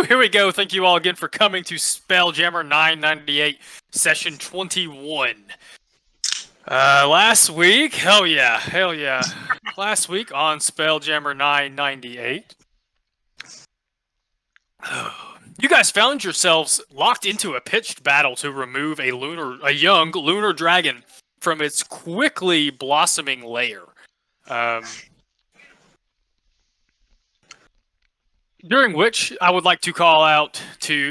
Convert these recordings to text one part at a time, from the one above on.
Here we go. Thank you all again for coming to Spelljammer 998, Session 21. Last week, hell yeah. Last week on Spelljammer 998, you guys found yourselves locked into a pitched battle to remove a young lunar dragon from its quickly blossoming lair. During which I would like to call out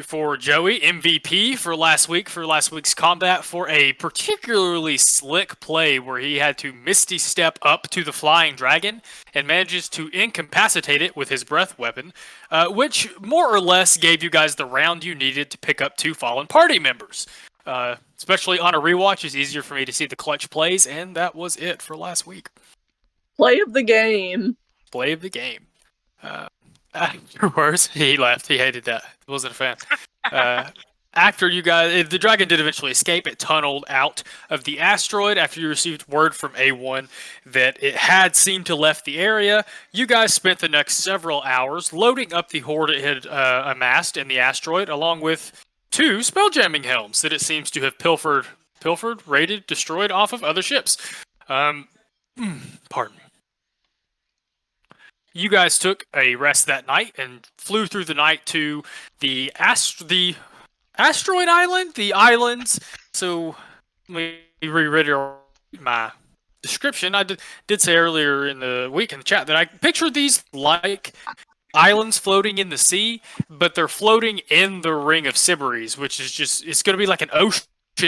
for Joey, MVP for last week's combat, for a particularly slick play where he had to Misty Step up to the flying dragon and manages to incapacitate it with his breath weapon, which more or less gave you guys the round you needed to pick up 2 fallen party members. Especially on a rewatch, it's easier for me to see the clutch plays, and that was it for last week. Play of the game. Play of the game. Afterwards, he left. He hated that. He wasn't a fan. After you guys, the dragon did eventually escape. It tunneled out of the asteroid after you received word from A1 that it had seemed to left the area. You guys spent the next several hours loading up the hoard it had amassed in the asteroid, along with 2 spelljamming helms that it seems to have pilfered, raided, destroyed off of other ships. Pardon me. You guys took a rest that night and flew through the night to the asteroid island, the islands. So, let me reread my description. I did say earlier in the week in the chat that I pictured these like islands floating in the sea, but they're floating in the ring of Sybaris, which is it's going to be like an ocean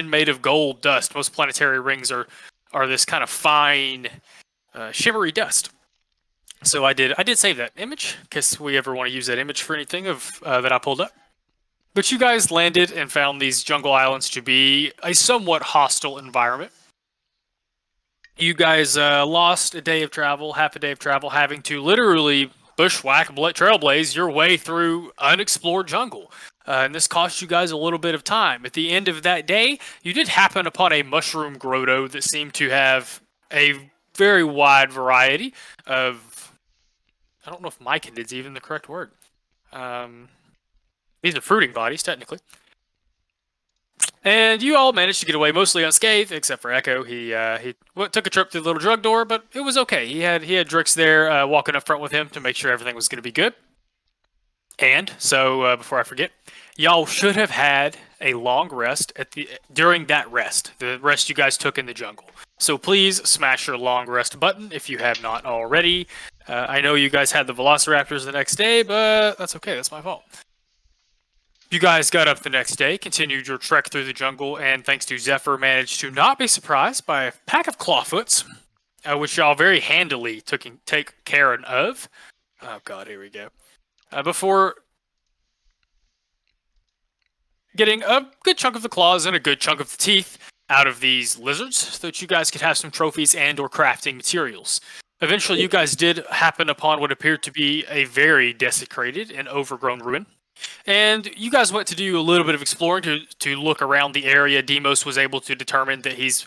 made of gold dust. Most planetary rings are this kind of fine, shimmery dust. So I did save that image, in case we ever want to use that image for anything that I pulled up. But you guys landed and found these jungle islands to be a somewhat hostile environment. You guys lost a day of travel, half a day of travel, having to literally bushwhack, trailblaze your way through unexplored jungle. And this cost you guys a little bit of time. At the end of that day, you did happen upon a mushroom grotto that seemed to have a very wide variety of... I don't know if mycond is even the correct word. These are fruiting bodies, technically. And you all managed to get away mostly unscathed, except for Echo. He took a trip through the little drug door, but it was okay. He had Drix there walking up front with him to make sure everything was going to be good. And so, before I forget, y'all should have had a long rest during that rest, the rest you guys took in the jungle. So please smash your long rest button if you have not already. I know you guys had the Velociraptors the next day, but that's okay. That's my fault. You guys got up the next day, continued your trek through the jungle, and thanks to Zephyr, managed to not be surprised by a pack of clawfoots, which y'all very handily take care of. Oh god, here we go. Before getting a good chunk of the claws and a good chunk of the teeth out of these lizards, so that you guys could have some trophies and or crafting materials. Eventually, you guys did happen upon what appeared to be a very desecrated and overgrown ruin. And you guys went to do a little bit of exploring to look around the area. Demos was able to determine that he's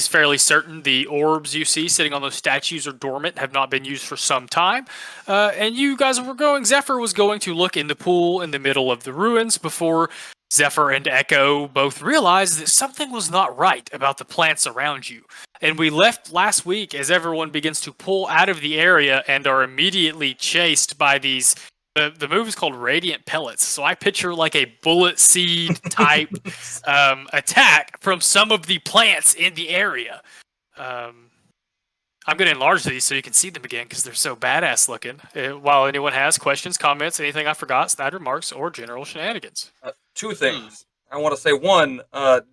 fairly certain the orbs you see sitting on those statues are dormant, have not been used for some time. And you guys were going, Zephyr was going to look in the pool in the middle of the ruins before Zephyr and Echo both realized that something was not right about the plants around you. And we left last week as everyone begins to pull out of the area and are immediately chased by these... The move is called Radiant Pellets. So I picture like a bullet seed type attack from some of the plants in the area. I'm going to enlarge these so you can see them again because they're so badass looking. While anyone has questions, comments, anything I forgot, snide remarks, or general shenanigans. 2 things. I want to say, one,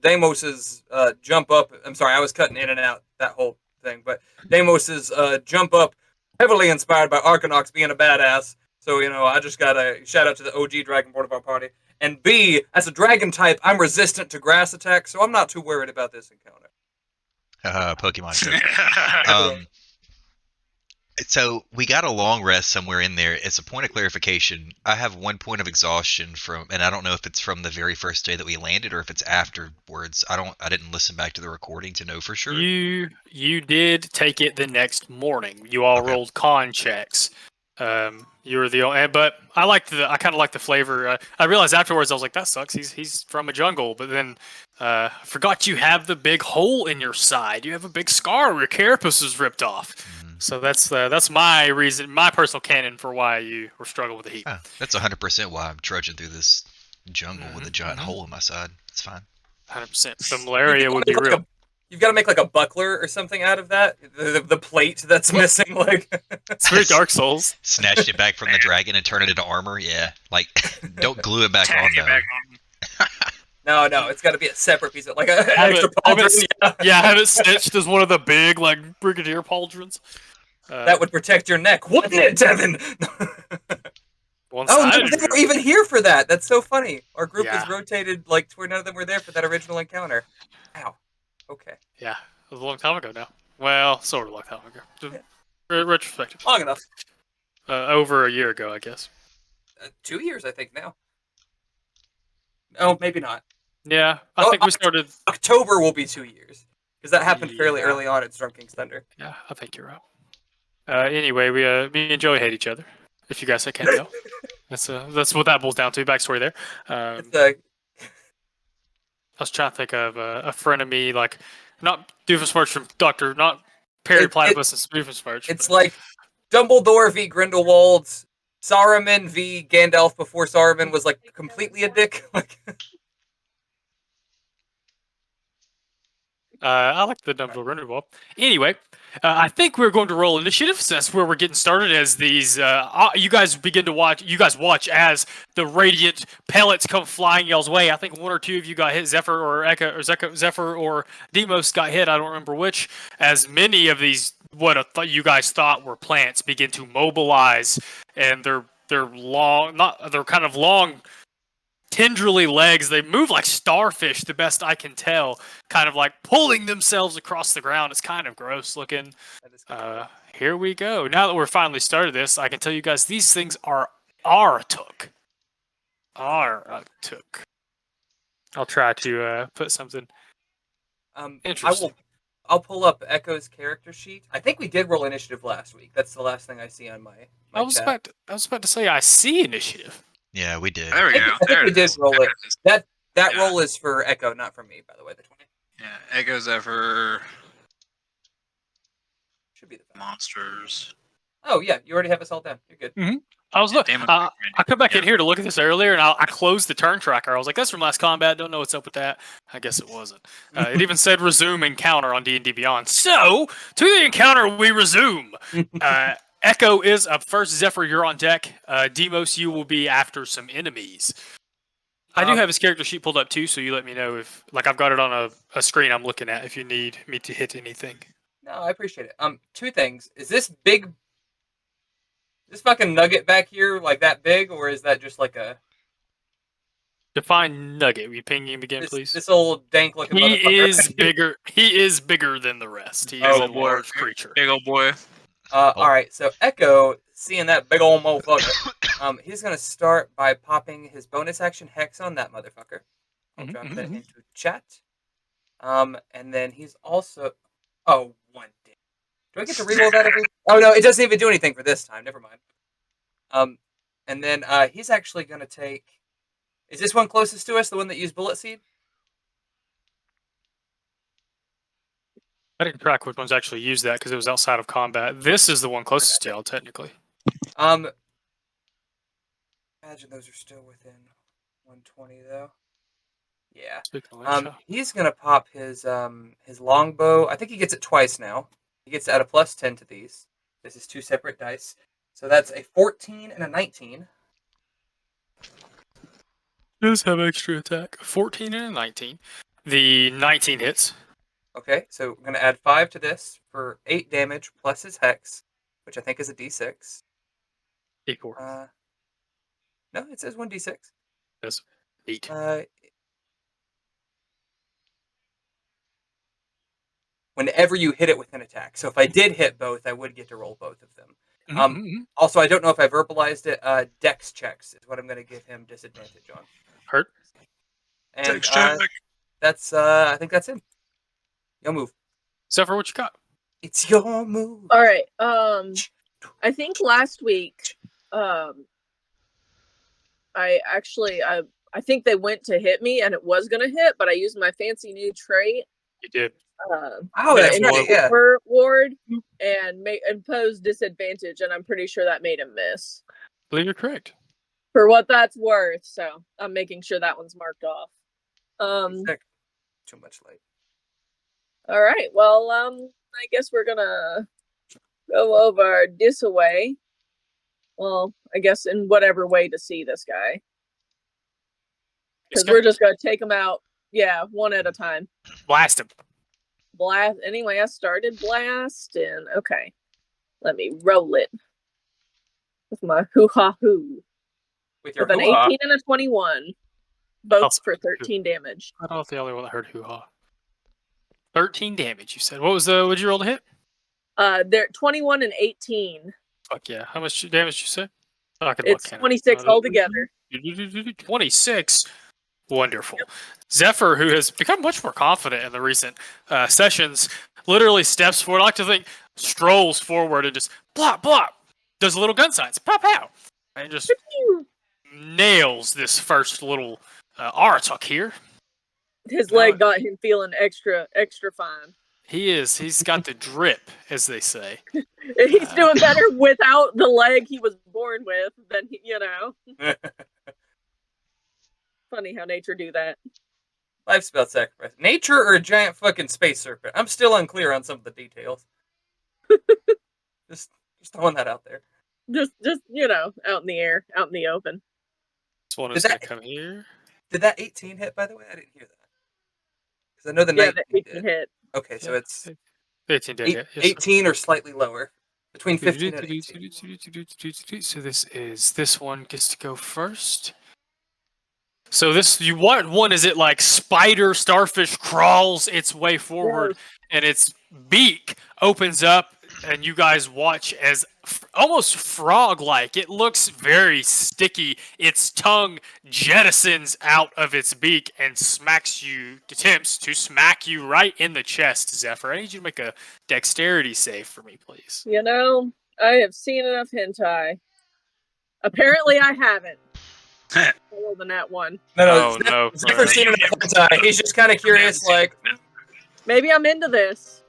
Deimos's jump up. I'm sorry, I was cutting in and out that whole thing, but Deimos's jump up, heavily inspired by Arcanox being a badass. So, I just got a shout out to the OG Dragonborn of our party. And B, as a dragon type, I'm resistant to grass attacks, so I'm not too worried about this encounter. Pokemon joke. So we got a long rest somewhere in there. It's a point of clarification. I have 1 point of exhaustion and I don't know if it's from the very first day that we landed or if it's afterwards. I didn't listen back to the recording to know for sure. You did take it the next morning. You all rolled con checks. You were the only, but I kind of liked the flavor. I realized afterwards, I was like, that sucks. He's from a jungle, but then I forgot you have the big hole in your side. You have a big scar where your carapace is ripped off. So that's my reason, my personal canon for why you were struggling with the heat. That's 100% why I'm trudging through this jungle with a giant hole in my side. It's fine. 100%. The malaria would be real. You've got to make like a buckler or something out of that. The plate that's missing, like It's very Dark Souls. Snatched it back from the dragon and turned it into armor. Yeah, like don't glue it back on though. No, it's got to be a separate piece of like an Have extra it- have pauldron. it- Yeah, have it stitched as one of the big like brigadier pauldrons. That would protect your neck, wouldn't it, Devin? One Oh, side no, of they your- were even here for that. That's so funny. Our group Yeah. is rotated like to where none of them were there for that original encounter. Ow. Okay. Yeah, it was a long time ago now. Well, sort of a long time ago. Retrospective. Long enough. Over a year ago, I guess. 2 years, I think, now. Oh, maybe not. Yeah, I think we started. October will be 2 years. Because that happened fairly Yeah. early on at Storm King's Thunder. Yeah, I think you're right. Anyway, me and Joey hate each other. If you guys can't tell, that's what that boils down to. Backstory there. It's I was trying to think of a friend of me, like not Doofenshmirtz from Doctor, not Perry Platypus and Doofenshmirtz. It's like Dumbledore v. Grindelwald, Saruman v. Gandalf before Saruman was like completely a dick. Like, I like the Dumbledore Grindelwald. Anyway, I think we're going to roll initiative. So that's where we're getting started. As these, you guys begin to watch. You guys watch as the radiant pellets come flying y'all's way. I think one or two of you got hit. Zephyr or Echo, or Zephyr or Demos got hit. I don't remember which. As many of these, you guys thought were plants, begin to mobilize, and they're long, they're kind of long, tendrily legs. They move like starfish, the best I can tell, kind of like pulling themselves across the ground. It's kind of gross looking. Here we go. Now that we're finally started this, I can tell you guys these things are Artuk. Artuk. I'll try to put something interesting. I'll pull up Echo's character sheet. I think we did roll initiative last week. That's the last thing I see on my I was chat. about to say I see initiative. Yeah, we did. There we go. I think we did roll it. That roll is for Echo, not for me, by the way. The 20 Yeah, Echo Zephyr, should be the best. monsters. Oh yeah, you already have us all done. You're good. I was look. Damon- I come back in yeah. here to look at this earlier, and I closed the turn tracker. I was like, "That's from last combat. Don't know what's up with that." I guess it wasn't. It even said resume encounter on D&D Beyond. So to the encounter we resume. Echo is up first. Zephyr, you're on deck. Demos, you will be after some enemies. I do have his character sheet pulled up too, so you let me know if, like, I've got it on a screen I'm looking at. If you need me to hit anything. No, I appreciate it. Two things. Is this fucking nugget back here like that big, or is that just like a Define nugget. Will you ping him again, please? this old dank looking He motherfucker? is bigger. He is bigger than the rest. He is Oh, a boy. large creature. Big old boy. All right, so Echo, seeing that big old motherfucker, he's gonna start by popping his bonus action Hex on that motherfucker. I'll drop that into chat. And then he's also one day. Do I get to reroll that every? Oh no, it doesn't even do anything for this time. Never mind. And then he's actually gonna take. Is this one closest to us? The one that used Bullet Seed? I didn't track which ones actually used that because it was outside of combat. This is the one closest to y'all, technically. Imagine those are still within 120 though. Yeah. Speaking of which, He's gonna pop his longbow. I think he gets it twice now. He gets to add a +10 to these. This is two separate dice, so that's a 14 and a 19. does have extra attack. 14 and a 19. The 19 hits. Okay, so we're gonna add 5 to this for 8 damage plus his hex, which I think is a d6. D4. No, it says 1d6. That's 8. Whenever you hit it with an attack. So if I did hit both, I would get to roll both of them. Mm-hmm. Also, I don't know if I verbalized it. Dex checks is what I'm going to give him disadvantage on. Hurt. And Dex check. that's I think that's him. Your move. Zephyr, what you got? It's your move. All right. I think last week, I think they went to hit me and it was gonna hit, but I used my fancy new trait. You did. Oh, the that's one. right. Yeah. Inquisitor ward and impose disadvantage, and I'm pretty sure that made him miss. I believe you're correct. For what that's worth, so I'm making sure that one's marked off. Too much light. All right. Well, I guess we're gonna go over this way. Well, I guess in whatever way to see this guy, because we're just gonna take him out. Yeah, one at a time. Blast him. Blast. Anyway, I started blasting. Okay, let me roll it with my hoo-ha-hoo. With your With an hoo-ha. 18 and a 21, both Oh, for 13 damage. I don't know if the other one that heard hoo-ha. 13 damage, you said. What'd you roll to hit? They're 21 and 18. Fuck yeah. How much damage you said? Oh, I can It's look. 26 altogether. 26. Wonderful. Zephyr, who has become much more confident in the recent sessions, literally steps forward. I like to think strolls forward and just blop, blop. Does little gun signs. Pow, pow. And just nails this first little Aratuk here. His leg got him feeling extra fine. He's got the drip, as they say. He's doing better without the leg he was born with than, Funny how nature do that. Life spell sacrifice. Nature or a giant fucking space serpent? I'm still unclear on some of the details. just throwing that out there. Just out in the air, out in the open. This one is going to come here. Did that 18 hit, by the way? I didn't hear that. Because I know the 19 the 18 hit. Okay, so it's 18 did hit. Yes, 18 or slightly lower. Between 15 and 18. So this one gets to go first. So what one is it like spider starfish crawls its way forward and its beak opens up and you guys watch as almost frog-like. It looks very sticky. Its tongue jettisons out of its beak and attempts to smack you right in the chest, Zephyr. I need you to make a dexterity save for me, please. I have seen enough hentai. Apparently I haven't. I rolled a nat 1. No. Zephyr seen enough hentai. He's just kind of curious, like... Maybe I'm into this.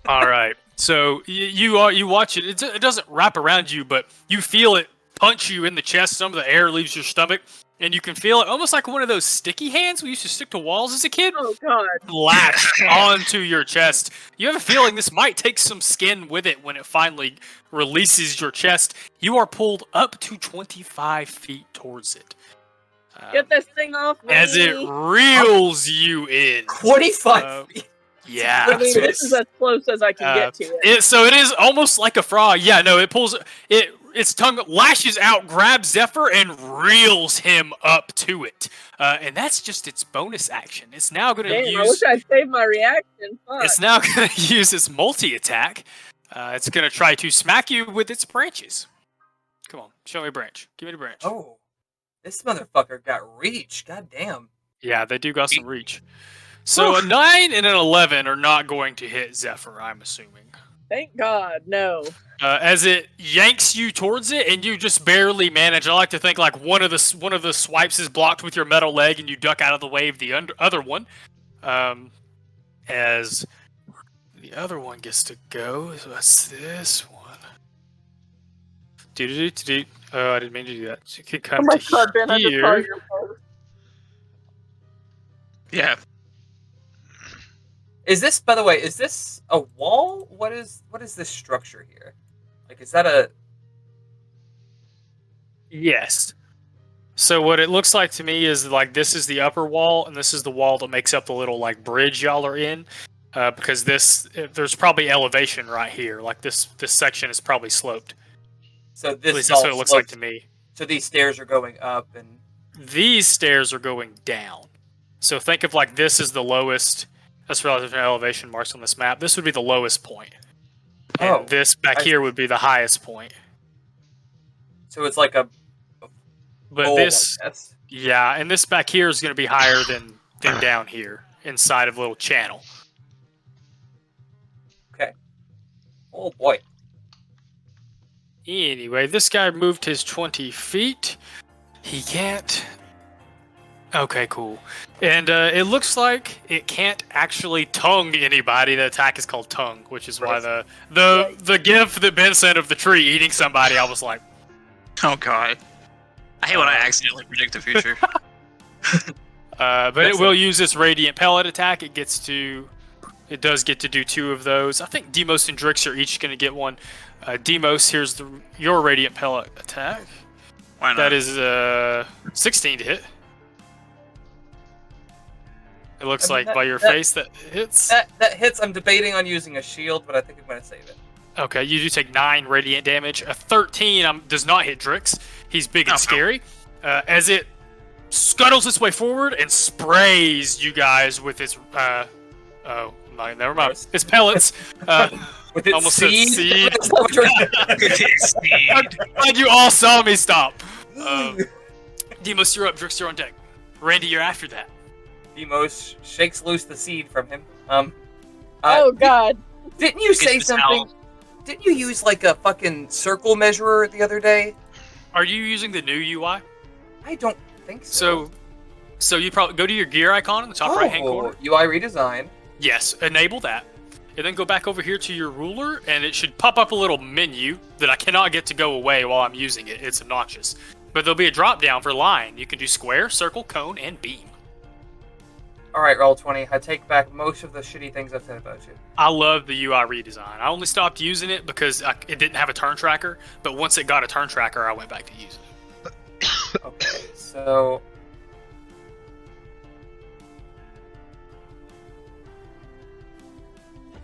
All right. So you watch it. It doesn't wrap around you, but you feel it punch you in the chest. Some of the air leaves your stomach, and you can feel it almost like one of those sticky hands we used to stick to walls as a kid. Oh God! Latch onto your chest. You have a feeling this might take some skin with it when it finally releases your chest. You are pulled up to 25 feet towards it. Get this thing off me! As it reels you in. 25 feet. Yeah. I mean, this is as close as I can get to it. So it is almost like a frog. Yeah, no, it pulls it. Its tongue lashes out, grabs Zephyr, and reels him up to it. And that's just its bonus action. It's now going to use. I wish I'd saved my reaction. Fuck. It's now going to use its multi-attack. It's going to try to smack you with its branches. Come on, show me a branch. Give me the branch. Oh, this motherfucker got reach. God damn. Yeah, they do got some reach. So a 9 and an 11 are not going to hit Zephyr, I'm assuming. Thank God, no. As it yanks you towards it, and you just barely manage. I like to think like one of the swipes is blocked with your metal leg, and you duck out of the way of the other one. As the other one gets to go. So that's this one. Oh, I didn't mean to do that. So you can come to God, Ben, I just saw here. your post. Yeah. Is this, by the way, is this a wall? What is this structure here? Like, is that a... Yes. So what it looks like to me is like this is the upper wall, and this is the wall that makes up the little like bridge y'all are in. Because there's probably elevation right here. Like this section is probably sloped. So At this least is that's all what it looks sloped. like to me. So these stairs are going up, and These stairs are going down. So think of like this is the lowest. That's relative to elevation marks on this map. This would be the lowest point. And this back here would be the highest point. so it's like a But bowl, this, I guess. yeah, and this back here is going to be higher than down here inside of a little channel. Okay. Oh boy. Anyway, this guy moved his 20 feet. He can't. Okay, cool. And it looks like it can't actually tongue anybody. The attack is called tongue, which is why the gif that Ben sent of the tree eating somebody, I was like, Oh god. I hate when I accidentally predict the future. but it will use this radiant pellet attack. It does get to do 2 of those. I think Demos and Drix are each going to get one. Demos, here's your radiant pellet attack. Why not? That is 16 to hit. It looks like by your face that hits. That hits. I'm debating on using a shield, but I think I'm going to save it. Okay, you do take 9 radiant damage. A 13 does not hit Drix. He's big and scary. As it scuttles its way forward and sprays you guys with its never mind. Its pellets. With its almost seed. said seed. Glad you all saw me stop. Demos, you're up. Drix, you're on deck. Randy, you're after that. Demos shakes loose the seed from him. Oh god. Didn't you say something? Didn't you use like a fucking circle measurer the other day? Are you using the new UI? I don't think so. So you probably go to your gear icon in the top right hand corner. UI redesign. Yes, enable that. And then go back over here to your ruler, and it should pop up a little menu that I cannot get to go away while I'm using it. It's obnoxious. But there'll be a drop down for line. You can do square, circle, cone, and beam. Alright, Roll20. I take back most of the shitty things I've said about you. I love the UI redesign. I only stopped using it because it didn't have a turn tracker, but once it got a turn tracker, I went back to using it. Okay, so...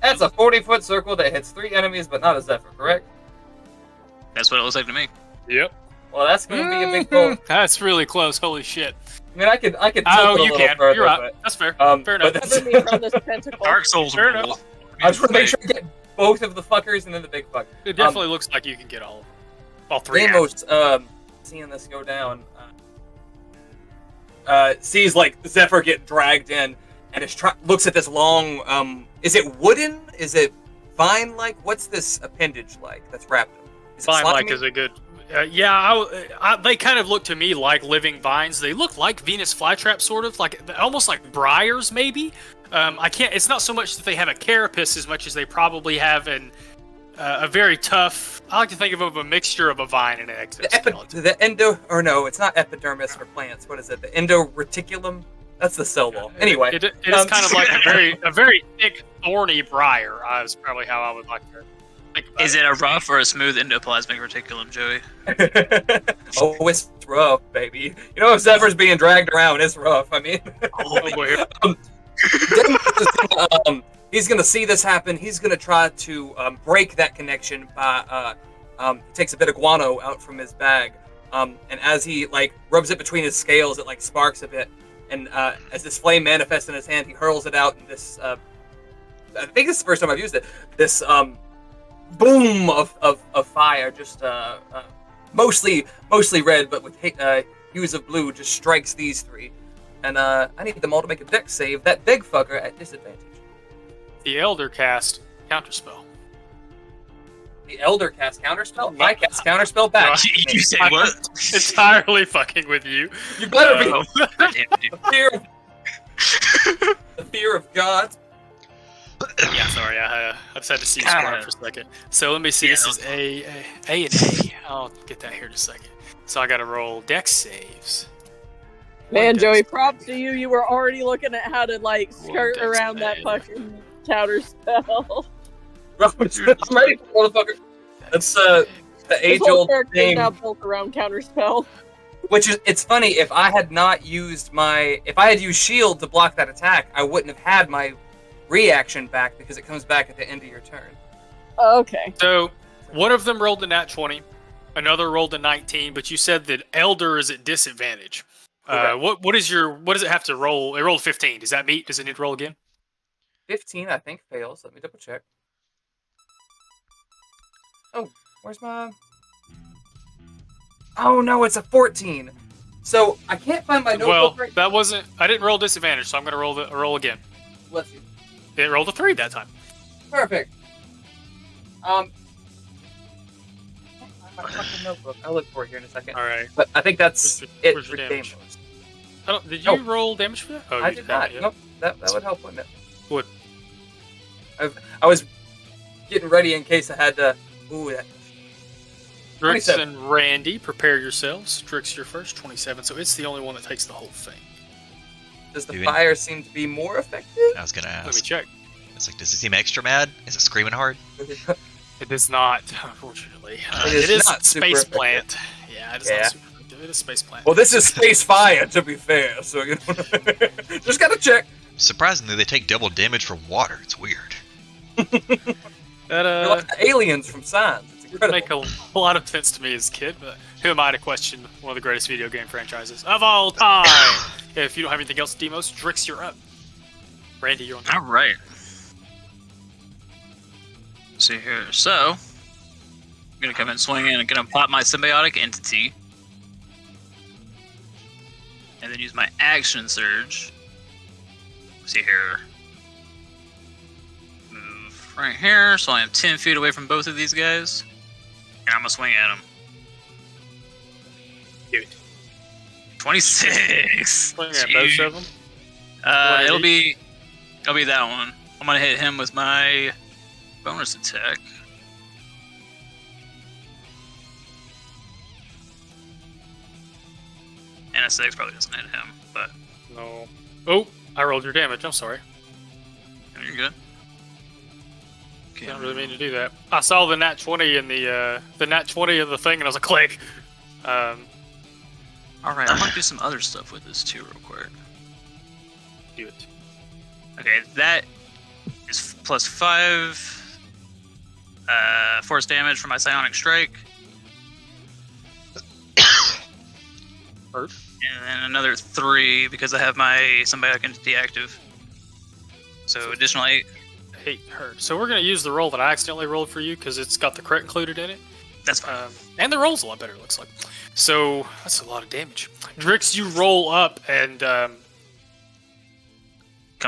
That's a 40-foot circle that hits 3 enemies, but not a Zephyr, correct? That's what it looks like to me. Yep. Well, that's going to be a big goal. That's really close. Holy shit. I mean, I could tilt it a You little can. further, You're right. but, That's fair. Fair enough. but that's, Let me run this pentacle. Dark Souls Fair rule. enough. I just want to make sure I get both of the fuckers and then the big fuck. It definitely looks like you can get all 3. Demos, seeing this go down, sees like Zephyr get dragged in, and looks at this long. Is it wooden? Is it vine-like? What's this appendage like that's wrapped up? Vine-like is a good. They kind of look to me like living vines. They look like Venus flytrap, sort of like almost like briars, maybe. I can't. It's not so much that they have a carapace as much as they probably have a very tough. I like to think of a mixture of a vine and an exoskeleton. It's not epidermis for plants. What is it? The endoreticulum. That's the cell wall. Anyway, it is kind of like a very thick, thorny briar. Is probably how I would like to think about Is it a rough or a smooth endoplasmic reticulum, Joey? Oh, it's rough, baby. You know, if Zephyr's being dragged around, it's rough. I mean, he's gonna see this happen. He's gonna try to break that connection by takes a bit of guano out from his bag, and as he like rubs it between his scales, it like sparks a bit, and as this flame manifests in his hand, he hurls it out, and this I think this is the first time I've used it. This boom of fire, just mostly red, but with hues of blue, just strikes these 3. And I need them all to make a dex save. That big fucker at disadvantage. The Elder cast counterspell. The Elder cast counterspell? I cast counterspell back. You say what? Entirely fucking with you. You better be. Damn, The fear of God. Yeah, sorry, I just had to see you squirm for a second. So let me see. This is A and A. I'll get that here in a second. So I got to roll dex saves. Man, Joey, props to you. You were already looking at how to like skirt dex around that save. fucking counter spell. I'm ready, motherfucker. That's the age-old thing. Now built around counter spell. Which is, it's funny, if I had used shield to block that attack, I wouldn't have had my reaction back because it comes back at the end of your turn. Okay. So one of them rolled a nat 20, another rolled a 19, but you said that Elder is at disadvantage. What does it have to roll? It rolled 15. Does that meet? Does it need to roll again? 15, I think, fails. Let me double check. Oh, where's my... Oh no, it's a 14. So I can't find my notebook Well, right that wasn't. I didn't roll disadvantage, so I'm gonna roll again. Let's see. It rolled a 3 that time. Perfect. my fucking notebook. I'll look for it here in a second. All right. But I think that's it Where's for your damage? Deimos. Did you Oh. roll damage for that? Oh, I you did haven't not. yet. Nope. That would help, wouldn't it? Would. I was getting ready in case I had to. Ooh, that. Drix 27. and Randy, prepare yourselves. Drix, you're first, 27. So it's the only one that takes the whole thing. Does the Do it. fire seem to be more effective? I was gonna Let me ask. check. It's like, does it seem extra mad? Is it screaming hard? It is not, unfortunately. It It is is not super space effective. plant. Yeah, it is Yeah. not super effective. It is space plant. Well, this is space fire, to be fair. So you know, just gotta check. Surprisingly, they take double damage from water. It's weird. That You're like the aliens from Signs. It's didn't incredible. make a lot of sense to me as a kid, but who am I to question one of the greatest video game franchises of all time? If you don't have anything else, Demos, Drix, you're up. Randy, you're on. All right. Let's see here. So, I'm gonna come in swinging and gonna pop my symbiotic entity, and then use my action surge. Let's see here. Move right here, so I am 10 feet away from both of these guys, and I'm gonna swing at them. Do it. 26. Swing at both of them. It'll be that one. I'm gonna hit him with my bonus attack. And a 6 probably doesn't hit him, but No. Oh, I rolled your damage. I'm sorry. you're good. Okay. Didn't really mean to do that. I saw the nat 20 in the nat 20 of the thing, and I was like, click. Alright, I'm gonna do some other stuff with this too, real quick. Do it. Okay, that is plus 5 force damage for my psionic strike. Hurt. And then another 3 because I have my symbiotic entity active. So additional 8. Hate hurt. So we're gonna use the roll that I accidentally rolled for you because it's got the crit included in it. That's fine. And the roll's a lot better, it looks like. So that's a lot of damage. Drix, you roll up, and Come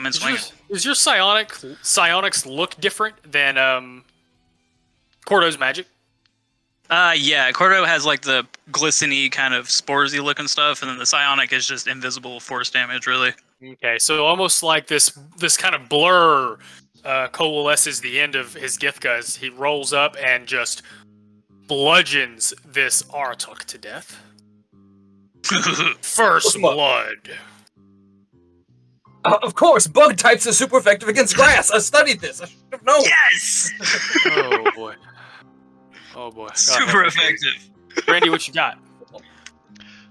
in does swinging. your psionics look different than Cordo's magic? Yeah, Cordo has like the glisteny kind of sporsy looking stuff, and then the psionic is just invisible force damage, really. Okay, so almost like this kind of blur coalesces the end of his Githka as he rolls up and just bludgeons this Artok to death. First Come on. blood. Of course, bug types are super effective against grass. I studied this. I should have known. Yes! Oh boy. Oh boy. God Super help me. effective. Randy, what you got?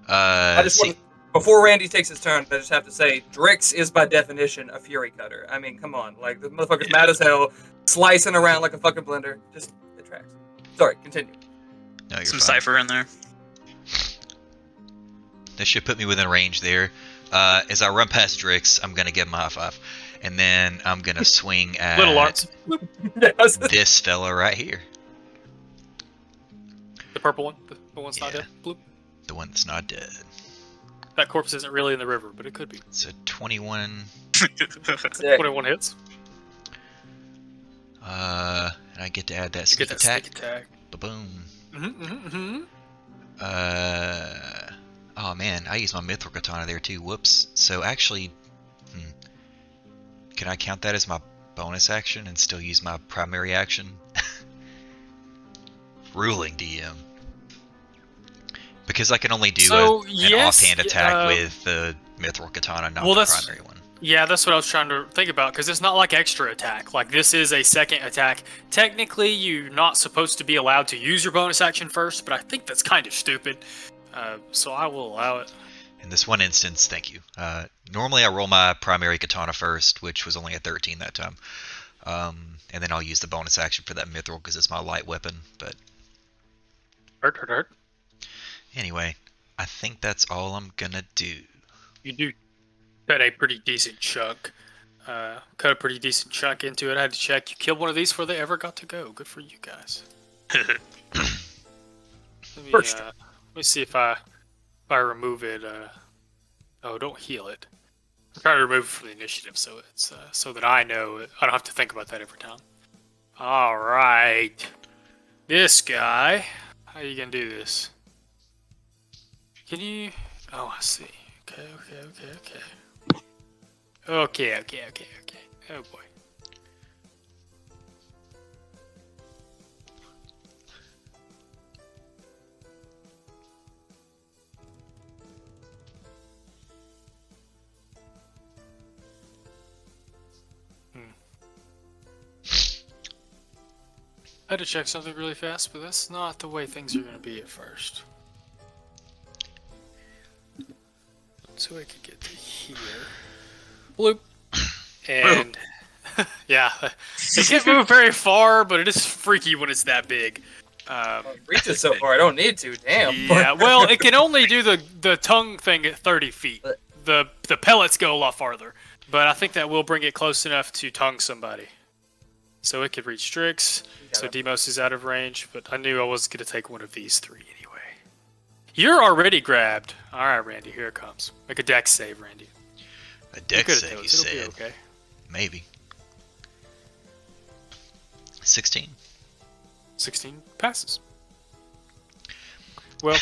I just want to, before Randy takes his turn, I just have to say, Drix is by definition a Fury Cutter. I mean, come on, like the motherfucker's mad as hell, slicing around like a fucking blender. Just it tracks. Sorry, continue. No, you're Some fine. cipher in there. This should put me within range there. As I run past Drix, I'm gonna give him a high five, and then I'm gonna swing at Little arts. Yes. this fella right here, The purple one. The one's not Yeah. dead. Bloop. the one that's not dead. That corpse isn't really in the river, but it could be. It's a 21. Sick. 21 hits. And I get to add that You get sneak that attack. sneak attack. Ba-boom. Mm-hmm. Oh man, I use my mithril katana there too. Whoops. So actually, can I count that as my bonus action and still use my primary action? Ruling DM. Because I can only do an yes, offhand attack with the mithril katana, not well, the that's- primary one. Yeah, that's what I was trying to think about, because it's not like extra attack. Like, this is a second attack. Technically, you're not supposed to be allowed to use your bonus action first, but I think that's kind of stupid. So I will allow it. In this one instance, thank you. Normally I roll my primary katana first, which was only a 13 that time. And then I'll use the bonus action for that mithril because it's my light weapon. But Hurt. anyway, I think that's all I'm gonna do. You do cut a pretty decent chunk. Into it. I had to check. You killed one of these before they ever got to go. Good for you guys. First. Let me see if I remove it. Oh, don't heal it. I'm trying to remove it from the initiative, so it's so that I know I don't have to think about that every time. All right, this guy. How you gonna do this? Can you? Oh, I see. Okay. Okay. Oh boy. I had to check something really fast, but that's not the way things are going to be at first. So I could get to here. Bloop. And yeah, it can't move very far, but it is freaky when it's that big. It reaches so far, I don't need to. Damn. Yeah, well, it can only do the tongue thing at 30 feet. The pellets go a lot farther, but I think that will bring it close enough to tongue somebody. So it could reach Strix. So Demos is out of range, but I knew I was going to take one of these three anyway. You're already grabbed. All right, Randy, here it comes. Make a dex save, Randy. A dex save, you said? It'll be okay. Maybe. 16. 16 passes. Well,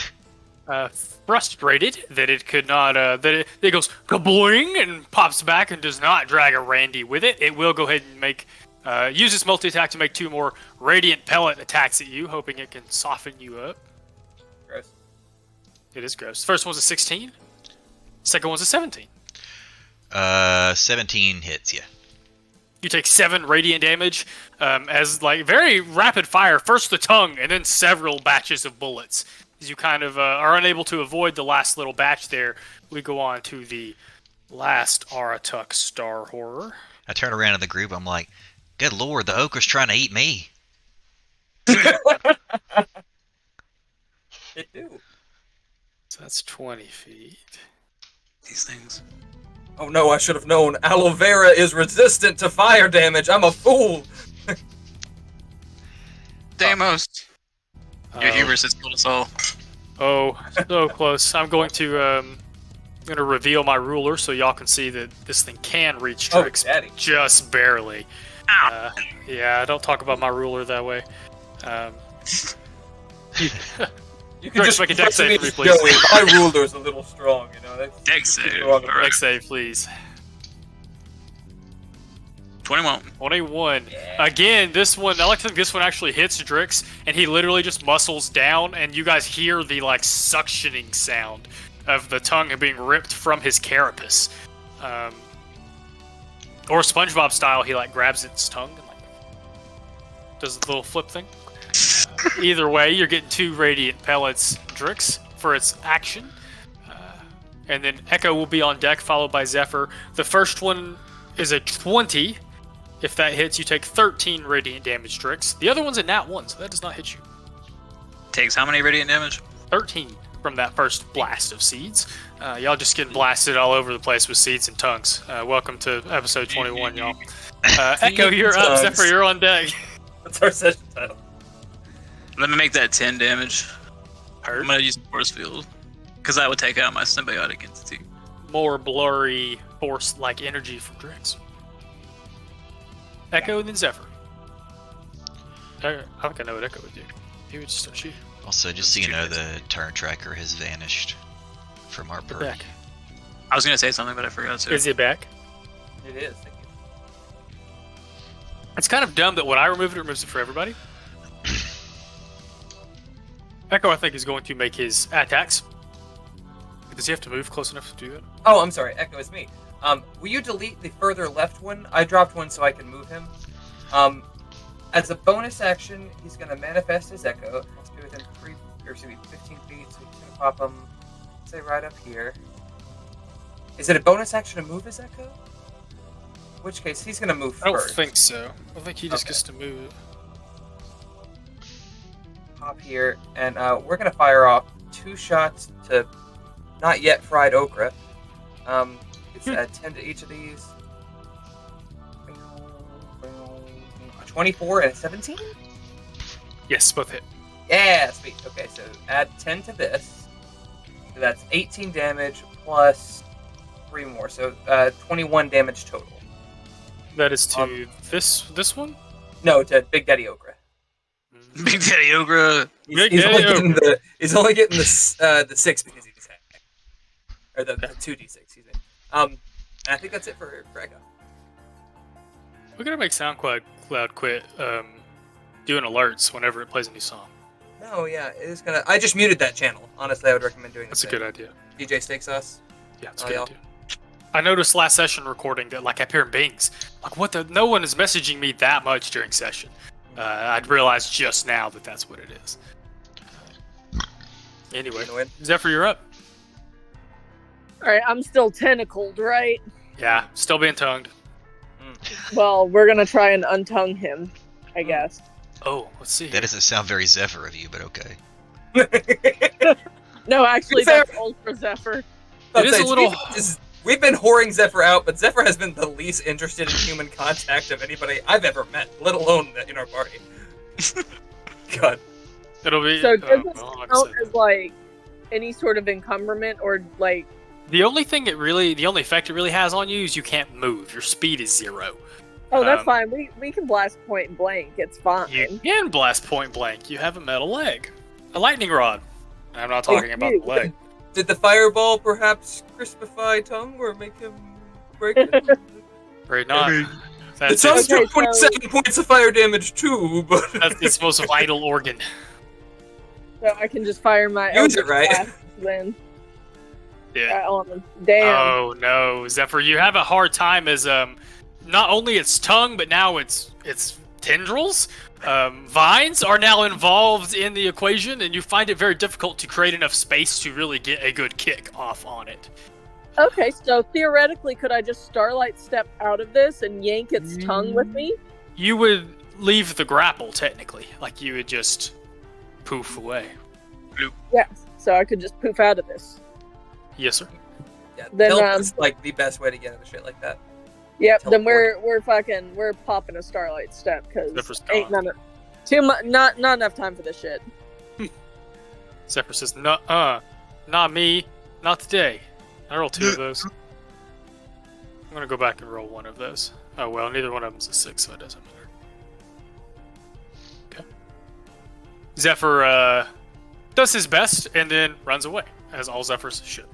frustrated that it could not, that it goes kabloing and pops back and does not drag a Randy with it, it will go ahead and make, use its multi-attack to make 2 more radiant pellet attacks at you, hoping it can soften you up. Gross. It is gross. First one's a 16. Second one's a 17. 17 hits, yeah. You take 7 radiant damage, as like very rapid fire. First the tongue, and then several batches of bullets. As you kind of are unable to avoid the last little batch there, we go on to the last Aratuk Star Horror. I turn around in the group, I'm like, good lord, the Okra's trying to eat me. It do. So that's 20 feet. These things. Oh no, I should have known. Aloe vera is resistant to fire damage. I'm a fool. Deimos. Your hubris has killed us all. Oh, so close. I'm going to reveal my ruler so y'all can see that this thing can reach Trix, Daddy. just barely. Ow. Yeah, don't talk about my ruler that way. You can just make a dex save for me, please. Joey, my ruler's a little strong, you know. That's Dex save. Alright. Dex save, please. 21. 21. Yeah. Again, this one, I like to think this one actually hits Drix, and he literally just muscles down, and you guys hear the, like, suctioning sound of the tongue being ripped from his carapace. Or SpongeBob style, he, like, grabs its tongue and, like, does the little flip thing. Either way, you're getting 2 radiant pellets, Drix, for its action. And then Echo will be on deck, followed by Zephyr. The first one is a 20. If that hits, you take 13 radiant damage, Drix. The other one's a nat 1, so that does not hit you. Takes how many radiant damage? 13 from that first blast of seeds. Y'all just getting blasted all over the place with seeds and tongues. Welcome to episode 21, y'all. Echo, you're up. Zephyr, you're on deck. That's our session title. Let me make that 10 damage. Hurt. I'm gonna use Force Field. Because that would take out my symbiotic entity. More blurry force-like energy from Drix. Echo and then Zephyr. I think I know what Echo would do. He would just start shooting. Also, just so you know, the turn tracker has vanished from our They're party. back. I was gonna say something, but I forgot to. Is it back? It is. Thank you. It's kind of dumb that when I remove it, it removes it for everybody. Echo, I think, is going to make his attacks. Does he have to move close enough to do that? Oh, I'm sorry. Echo, it's me. Will you delete the further left one? I dropped one so I can move him. As a bonus action, he's going to manifest his Echo. It has to be within 15 feet, so he's going to pop him, say, right up here. Is it a bonus action to move his Echo? In which case, he's going to move I don't first. think so. I think he just Okay. gets to move. Pop here, and we're going to fire off 2 shots to not yet fried Okra. It's 10 to each of these. 24 and a 17? Yes, both hit. Yeah, sweet. Okay, so add 10 to this. So that's 18 damage plus 3 more. So 21 damage total. That is to this one? No, to Big Daddy Okra. Big Daddy Okra. He's only getting the 6 because he's hacked. Or the 2d6, excuse me. And I think that's it for Echo. We're gonna make SoundCloud quit doing alerts whenever it plays a new song. No, yeah, it is gonna. I just muted that channel. Honestly, I would recommend doing That's a good idea. DJ Steak Sauce. Yeah, it's a good idea. I noticed last session recording that like I kept hearing bings. Like what the? No one is messaging me that much during session. I'd realized just now that that's what it is. Anyway, Zephyr, you're up. All right, I'm still tentacled, right? Yeah, still being tongued. Well, we're gonna try and untongue him, I guess. Oh, let's see. That doesn't sound very Zephyr of you, but okay. No, actually, that's Ultra Zephyr. It is a little. We've been whoring Zephyr out, but Zephyr has been the least interested in human contact of anybody I've ever met, let alone in our party. God. It'll be. So does this count as like any sort of encumberment or like? The only effect it really has on you is you can't move. Your speed is 0. Oh, that's fine. We can blast point blank. It's fine. You can blast point blank. You have a metal leg, a lightning rod. I'm not talking about the leg. Did the fireball perhaps crispify tongue or make him break it? Right, not. It sounds 2.7 points of fire damage too, but that's its most vital organ. So I can just fire my use it right then. Yeah. Damn. Oh no, Zephyr, you have a hard time as not only its tongue, but now its tendrils, vines are now involved in the equation, and you find it very difficult to create enough space to really get a good kick off on it. Okay, so theoretically, could I just Starlight Step out of this and yank its tongue with me? You would leave the grapple, technically. Like, you would just poof away. Yes, so I could just poof out of this. Yes, sir. Yeah, then is like the best way to get out of shit like that. Yep. Then we're popping a Starlight Step because ain't not enough time for this shit. Zephyr says, not me, not today. I rolled 2 of those. I'm gonna go back and roll 1 of those. Oh well, neither one of them's a 6, so it doesn't matter. Okay. Zephyr does his best and then runs away, as all Zephyrs should.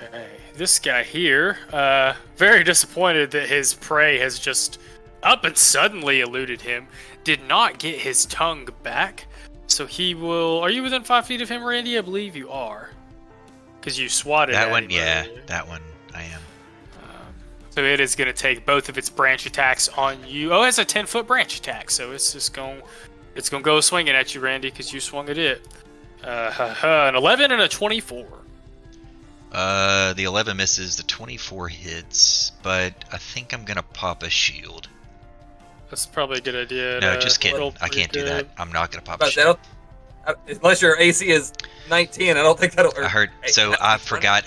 Okay, this guy here, very disappointed that his prey has just up and suddenly eluded him. Did not get his tongue back, so he will. Are you within 5 feet of him, Randy? I believe you are, because you swatted that at one. him Yeah, earlier. that one I am. So it is going to take both of its branch attacks on you. Oh, it's a 10-foot branch attack, so it's just going. It's going to go swinging at you, Randy, because you swung at it. An 11 and a 24. The 11 misses, the 24 hits, but I think I'm gonna pop a shield. That's probably a good idea. No, just kidding. I can't do that. I'm not gonna pop a But shield. unless your AC is 19, I don't think that'll. I heard. So I forgot.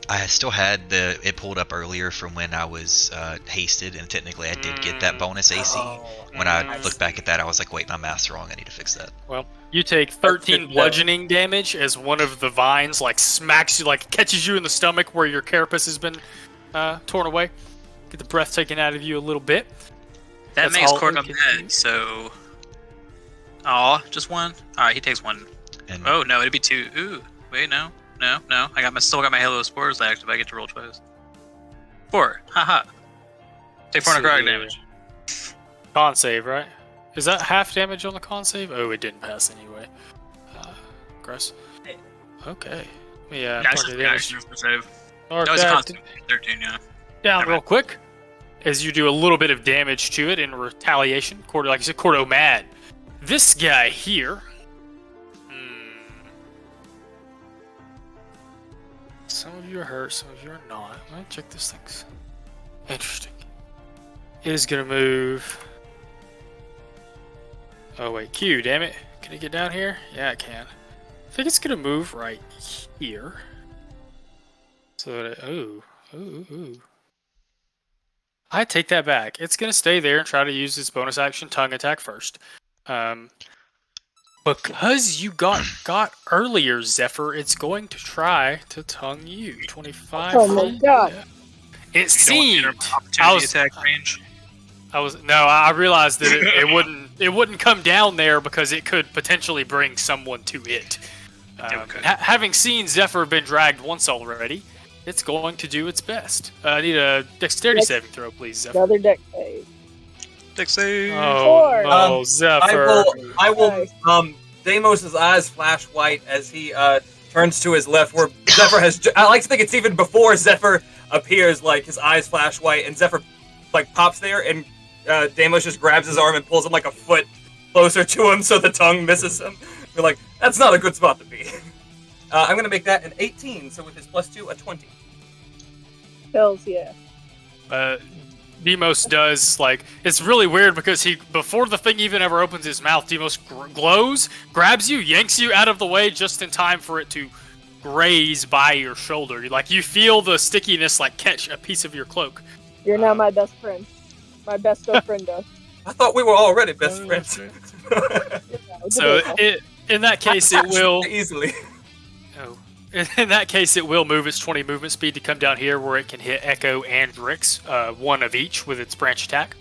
I still had it pulled up earlier from when I was hasted, and technically I did get that bonus AC. When I looked back at that, I was like, wait, my math's wrong. I need to fix that. Well, you take 13 bludgeoning damage as one of the vines like smacks you, like catches you in the stomach where your carapace has been torn away. Get the breath taken out of you a little bit. That makes Cordo mad, so... Aw, just 1? Alright, he takes 1. And Oh, no, it'd be 2. Ooh, wait, no. I still got my Halo Spores active. I get to roll twice. 4. Haha. Take 4 necrotic damage. Con save, right? Is that half damage on the con save? Oh, it didn't pass anyway. Gross. Okay. Yeah, That's just the save. Mark That was a that constant 13, yeah. down real quick as you do a little bit of damage to it in retaliation. Cordo, like you said, Cordo mad. This guy here. Some of you are hurt, some of you are not. Let me check this thing. Interesting. It is gonna move. Oh wait, Q, damn it. Can it get down here? Yeah, it can. I think it's gonna move right here. So that ooh. I take that back. It's gonna stay there and try to use its bonus action tongue attack first. Because you got earlier, Zephyr, it's going to try to tongue you. 25. Oh my god. It seemed opportunity attack range. I realized that it wouldn't come down there because it could potentially bring someone to it. Having seen Zephyr been dragged once already, it's going to do its best. I need a dexterity saving throw, please, Zephyr. Another deck save. Dex save. Oh no, Zephyr! I will. Deimos' eyes flash white as he turns to his left, where Zephyr has. I like to think it's even before Zephyr appears. Like his eyes flash white, and Zephyr like pops there, and Deimos just grabs his arm and pulls him like a foot closer to him, so the tongue misses him. You're like, that's not a good spot to be. I'm gonna make that an 18, so with his +2, a 20. Hells yeah. Demos does, like, it's really weird because before the thing even ever opens his mouth, Demos glows, grabs you, yanks you out of the way just in time for it to graze by your shoulder. You feel the stickiness, like, catch a piece of your cloak. You're now my best friend. My best friendo. I thought we were already best friends. So, in that case, it will... Easily. Oh. In that case, it will move its 20 movement speed to come down here where it can hit Echo and Drix, one of each with its branch attack.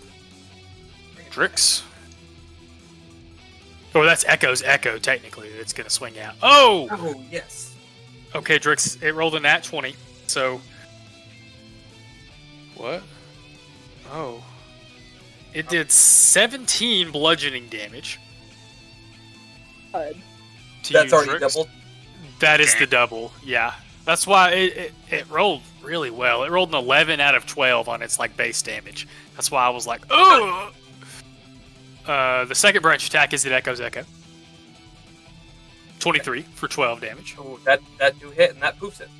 Drix. Oh, that's Echo's Echo, technically. It's going to swing out. Oh! Oh, yes. Okay, Drix, it rolled a nat 20, so... What? Oh. It did 17 bludgeoning damage. That's already doubled? That is the double, yeah. That's why it rolled really well. It rolled an 11 out of 12 on its base damage. That's why I was like, oh! The second branch attack is at Echo's Echo. 23 for 12 damage. Oh, that do hit, and that poofs it.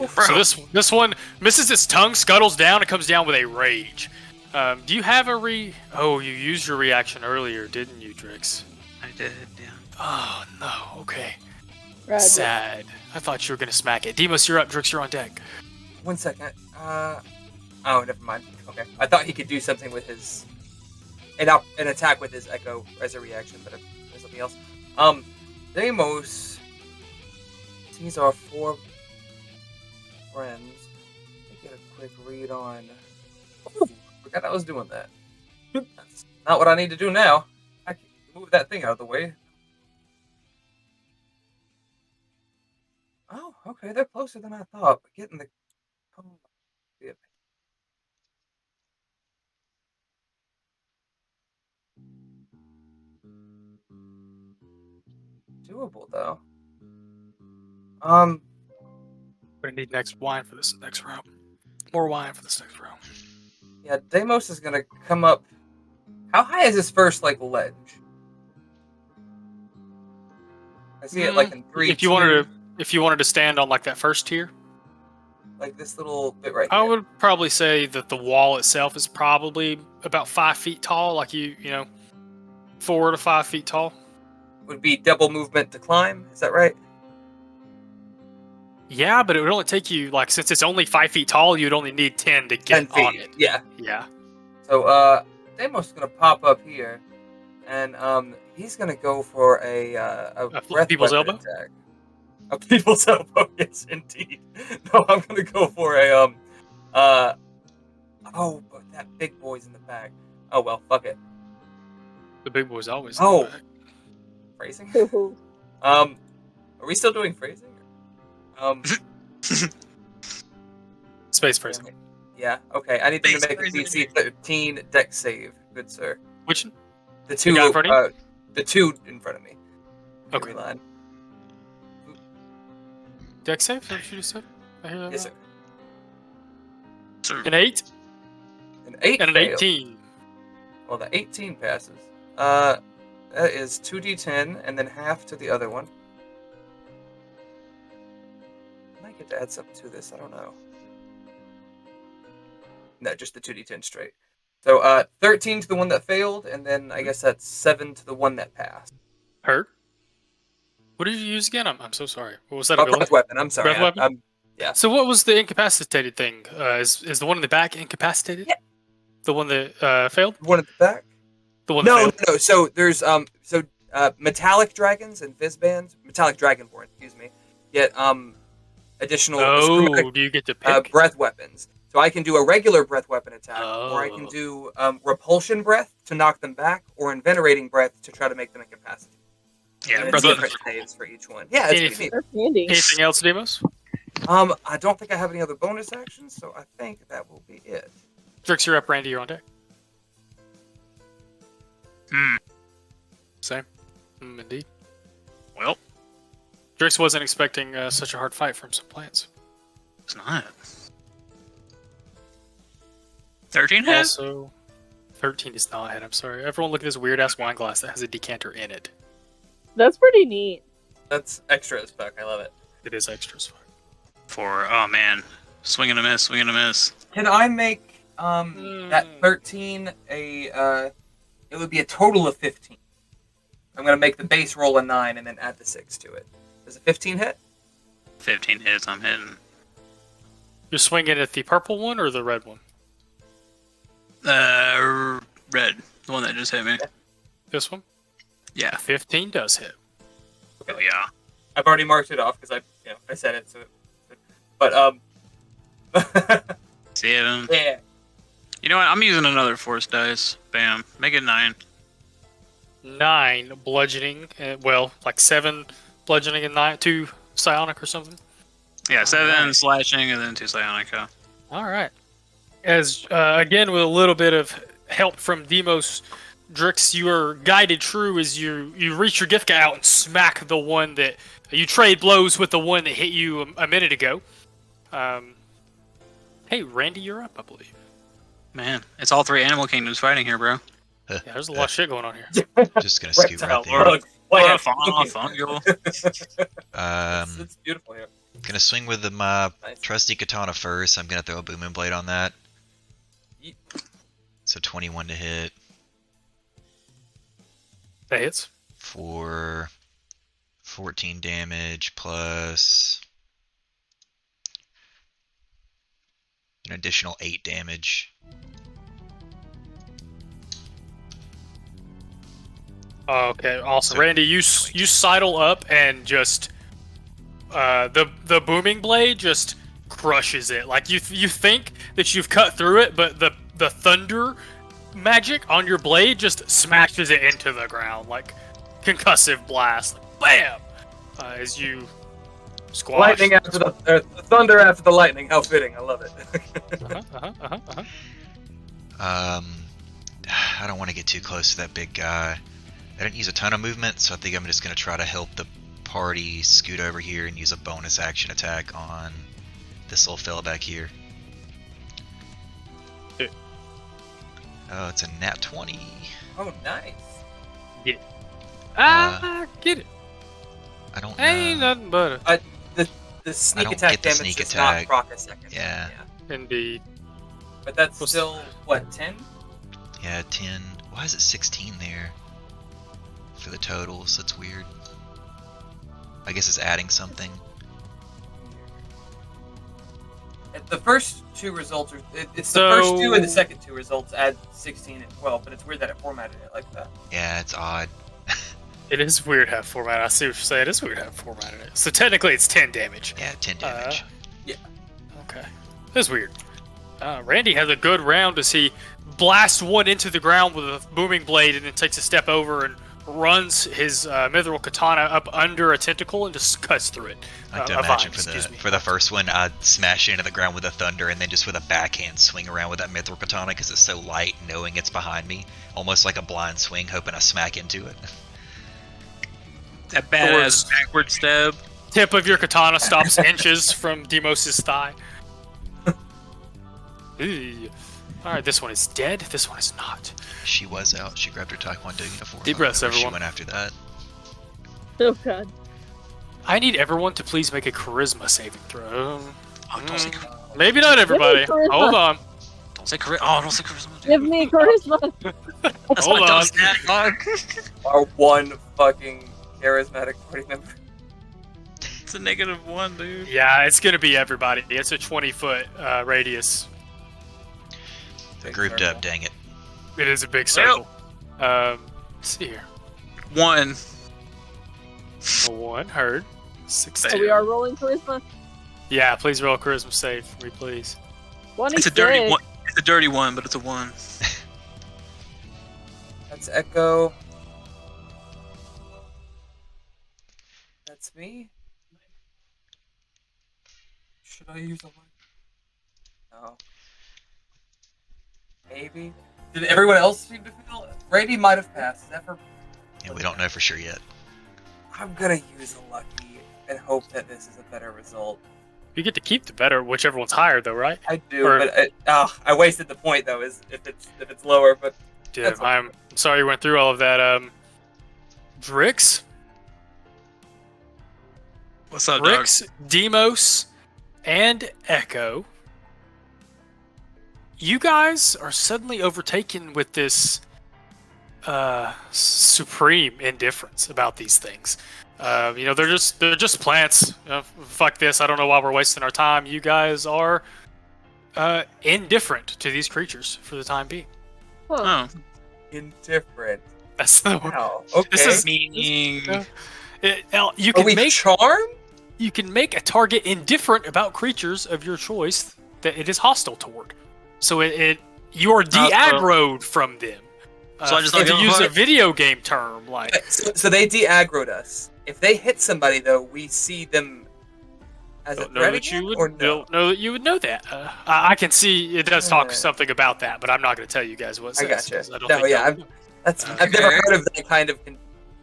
So this one misses its tongue, scuttles down, and comes down with a rage. Do you have a Oh, you used your reaction earlier, didn't you, Drix? I did, yeah. Oh, no, okay. Right. Sad. I thought you were going to smack it. Demos, you're up. Drix, you're on deck. 1 second. Oh, never mind. Okay. I thought he could do something with his... An attack with his Echo as a reaction, but there's something else. Deimos sees our 4 friends. Let me get a quick read on... Ooh, forgot I was doing that. That's not what I need to do now. I can move that thing out of the way. Oh, okay, they're closer than I thought, but getting the... Doable, though. We're gonna need next wine for this next round. More wine for this next round. Yeah, Deimos is gonna come up... How high is his first, ledge? I see it, in 3, If you wanted to stand on that first tier, this little bit right I here. would probably say that the wall itself is probably about 5 feet tall, 4 to 5 feet tall. Would be double movement to climb, is that right? Yeah, but it would only take you, since it's only 5 feet tall, you'd only need 10 to get 10 feet, on it. yeah. Yeah. So, Deimos is gonna pop up here, and, he's gonna go for a breath people's weapon elbow? attack. A people's elbow, yes, indeed. No, I'm gonna go for a, oh, but that big boy's in the back. Oh, well, fuck it. The big boy's always Oh. in the back. Phrasing? Ooh. Are we still doing phrasing? Space phrasing. Yeah, okay. I need them to Space make a phrasing. DC 13 deck save, good sir. Which? The two, guy in front of the two in front of me. Okay. Line. Deck save? Is that what you just said? I hear that Yes, right? sir. Sir. An 8 An 8 and an failed. 18. Well, the 18 passes. That is 2d10 and then half to the other one. I might get to add something to this. I don't know. No, just the 2d10 straight. So 13 to the one that failed, and then I guess that's 7 to the one that passed. Hurt? What did you use again? I'm so sorry. What was that Oh, ability? breath weapon. I'm sorry. Breath weapon? Yeah. So what was the incapacitated thing? Is the one in the back incapacitated? Yeah. The one that failed? One at the back. The one that No, failed? no. So there's metallic dragons and Fizbands, metallic dragonborn, excuse me, get additional Oh, do you get to pick? breath weapons. So I can do a regular breath weapon attack, or I can Oh. do repulsion breath to knock them back, or invigorating breath to try to make them incapacitated. Yeah, And breath it's weapon. different saves for each one. Yeah, it's pretty neat. That's handy. Anything else, Demos? I don't think I have any other bonus actions, so I think that will be it. Drix, you're up. Randy, you're on deck. Hmm. Same. Indeed. Well, Drix wasn't expecting such a hard fight from some plants. it's not. 13 hit? Also, 13 is not a hit. I'm sorry. Everyone look at this weird-ass wine glass that has a decanter in it. That's pretty neat. That's extra as fuck. I love it. It is extra as fuck. Oh man. Swing and a miss, swing and a miss. Can I make that 13 a? It would be a total of 15. I'm gonna make the base roll a 9 and then add the 6 to it. Does a 15 hit? 15 hits, I'm hitting. You're swinging at the purple one or the red one? Red. The one that just hit me. This one? Yeah. 15 does hit. Oh yeah. I've already marked it off because I said it. So, but 7. yeah. You know what? I'm using another force dice. Bam. Make it 9. 9 bludgeoning. Well, like 7 bludgeoning and 2 psionic or something. Yeah, 7 Alright. slashing and then 2 psionic. All right. As again, with a little bit of help from Demos, Drix, you are guided true as you reach your Gifka out and smack the one that you trade blows with the one that hit you a minute ago. Hey, Randy, you're up, I believe. Man, it's all 3 animal kingdoms fighting here, bro. Yeah, there's a lot of shit going on here. Just gonna scoot right Reptile, there. plant. Fungal. It's beautiful here. Gonna swing with my Nice. trusty katana first. I'm gonna throw a booming blade on that. Yeet. So 21 to hit That hits. for 14 damage plus an additional 8 damage. Okay, awesome. So- Randy, you sidle up and just the booming blade just crushes it. Like you think that you've cut through it, but the thunder magic on your blade just smashes it into the ground like concussive blast. Like, bam! As you squash. Lightning after the thunder after the lightning. How fitting! I love it. I don't want to get too close to that big guy. I didn't use a ton of movement, so I think I'm just gonna try to help the party scoot over here and use a bonus action attack on this little fella back here. Yeah. Oh, it's a nat 20. Oh, nice. Get it. I don't know. Ain't nothing but a The sneak don't attack get the damage sneak does attack. not proc a second. Yeah. indeed. But that's What's- still what 10? Yeah, 10. Why is it 16 there? For the totals, that's weird. I guess it's adding something. The first 2 results are it's So- the first 2 and the second 2 results add 16 and 12, but it's weird that it formatted it like that. Yeah, it's odd. It is weird how formatted. I see what you're saying. It is weird how formatted it. So technically, it's 10 damage. Yeah, 10 damage. Okay. That's weird. Randy has a good round as he blasts one into the ground with a booming blade and then takes a step over and runs his mithril katana up under a tentacle and just cuts through it. I like to a imagine vine, excuse me. for the first one, I'd smash it into the ground with a thunder and then just with a backhand swing around with that mithril katana because it's so light, knowing it's behind me. Almost like a blind swing, hoping I smack into it. That badass backward stab. Tip of your katana stops inches from Demos' thigh. Ew. Alright, this one is dead. This one is not. She was out. She grabbed her taekwondo uniform. Deep I breaths, remember everyone. She went after that. Oh god. I need everyone to please make a charisma saving throw. Oh, don't say, Maybe not everybody. charisma. Hold on. don't say charisma. Oh, don't say charisma. dude. Give me charisma. That's Hold my on. dumb stat, dog. Our one fucking charismatic party member. It's a -1, dude. Yeah, it's gonna be everybody. It's a 20-foot radius. They're grouped up, dang it. It is a big circle. Let's see here. 1. A 1 heard. Oh, 16. we are rolling charisma. Yeah, please roll a charisma save for me, please. It's a dirty one. It's a dirty one, but it's a 1. That's Echo. That's me. Should I use a one? No. Maybe. Did everyone else seem to feel? Brady might have passed. Is that for? Yeah, we don't know for sure yet. I'm gonna use a lucky and hope that this is a better result. You get to keep the better, whichever one's higher, though, right? I do, Or- but I wasted the point though. Is if it's lower, but Yeah, That's okay. I'm sorry you went through all of that. Drix, What's up, dog? Drix, Demos, and Echo. You guys are suddenly overtaken with this supreme indifference about these things. They're just plants. Fuck this. I don't know why we're wasting our time. You guys are indifferent to these creatures for the time being. Huh. Oh, indifferent. That's the word. Wow. Okay. This is meaning. You Are can we make charmed? you can make a target indifferent about creatures of your choice that it is hostile toward. So you are de-aggroed from them. So I just don't to give a use a fuck? video game term, like So they de-aggroed us. If they hit somebody, though, we see them as a don't know threat that you again, would or no? don't know that you would know that. I can see it does talk Yeah. something about that, but I'm not going to tell you guys what it I says. gotcha. 'cause I don't No, think yeah, that- I've never heard of that kind of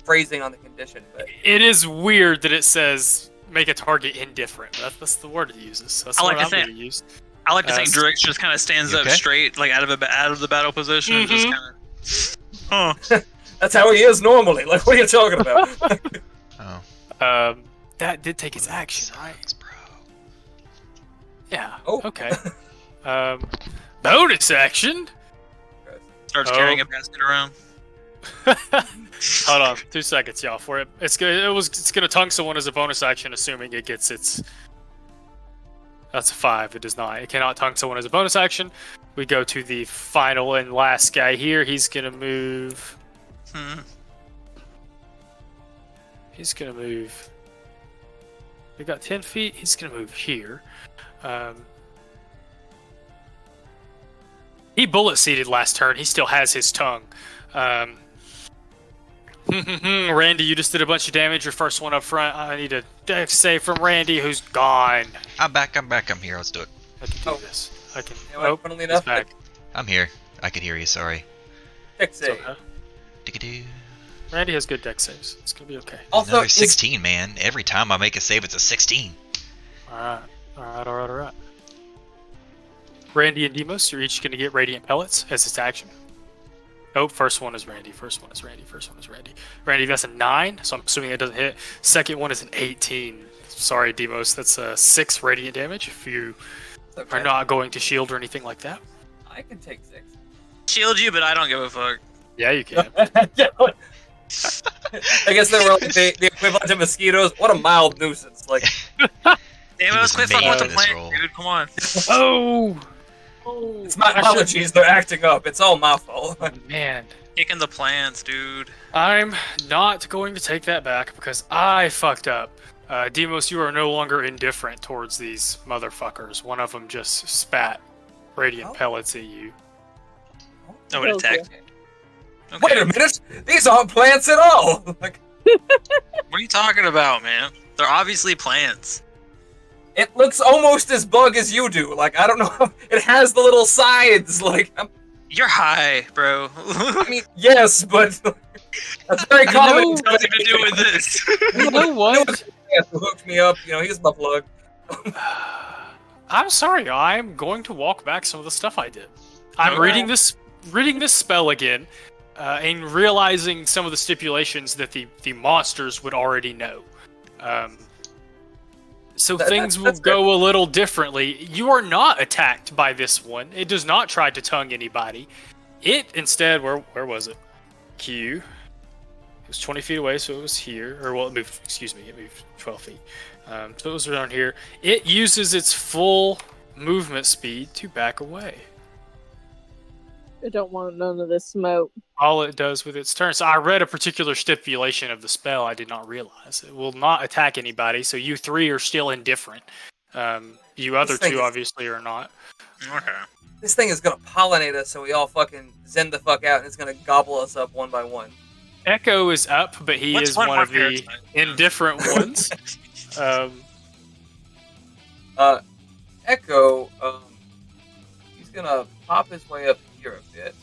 phrasing on the condition, but It is weird that it says make a target indifferent. That's the word it uses. So that's I the like word to I'm say- going to use. I like to Uh, think Drix just kind of stands You up okay? straight, like out of the battle position, and just Mhm. kind of. that's how he is normally. Like, what are you talking about? Oh, That did take its action, right? sucks, bro. Yeah. Oh. Okay. Bonus action. Starts Oh. carrying a basket around. Hold on, 2 seconds, y'all. For it, it's gonna tongue someone as a bonus action, assuming it gets its. That's a 5. It does not. It cannot tongue someone as a bonus action. We go to the final and last guy here. He's gonna move. He's gonna move. We got 10 feet. He's gonna move here. He bullet seeded last turn. He still has his tongue. Randy, you just did a bunch of damage. Your first one up front. I need a dex save from Randy, who's gone. I'm back. I'm here. Let's do it. I can do Oh. this. I can. You know what, funnily enough, he's back. I'm here. I can hear you. Sorry. Fix It's it. okay. Diggity. Randy has good dex saves. It's gonna be okay. Also, Another is- 16, man. Every time I make a save, it's a 16. All right. Randy and Demos, you're each gonna get radiant pellets as its action. Oh, first one is Randy. Randy, that's a 9, so I'm assuming it doesn't hit. Second one is an 18. Sorry, Demos, that's 6 radiant damage if you it's okay. are not going to shield or anything like that. I can take 6. Shield you, but I don't give a fuck. Yeah, you can. I guess they were like the equivalent of mosquitoes. What a mild nuisance! Like, Damn He it, was let's quit fucking made with the for this plant, role. dude. Come on. Oh, it's my apologies. They're acting up. It's all my fault. man. Kicking the plants, dude. I'm not going to take that back because I fucked up. Demos, you are no longer indifferent towards these motherfuckers. One of them just spat radiant Oh. pellets at you. Oh, it Okay. attacked. Okay. Wait a minute. These aren't plants at all. Like, What are you talking about, man? They're obviously plants. it looks almost as bug as you do. Like, I don't know. It has the little sides. Like, You're high, bro. I mean, yes, but that's very common. know- Nothing to do with this. You know what? Who hooked me up? You know, he's my plug. I'm sorry. I'm going to walk back some of the stuff I did. I'm Okay. reading this spell again, and realizing some of the stipulations that the monsters would already know. So things will that's go a little differently. You are not attacked by this one. It does not try to tongue anybody. It instead, where was it? Q. It was 20 feet away, so it was here. Or, well, it moved, it moved 12 feet. So it was around here. It uses its full movement speed to back away. I don't want none of this smoke. All it does with its turn. So I read a particular stipulation of the spell I did not realize. It will not attack anybody, so you 3 are still indifferent. You other This thing 2 is- obviously are not. Okay. This thing is gonna pollinate us, so we all fucking zen the fuck out, and it's gonna gobble us up one by one. Echo is up, but he What's is one one more of the parasite? indifferent ones. Echo, he's gonna pop his way up here a bit.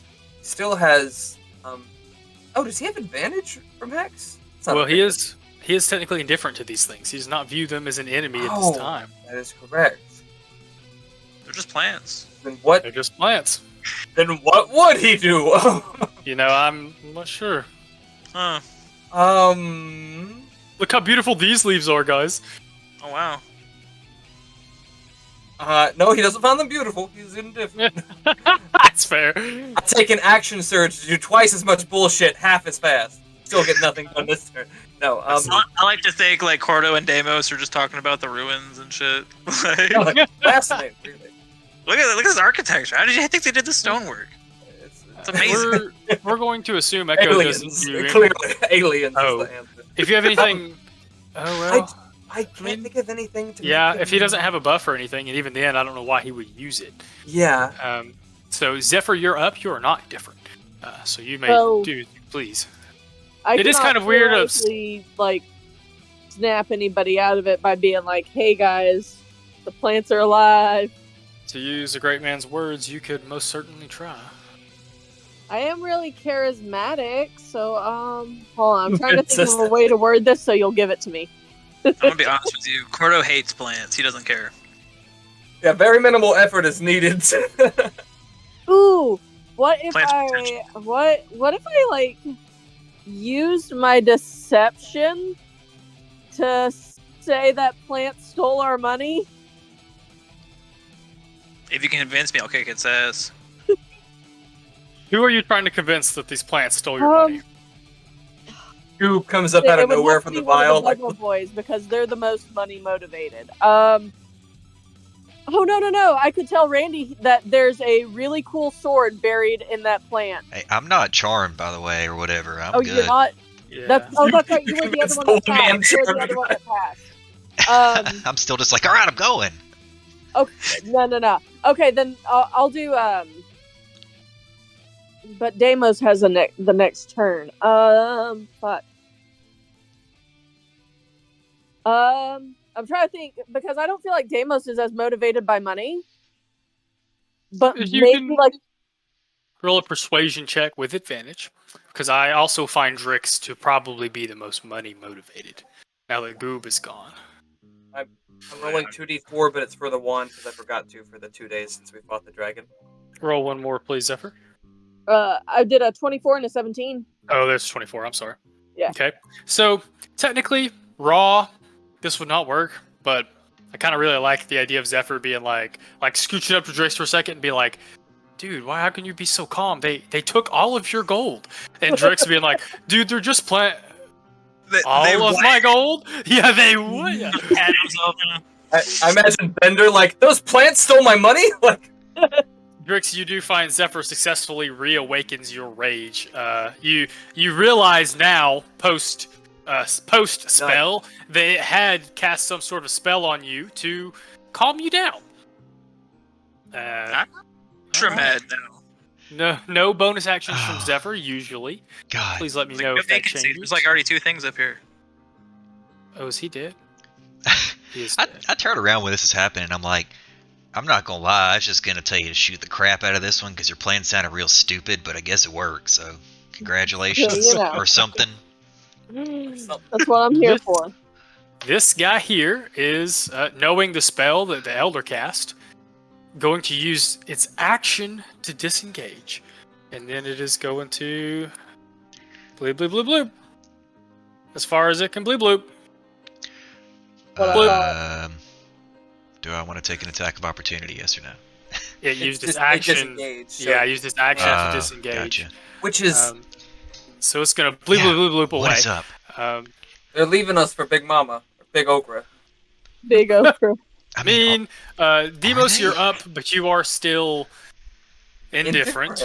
Still has, oh, does he have advantage from Hex? It's not Well, he advantage. is technically indifferent to these things. He does not view them as an enemy at Oh. this time. That is correct. They're just plants. Then what? They're just plants. Then what would he do? You know, I'm not sure. Huh. Look how beautiful these leaves are, guys. Oh wow. No, he doesn't find them beautiful. He's indifferent. That's fair. I take an action surge to do twice as much bullshit, half as fast. Still get nothing done this turn. No, I like to think like Cordo and Deimos are just talking about the ruins and shit. Like, fascinating. Really. look at this architecture. How did you think they did the stonework? It's amazing. We're going to assume Echo Aliens. doesn't view Clearly, aliens Oh. is the answer. If you have anything, oh well. I can't think of anything to Yeah, make if he him- doesn't have a buff or anything, and even then, I don't know why he would use it. Yeah. So Zephyr, you're up. You are not different. So you may Well, do, please. I It is cannot kind of weird of- theoretically, like, snap anybody out of it by being like, "Hey guys, the plants are alive." To use a great man's words, you could most certainly try. I am really charismatic, so hold on, I'm trying to think of a way to word this so you'll give it to me. I'm gonna be honest with you. Cordo hates plants. He doesn't care. Yeah, very minimal effort is needed. Ooh, what if Plants I what if I like used my deception to say that plants stole our money? If you can convince me, I'll kick its ass. Who are you trying to convince that these plants stole your money? Who comes up out It of would nowhere have to from be the one of vial? the Like, Bubble boys because they're the most money motivated. Oh no! I could tell Randy that there's a really cool sword buried in that plant. Hey, I'm not charmed, by the way, or whatever. I'm Oh, good. you're not. Yeah. That's right. You were the other one that Old man passed. You were the charmed. other one that passed. I'm still just like, all right, I'm going. Okay, no. Okay, then I'll do. But Deimos has the next turn. Fuck. I'm trying to think because I don't feel like Deimos is as motivated by money. But You maybe can- like Roll a persuasion check with advantage, because I also find Drix to probably be the most money motivated. Now that Goob is gone. I'm rolling 2d4, but it's for the one because I forgot to for the 2 days since we fought the dragon. Roll one more, please, Zephyr. I did a 24 and a 17. Oh, there's 24. I'm sorry. Yeah. Okay. So technically, raw, this would not work, but I kind of really like the idea of Zephyr being like scooching up to Drix for a second and be like, dude, why? How can you be so calm? They took all of your gold, and Drix being like, dude, they're just all of my gold. Yeah, they would. I imagine Bender like, those plants stole my money? Like, Drix, you do find Zephyr successfully reawakens your rage. You realize now, post spell, they had cast some sort of spell on you to calm you down. Extra mad now. No bonus actions from Zephyr usually. God. Please let me It's know like, if that vacancy. changes. There's like already 2 things up here. Oh, is he dead? He is I dead. turn around when this is happening. I'm like, I'm not gonna lie. I was just gonna tell you to shoot the crap out of this one because your plan sounded real stupid, but I guess it worked. So, congratulations you know. or something. That's what I'm here for. This guy here is, knowing the spell that the Elder cast, going to use its action to disengage. And then it is going to bleep, bleep, bleep, bloop. As far as it can bleep, bloop. Do I want to take an attack of opportunity? Yes or no? It used its it action. disengaged, so- Yeah, used its action to disengage. Gotcha. Which is, So it's going to bleep, Yeah. bleep, bleep, bleep away. What is up? they're leaving us for Big Mama, or Big Okra. Big Okra. I mean, Demos, they? you're up, but you are still indifferent.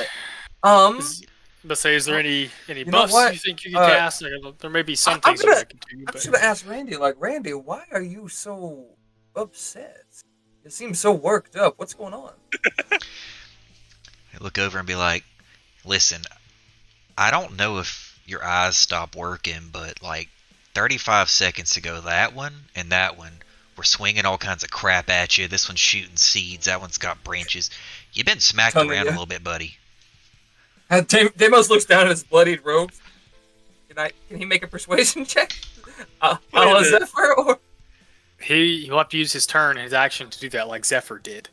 But say, is there any know buffs what? you think you can cast? Like, there may be some I'm things you gonna- can do, I but should have asked Randy, like, Randy, why are you so upset? You seem so worked up. What's going on? I look over and be like, listen, I don't know if your eyes stop working, but like 35 seconds ago, that one and that one were swinging all kinds of crap at you. This one's shooting seeds. That one's got branches. You've been smacked Tongue, around yeah. a little bit, buddy. Deimos looks down at his bloodied robes. Can he make a persuasion check? Zephyr, or He'll have to use his turn and his action to do that, like Zephyr did.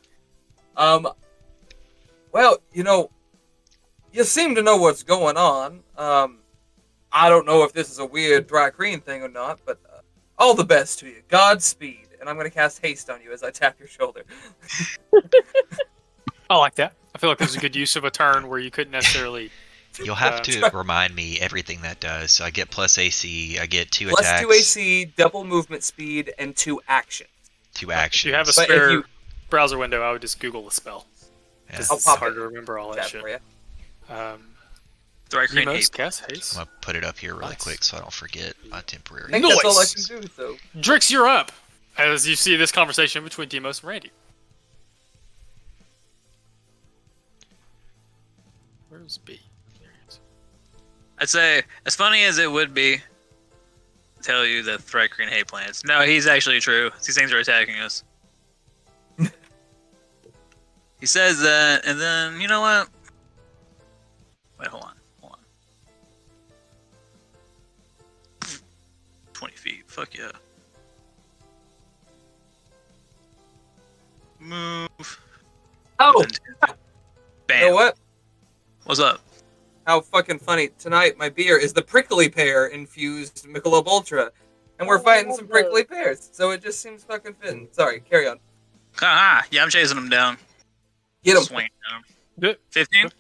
well, you seem to know what's going on. I don't know if this is a weird Thrycreen thing or not, but all the best to you. Godspeed. And I'm going to cast haste on you as I tap your shoulder. I like that. I feel like there's a good use of a turn where you couldn't necessarily. You'll have to remind me everything that does. So I get plus AC, I get 2 attacks. Plus 2 AC, double movement speed, and 2 actions. 2 actions. If you have a But if spare you- browser window, I would just Google the spell. Yeah. Because I'll it's pop hard it to remember all that Chat shit. for you. Thrycreen Demos, hate. cast haste. I'm going to put it up here really Nice. quick so I don't forget my I temporary. think that's all I Nice. can do, so. Drix, you're up. As you see this conversation between Demos and Randy. Where's B? There he is. I'd say, as funny as it would be to tell you that Thrycreen hate plants, no, he's actually true. These things are attacking us. He says that, and then, you know what? Wait, hold on. 20 feet, fuck yeah. Move. Oh! Bam. You know what? What's up? How fucking funny. Tonight, my beer is the prickly pear infused Michelob Ultra. And we're fighting some prickly pears. So it just seems fucking fitting. Sorry, carry on. Haha, yeah, I'm chasing him down. Get him. Swing at him. Good. 15?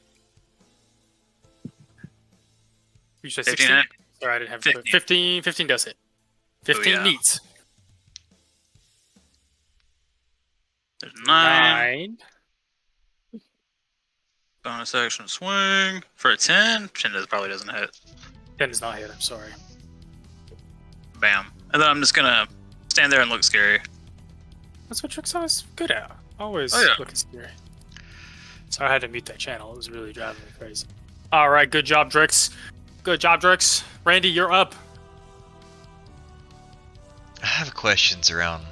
You said 15 16? hit? Sorry, I didn't have 15. 15 does hit. 15 yeah. neats. There's 9. 9. Bonus action swing for a 10. 10 probably doesn't hit. 10 does not hit, I'm sorry. Bam. And then I'm just gonna stand there and look scary. That's what Trixon is good at. Always Oh, yeah. looking scary. So I had to mute that channel. It was really driving me crazy. Alright, good job, Drix. Good job, Drix. Randy, you're up. I have questions around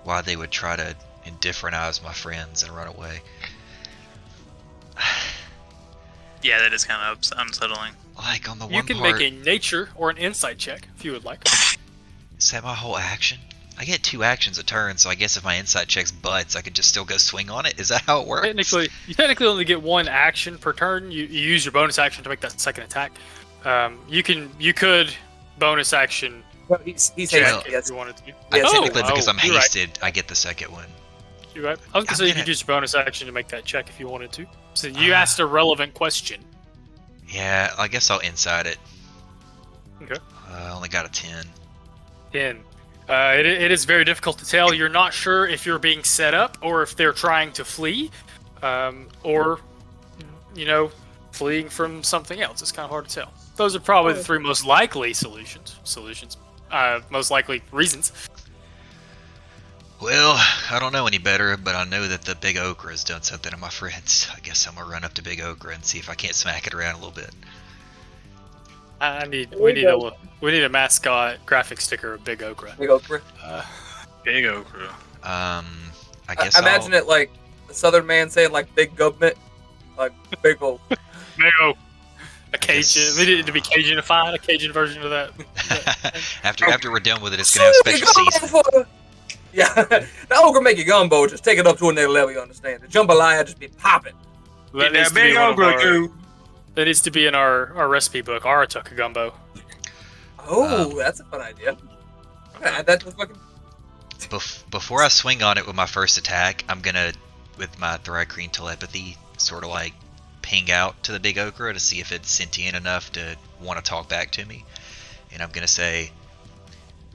why they would try to indifferentize my friends and run away. Yeah, that is kind of unsettling. Like on the You one can part, make a nature or an insight check if you would like. is that my whole action? I get 2 actions a turn, so I guess if my insight check's butts, I could just still go swing on it. Is that how it works? You technically only get 1 action per turn. You use your bonus action to make that second attack. You could bonus action Well, he's check hasted, if yes. you wanted to. Yeah, Technically, because I'm you're right. hasted, I get the second one. You're right. I was gonna say you gonna- could use your bonus action to make that check if you wanted to. So you asked a relevant question. Yeah, I guess I'll inside it. Okay. I only got a 10. 10. It is very difficult to tell. You're not sure if you're being set up or if they're trying to flee, or fleeing from something else. It's kind of hard to tell. Those are probably the 3 most likely solutions. Most likely reasons. Well, I don't know any better, but I know that the Big Okra has done something to my friends. I guess I'm gonna run up to Big Okra and see if I can't smack it around a little bit. We need a mascot graphic sticker of Big Okra. Big Okra. Big Okra. I guess Imagine it like a southern man saying like big government. Like big old. Big O. A Cajun. guess- We need it to be Cajunified. A Cajun version of that. after we're done with it, it's gonna have special season. Yeah, the Okra make your gumbo, just take it up to another level, you understand? The jambalaya just be popping. That needs to be one of our- That needs to be in our recipe book. Aratuka gumbo. Oh, that's a fun idea. Add that to the fucking... Before I swing on it with my first attack, I'm gonna, with my Thrycreen telepathy, sort of like ping out to the Big Okra to see if it's sentient enough to want to talk back to me. And I'm gonna say,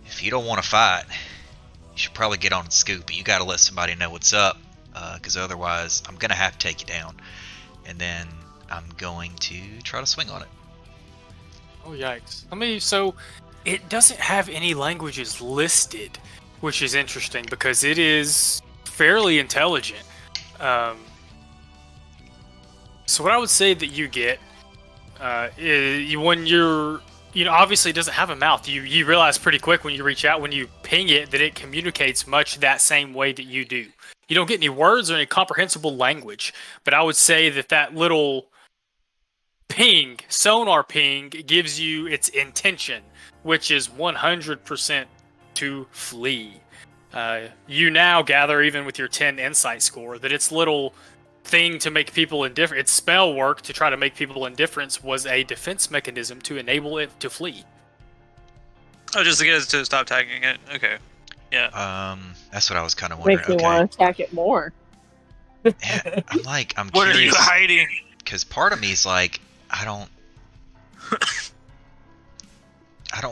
if you don't want to fight, you should probably get on and scoop. You gotta let somebody know what's up, because otherwise I'm gonna have to take you down. And then I'm going to try to swing on it. Oh yikes! So it doesn't have any languages listed, which is interesting because it is fairly intelligent. So what I would say that you get is when you're, obviously it doesn't have a mouth. You realize pretty quick when you reach out, when you ping it, that it communicates much that same way that you do. You don't get any words or any comprehensible language, but I would say that little ping, sonar ping, gives you its intention, which is 100% to flee. You now gather, even with your 10 insight score, that its little thing to make people indifferent, its spell work to try to make people indifferent, was a defense mechanism to enable it to flee. Oh, just to get us to stop tagging it? Okay. Yeah. That's what I was kind of wondering. Makes me want to attack it more. Yeah, I'm What curious. are you hiding? Because part of me is like, I don't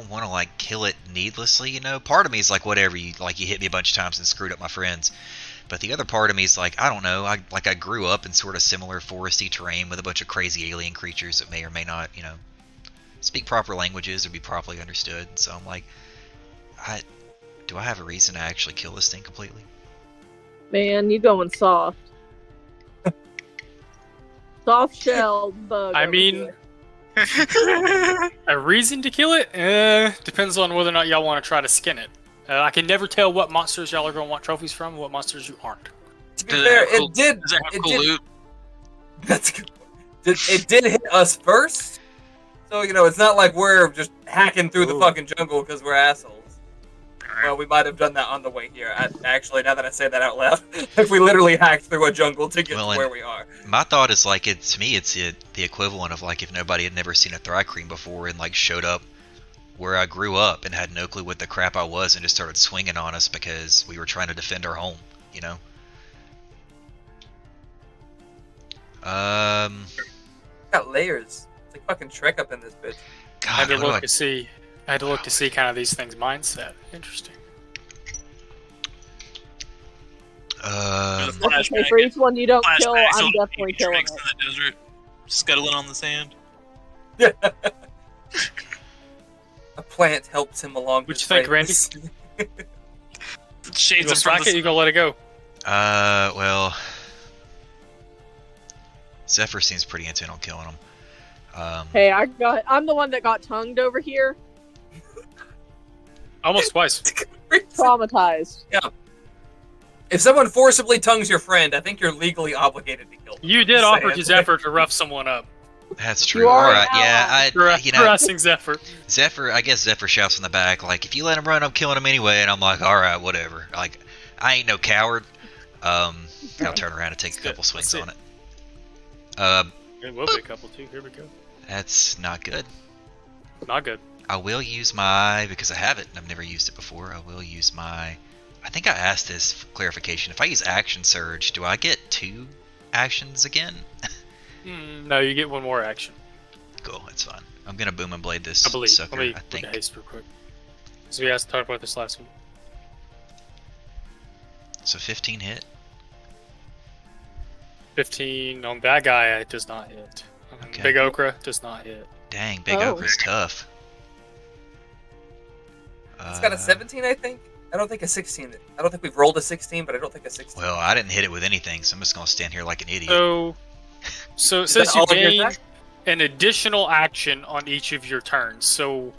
want to like kill it needlessly, Part of me is like, whatever, you hit me a bunch of times and screwed up my friends. But the other part of me is like, I don't know. I grew up in sort of similar foresty terrain with a bunch of crazy alien creatures that may or may not, speak proper languages or be properly understood. So I'm like, do I have a reason to actually kill this thing completely? Man, you going soft. Soft shell bug. I over mean, here. a reason to kill it? Depends on whether or not y'all want to try to skin it. I can never tell what monsters y'all are going to want trophies from and what monsters you aren't. To be fair, Does it have cool loot? That's good. It did hit us first, so it's not like we're just hacking through the fucking jungle because we're assholes. Well, we might have done that on the way here. Actually, now that I say that out loud, if we literally hacked through a jungle to get to where we are. My thought is like, to me, it's the equivalent of like if nobody had never seen a Thri-Kreen before and like showed up where I grew up and had no clue what the crap I was and just started swinging on us because we were trying to defend our home, Got layers. It's like fucking Shrek up in this bitch. I had God, to look to see. I had to look to see kind of these things' mindset. Interesting. Okay, for each one you don't kill, I'm definitely killing it. In the desert, scuttling on the sand. A plant helps him along. What you think, Randy? Shades You gonna of slack it? You gonna let it go? well, Zephyr seems pretty intent on killing him. Hey, I'm the one that got tongued over here. Almost twice. Traumatized. Yeah. If someone forcibly tongues your friend, I think you're legally obligated to kill them. You did offer to Zephyr to rough someone up. That's true. You are All right, an yeah, Harassing Zephyr. I guess Zephyr shouts in the back, like, if you let him run, I'm killing him anyway, and I'm like, all right, whatever. Like, I ain't no coward. I'll turn around and take a couple swings on it. It will be a couple too. Here we go. That's not good. Not good. I will use my, because I have it, and I've never used it before, I will use my, I think I asked this for clarification. If I use Action Surge, do I get 2 actions again? No, you get one more action. Cool, that's fine. I'm going to Boom and Blade this I believe. sucker, Let me I think. look at haste real quick. So we asked to talk about this last week. So 15 hit. 15 on that guy, it does not hit. Okay. Big Okra does not hit. Dang, Big Oh. Okra's tough. It's got a 17, I think. I don't think a 16. I don't think we've rolled a 16, but I don't think a 16. Well, I didn't hit it with anything, so I'm just going to stand here like an idiot. So it Is says that you all of your gain attack? an additional action on each of your turns. So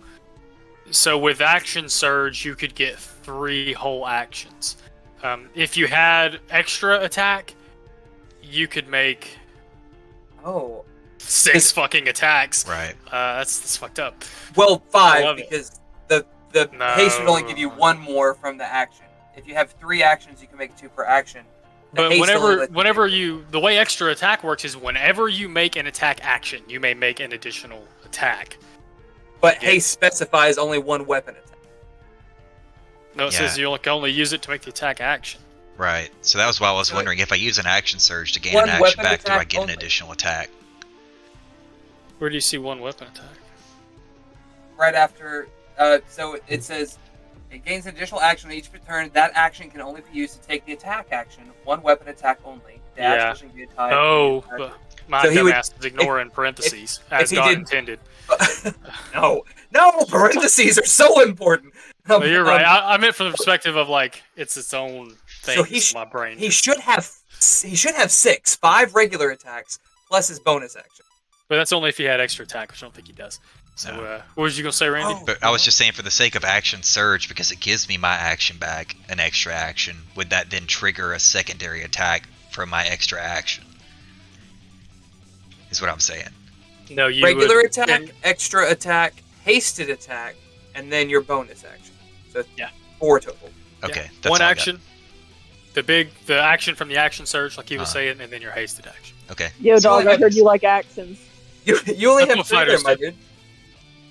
with Action Surge, you could get 3 whole actions. If you had extra attack, you could make Oh. 6 fucking attacks. Right. That's fucked up. Well, I 5, love it. because the No. haste would only give you 1 more from the action. If you have 3 actions, you can make 2 per action. The But haste only lets whenever you the way extra attack works is whenever you make an attack action, you may make an additional attack. But haste specifies only 1 weapon attack. No, it says you can only use it to make the attack action. Right. So that was why I was So wondering, if I use an Action Surge to gain one an action weapon back, do I attack get an only. additional attack? Where do you see 1 weapon attack? Right after, so it says, it gains an additional action on each turn. That action can only be used to take the attack action. 1 weapon attack only. Dash, Yeah. pushing, be tied. Oh, my So he would- dumbass is ignoring parentheses, as he God did- intended. No, parentheses are so important. No, you're right. I meant from the perspective of like it's its own thing. So he my brain. He should have 6, 5 regular attacks plus his bonus action. But that's only if he had extra attack, which I don't think he does. So, what was you gonna say, Randy? But I was just saying, for the sake of action surge, because it gives me my action back, an extra action. Would that then trigger a secondary attack from my extra action? Is what I'm saying. No, you Regular would, attack, and- extra attack, hasted attack, and then your bonus action. So Yeah. 4 total. Okay, that's one all I got. action. The action from the action surge, like he was saying, and then your hasted action. Okay. Yo, So dog, I heard you like actions. You only That's have what 3 there, fighters my do. dude.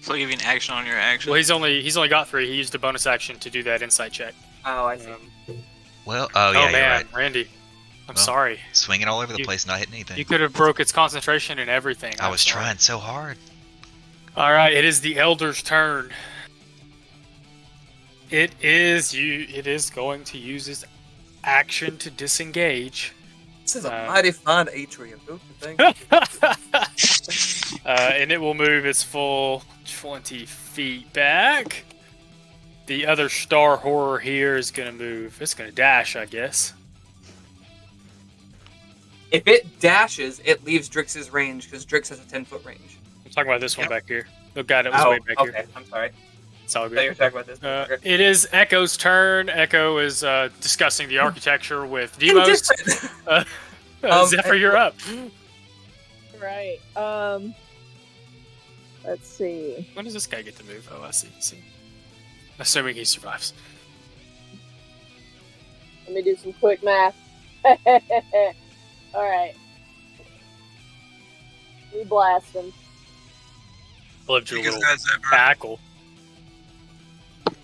So I'll give you an action on your action. Well, he's only got 3. He used a bonus action to do that insight check. Oh, I see. Well, Oh yeah, you're man, right. Randy, I'm Well, sorry. Swinging all over the You- place, not hitting anything. You could have broke its concentration and everything. I I'm was sorry. trying so hard. All right, it is the Elder's turn. It is going to use its action to disengage. This is a mighty fine atrium, don't you think? And it will move its full 20 feet back. The other star horror here is going to move. It's going to dash, I guess. If it dashes, it leaves Drix's range because Drix has a 10-foot range. I'm talking about this one back here. The guy that was Oh, way back okay. here. I'm sorry. It's all I thought you good. were talking about this. Okay. It is Echo's turn. Echo is discussing the architecture with Demos. Indifferent. Zephyr, you're up. Right. Let's see. When does this guy get to move? Oh, I see. Assuming he survives. Let me do some quick math. All right. We blast him. Lived your Biggest little guys ever. tackle.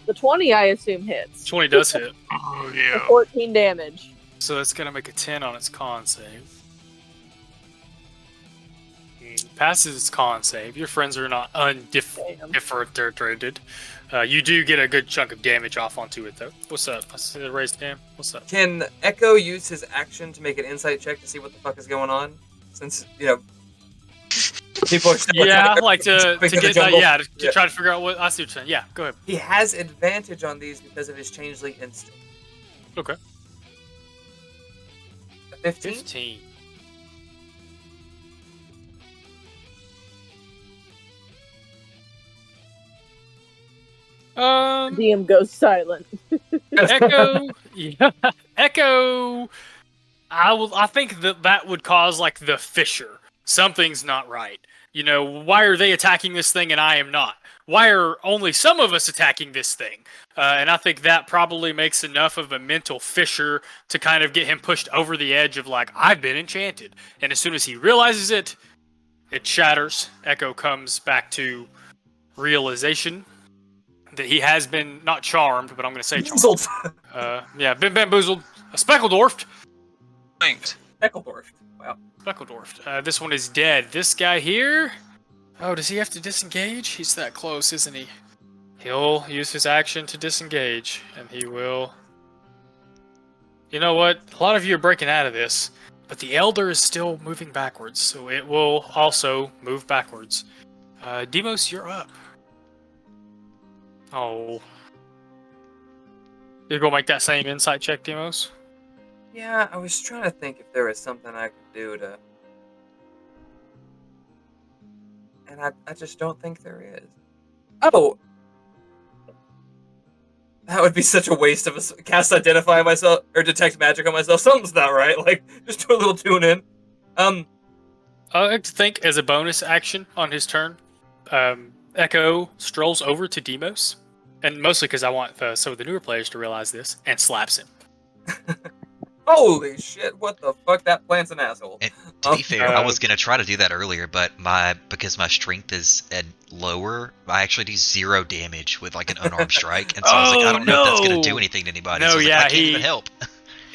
The 20, I assume, hits. 20 does hit. Oh For yeah. 14 damage. So it's going to make a 10 on its con save. Passes its con save. Your friends are not undifferentiated. You do get a good chunk of damage off onto it, though. What's up? I see the raised hand. What's up? Can Echo use his action to make an insight check to see what the fuck is going on? Since, people are still Yeah, like to jumping in the get jungle. to try to figure out what I see what you're saying. Yeah, go ahead. He has advantage on these because of his changeling instinct. Okay. 15? 15. DM goes silent. Echo. Yeah, Echo. I think that would cause like the fissure. Something's not right. Why are they attacking this thing and I am not? Why are only some of us attacking this thing? And I think that probably makes enough of a mental fissure to kind of get him pushed over the edge of like, I've been enchanted. And as soon as he realizes it, it shatters. Echo comes back to realization that he has been not charmed, but I'm going to say charmed. Bamboozled. Been bamboozled. Speckledorfed. Linked. Eccledorf. Wow. Speckledorfed. This one is dead. This guy here. Oh, does he have to disengage? He's that close, isn't he? He'll use his action to disengage, and he will. You know what? A lot of you are breaking out of this, but the Elder is still moving backwards, so it will also move backwards. Demos, you're up. Oh. You're gonna make that same insight check, Demos? Yeah, I was trying to think if there was something I could do to... And I just don't think there is. Oh! That would be such a waste of a cast identify myself, or detect magic on myself. Something's not right. Like, just do a little tune in. I like to think as a bonus action on his turn, Echo strolls over to Demos, and mostly because I want some of the newer players to realize this, and slaps him. Holy shit, what the fuck? That plant's an asshole. And to be fair, I was gonna try to do that earlier, but because my strength is at lower, I actually do 0 damage with like an unarmed strike, and so I was like, I don't know if that's gonna do anything to anybody. No, so I was yeah, like, I can't even help.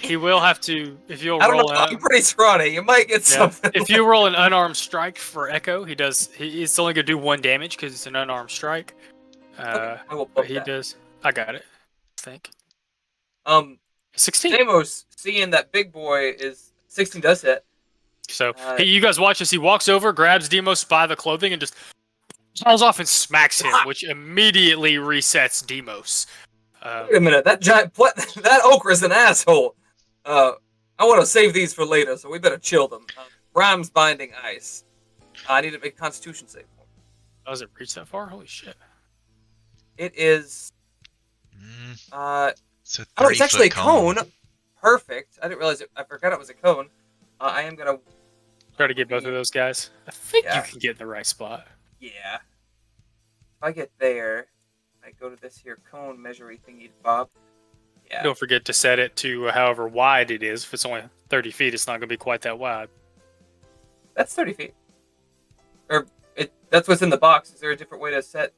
He will have to, if you'll I don't roll know, I'm pretty scrawny. You might get something. if you roll an unarmed strike for Echo, it's only going to do 1 damage because it's an unarmed strike. Okay, I will But put he that. does. I got it. I think. 16. Demos, seeing that big boy is 16 does hit. So you guys watch as he walks over, grabs Demos by the clothing, and just falls off and smacks him, which immediately resets Demos. Wait a minute, that that Okra's an asshole. I want to save these for later, so we better chill them. Rhymes binding ice. I need to make a Constitution save for him. Does it reach that far? Holy shit! It is. So Oh, it's 30 actually a foot cone. cone. Perfect. I didn't realize it. I forgot it was a cone. I am gonna Try to get both of those guys. I think Yeah. you can get in the right spot. Yeah. If I get there, I go to this here cone measuring thingy, Bob. Yeah. Don't forget to set it to however wide it is. If it's only 30 feet, it's not going to be quite that wide. That's 30 feet. Or that's what's in the box. Is there a different way to set?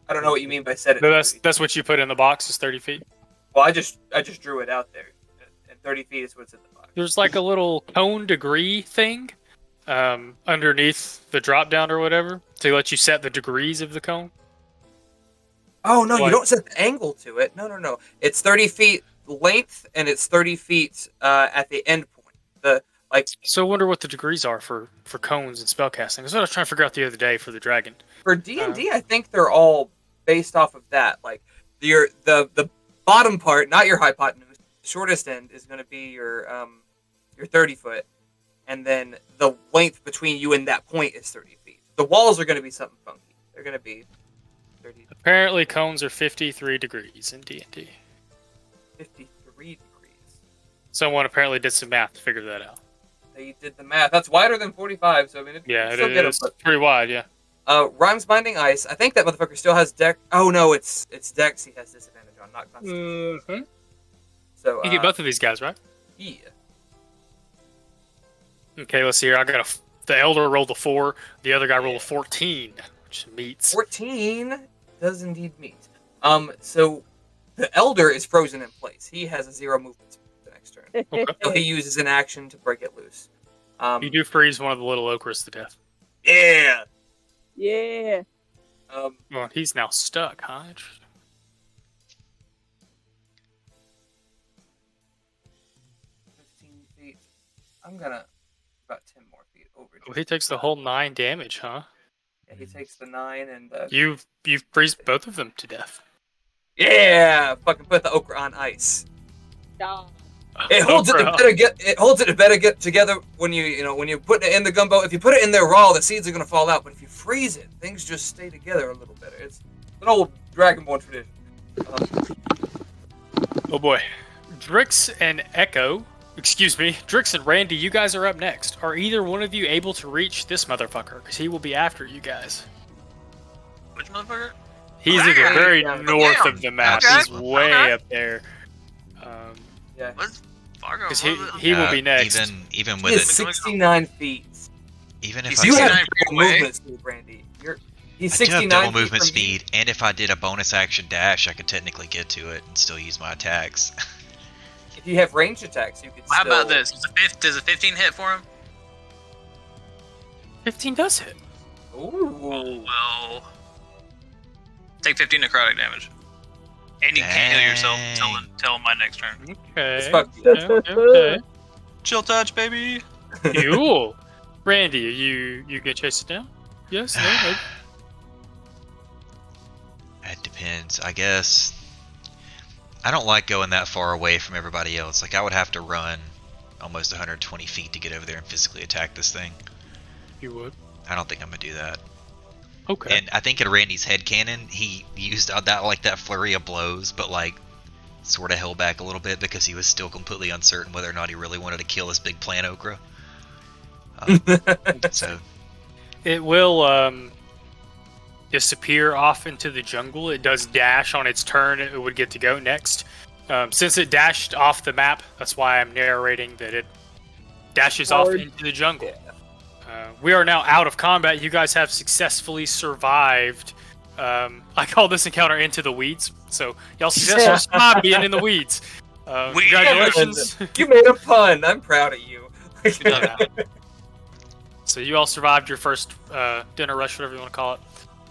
I don't know what you mean by set it. No, to that's 30 that's what you put in the box is 30 feet. Well, I just drew it out there, and 30 feet is what's in the box. There's like a little cone degree thing underneath the drop down or whatever to let you set the degrees of the cone. Oh no, you Like- don't set the angle to it. No. It's 30 feet length, and it's 30 feet at the end point. So I wonder what the degrees are for cones and spellcasting. That's what I was trying to figure out the other day for the dragon. For D&D, I think they're all based off of that. Like the bottom part, not your hypotenuse, the shortest end is going to be your 30 foot, and then the length between you and that point is 30 feet. The walls are going to be something funky. They're going to be 30. Apparently, cones are 53 degrees in D&D. 53 degrees. Someone apparently did some math to figure that out. They did the math. That's wider than 45, so I mean, Yeah, it's it still get 'em, is pretty wide. Yeah. Rhymes binding ice. I think that motherfucker still has deck. Oh no, it's Dex. He has disadvantage on, not Constitution. Mm-hmm. So You get both of these guys, right? Yeah. Okay, let's see here. I got the elder rolled a 4. The other guy rolled a 14, which meets. 14 does indeed meet. So the elder is frozen in place. He has a 0 movement speed the next turn. Okay. So he uses an action to break it loose. You do freeze one of the little okras to death. Yeah. Yeah. Well, he's now stuck, huh? Interesting. 15 feet. I'm gonna about 10 more feet over. Oh, he takes the whole 9 damage, huh? Yeah, he takes the 9 and You've freezed both of them to death. yeah, fucking put the okra on ice. Yeah. It holds it to Okra. better get. It holds it to better get together when you put it in the gumbo. If you put it in there raw, the seeds are gonna fall out. But if you freeze it, things just stay together a little better. It's an old Dragonborn tradition. Oh boy. Drix and Echo, Drix and Randy, you guys are up next. Are either one of you able to reach this motherfucker? Because he will be after you guys. Which motherfucker? He's at the Damn. very Damn. north of the map. Okay. He's way Okay. up there. Yeah, What's Fargo? Because he will be next. Even he with is it, 69 feet. even if He's I You did, have 69 feet double away. movement speed, Randy. He's I do have 69 double feet movement from you. speed, and if I did a bonus action dash, I could technically get to it and still use my attacks. If you have ranged attacks, you could. How still... about this? Does a 15 hit for him? 15 does hit. Ooh. Well, take 15 necrotic damage, and you can't heal yourself until my next turn. It's Okay. fucked you. Okay. Chill touch, baby. Cool. Randy, you gonna chase it down? Yes, no, maybe. It depends, I guess. I don't like going that far away from everybody else. Like, I would have to run almost 120 feet to get over there and physically attack this thing. You would. I don't think I'm gonna do that. Okay. And I think in Randy's headcanon, he used that flurry of blows, but like sort of held back a little bit because he was still completely uncertain whether or not he really wanted to kill this big plant okra. So It will disappear off into the jungle. It does dash on its turn. It would get to go next. Since it dashed off the map, that's why I'm narrating that it dashes off Howard. into the jungle. We are now out of combat. You guys have successfully survived. I call this encounter Into the Weeds. So y'all successfully survived being in the weeds. Congratulations. You made a pun. I'm proud of you. So you all survived your first dinner rush, whatever you want to call it.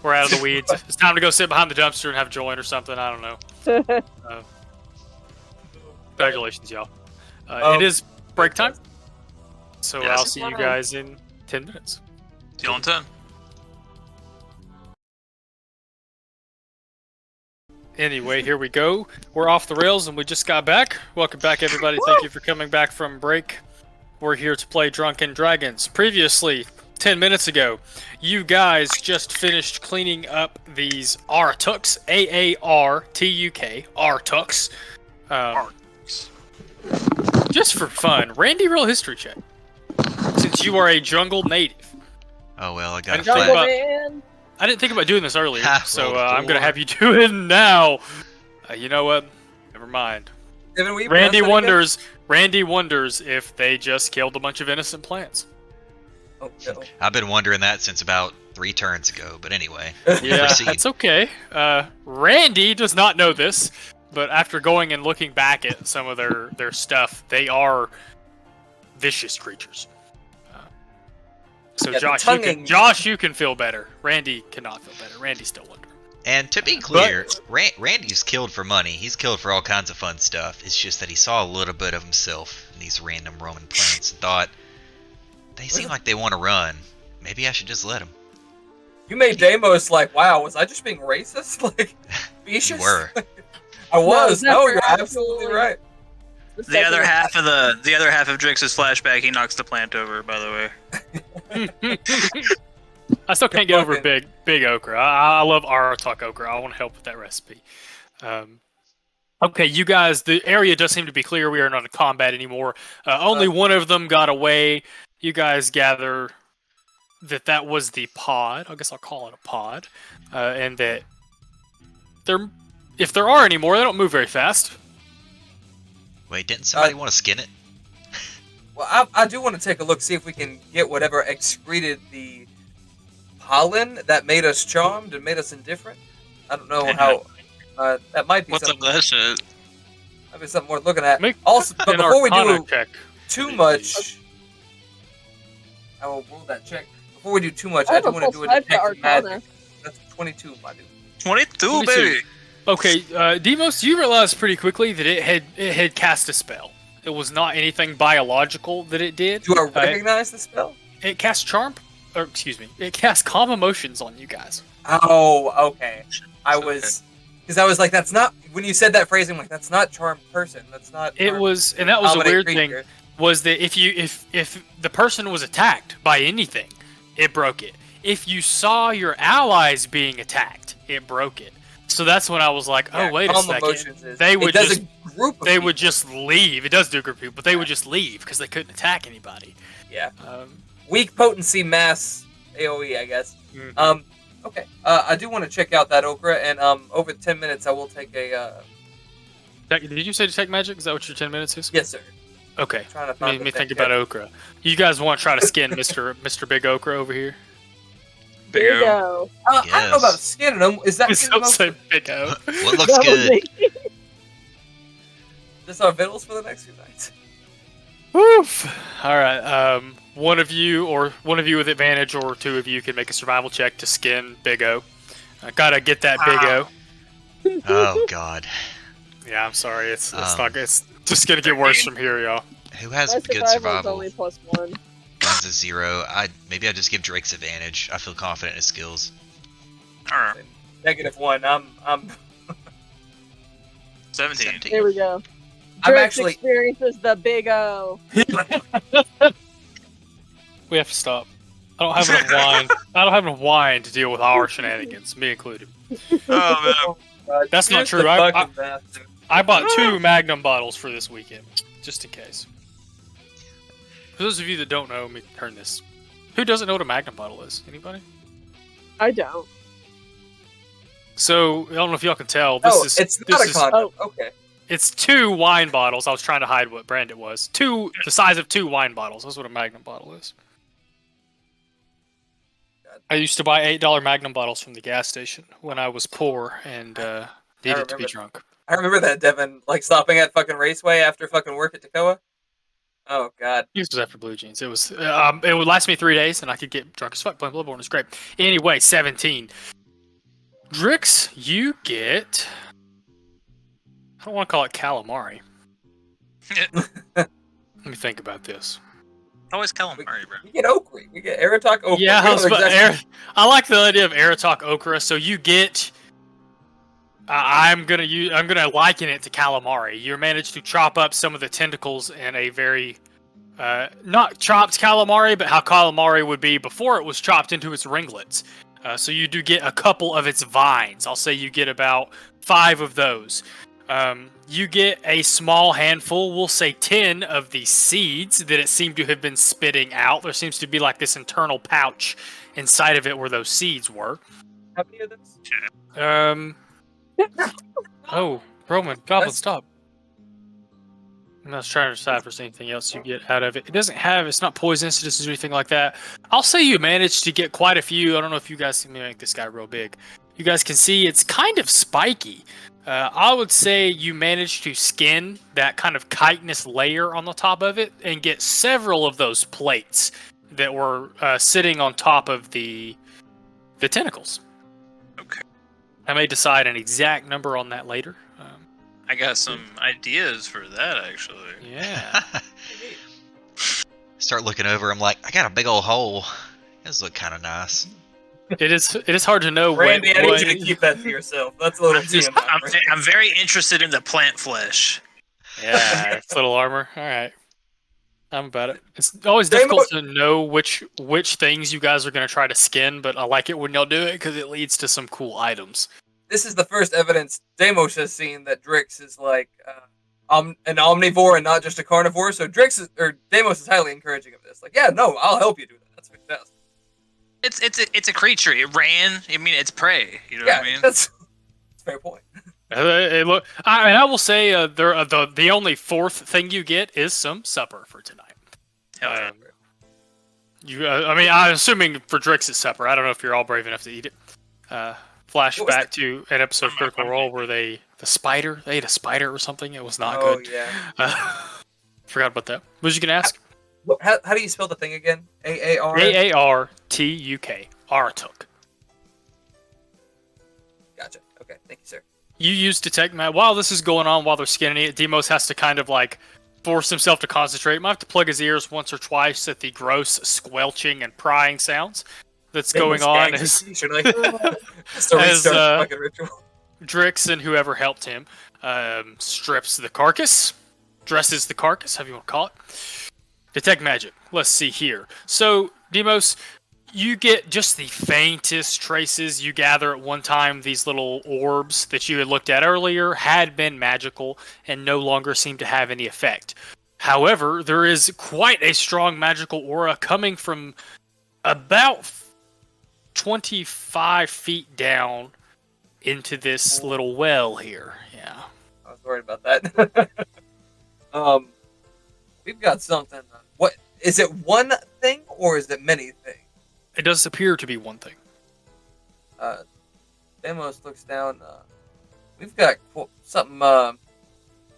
We're out of the weeds. It's time to go sit behind the dumpster and have a joint or something. I don't know. Congratulations, y'all. It is break time. So Yes. I'll see you guys in 10 minutes. See you on 10. Anyway, here we go. We're off the rails and we just got back. Welcome back, everybody. Thank you for coming back from break. We're here to play Drunken Dragons. Previously, 10 minutes ago, you guys just finished cleaning up these Artuks, A-A-R-T-U-K, Artuks. Just for fun. Randy, roll history check. Since you are a jungle native. Oh well, I got a Jungle flat. Man. I didn't think about doing this earlier, so Roll the I'm going to four. have you do it now. You know what? Never mind. Devin, will you Randy pronounce that again? Randy wonders if they just killed a bunch of innocent plants. Oh, no. I've been wondering that since about 3 turns ago. But anyway, Yeah, Proceed. that's okay. Randy does not know this, but after going and looking back at some of their stuff, they are vicious creatures. So Yeah, the Josh, you can feel better. Randy cannot feel better. Randy's still wondering. and to be clear, Randy's killed for money. He's killed for all kinds of fun stuff. It's just that he saw a little bit of himself in these random Roman plants and thought, they seem like they want to run. Maybe I should just let them. You made Deimos like, wow, was I just being racist? Like, specious? You were. I was. No, No, it's you're not absolutely actually- right. The other half of Drix's flashback, he knocks the plant over. By the way, I still can't get over Fucking- big okra. I love Aratok okra. I want to help with that recipe. Okay, you guys, the area does seem to be clear. We are not in combat anymore. Only one of them got away. You guys gather that was the pod. I guess I'll call it a pod. And that if there are any more, they don't move very fast. Wait, didn't somebody want to skin it? Well, I do want to take a look, see if we can get whatever excreted the pollen that made us charmed and made us indifferent. I don't know how. That might be what's up something. with that shit? Might be something worth looking at. Make Also, but an before we Arcana do check. too much, I will roll that check. Before we do too much, I I have do a want to full do a slide for detect Arcana. magic. That's 22, my dude. 22, 22. baby. Okay, Demos, you realized pretty quickly that it had cast a spell. It was not anything biological that it did. Do I recognize the spell? It cast charm, or excuse me, it cast calm emotions on you guys. Oh, okay. I was, because I was like, that's not. When you said that phrase, I'm like, that's not charmed person. That's not. It charmed was, and that was a dominate weird creature. thing. Was that if the person was attacked by anything, it broke it. If you saw your allies being attacked, it broke it. So that's when I was like, oh, Yeah, wait a calm second. emotions is- They it would does just a group of they would people. just leave. It does do a group of people, but they would just leave because they couldn't attack anybody. Yeah. Um, Weak potency mass AOE, I guess. mhm. Okay. I do want to check out that okra, and over 10 minutes, I will take a. Did you say detect magic? Is that what your 10 minutes is? Yes, sir. Okay. Trying to find Made me the think thing. about okra. You guys want to try to skin Mr. Big Okra over here? Here we go. I don't know Yes. about skinning them. Is that Please don't say Big O. What looks That was good? me. this our vittles for the next few nights? Woof. All right. One of you with advantage, or two of you can make a survival check to skin Big O. I gotta get that Big O. Oh God. Yeah, I'm sorry. It's Um, not. It's just gonna get worse from here, y'all. Who has My good survival's survival? only +1. Mine's a 0. Maybe I just give Drake's advantage. I feel confident in his skills. All right, -1. I'm 17. Here we go. I'm Drix actually- experiences the big O. We have to stop. I don't have enough wine. I don't have enough wine to deal with our shenanigans, me included. Oh That's not Here's true. the I- fucking bastard. I bought 2 Magnum bottles for this weekend, just in case. For those of you that don't know, let me turn this. Who doesn't know what a Magnum bottle is? Anybody? I don't. So I don't know if y'all can tell. This Oh, is it's not this a is- condom. Okay. It's 2 wine bottles. I was trying to hide what brand it was. The size of 2 wine bottles. That's what a Magnum bottle is. I used to buy $8 Magnum bottles from the gas station when I was poor and needed to be remember. drunk. I remember that, Devin, like stopping at fucking Raceway after fucking work at Tacoma. Oh God. This was after Blue Jeans. It would last me 3 days, and I could get drunk as fuck playing Bloodborne. It was great. Anyway, 17. Drix, you get. I don't want to call it calamari. Let me think about this. Always calamari, bro. We get okra. We get Aratok okra. Yeah, We don't exactly- I like the idea of Aratok okra. So you get. I'm gonna liken it to calamari. You managed to chop up some of the tentacles in a very not chopped calamari, but how calamari would be before it was chopped into its ringlets. So you do get a couple of its vines. I'll say you get about 5 of those. You get a small handful, we'll say 10 of the seeds that it seemed to have been spitting out. There seems to be like this internal pouch inside of it where those seeds were. How many of those? Oh, Roman, Goblin, stop. I'm not trying to decide if there's anything else you get out of it. It's not poisonous, it doesn't do anything like that. I'll say you managed to get quite a few. I don't know if you guys can make this guy real big. You guys can see it's kind of spiky. I would say you managed to skin that kind of chitinous layer on the top of it and get several of those plates that were sitting on top of the tentacles. Okay. I may decide an exact number on that later. I got some ideas for that, actually. Yeah. Start looking over. I'm like, I got a big old hole. This look kind of nice. It is hard to know Randy, I what need you to keep that to yourself. That's a little TMI. I'm very interested in the plant flesh. Yeah, it's little armor. All right, I'm about it. It's always difficult to know which things you guys are going to try to skin, but I like it when y'all do it because it leads to some cool items. This is the first evidence Deimos has seen that Drix is like an omnivore and not just a carnivore. So Deimos is highly encouraging of this. Like, yeah, no, I'll help you do that. That's fantastic. It's a creature. It ran. I mean, it's prey. You know what I mean? That's a fair point. I will say the only fourth thing you get is some supper for tonight. I'm assuming for Drix it's supper. I don't know if you're all brave enough to eat it. Flashback to an episode of Critical Role where they ate a spider or something. It was not good. Oh yeah. Forgot about that. What was you gonna ask? How do you spell the thing again? A-A-R? A-A-R-T-U-K. Aratuk. Gotcha. Okay, thank you, sir. You use Detect Magic. While this is going on, while they're skinning it, Deimos has to kind of like force himself to concentrate. Might have to plug his ears once or twice at the gross squelching and prying sounds that's going on as Drix and whoever helped him strips the carcass, dresses the carcass, however you want to call it. Detect Magic. Let's see here. So, Deimos, you get just the faintest traces. You gather at one time these little orbs that you had looked at earlier had been magical and no longer seem to have any effect. However, there is quite a strong magical aura coming from about 25 feet down into this little well here. Yeah. I was worried about that. We've got something. What is it? One thing or is it many things? It does appear to be one thing. Deimos looks down. We've got something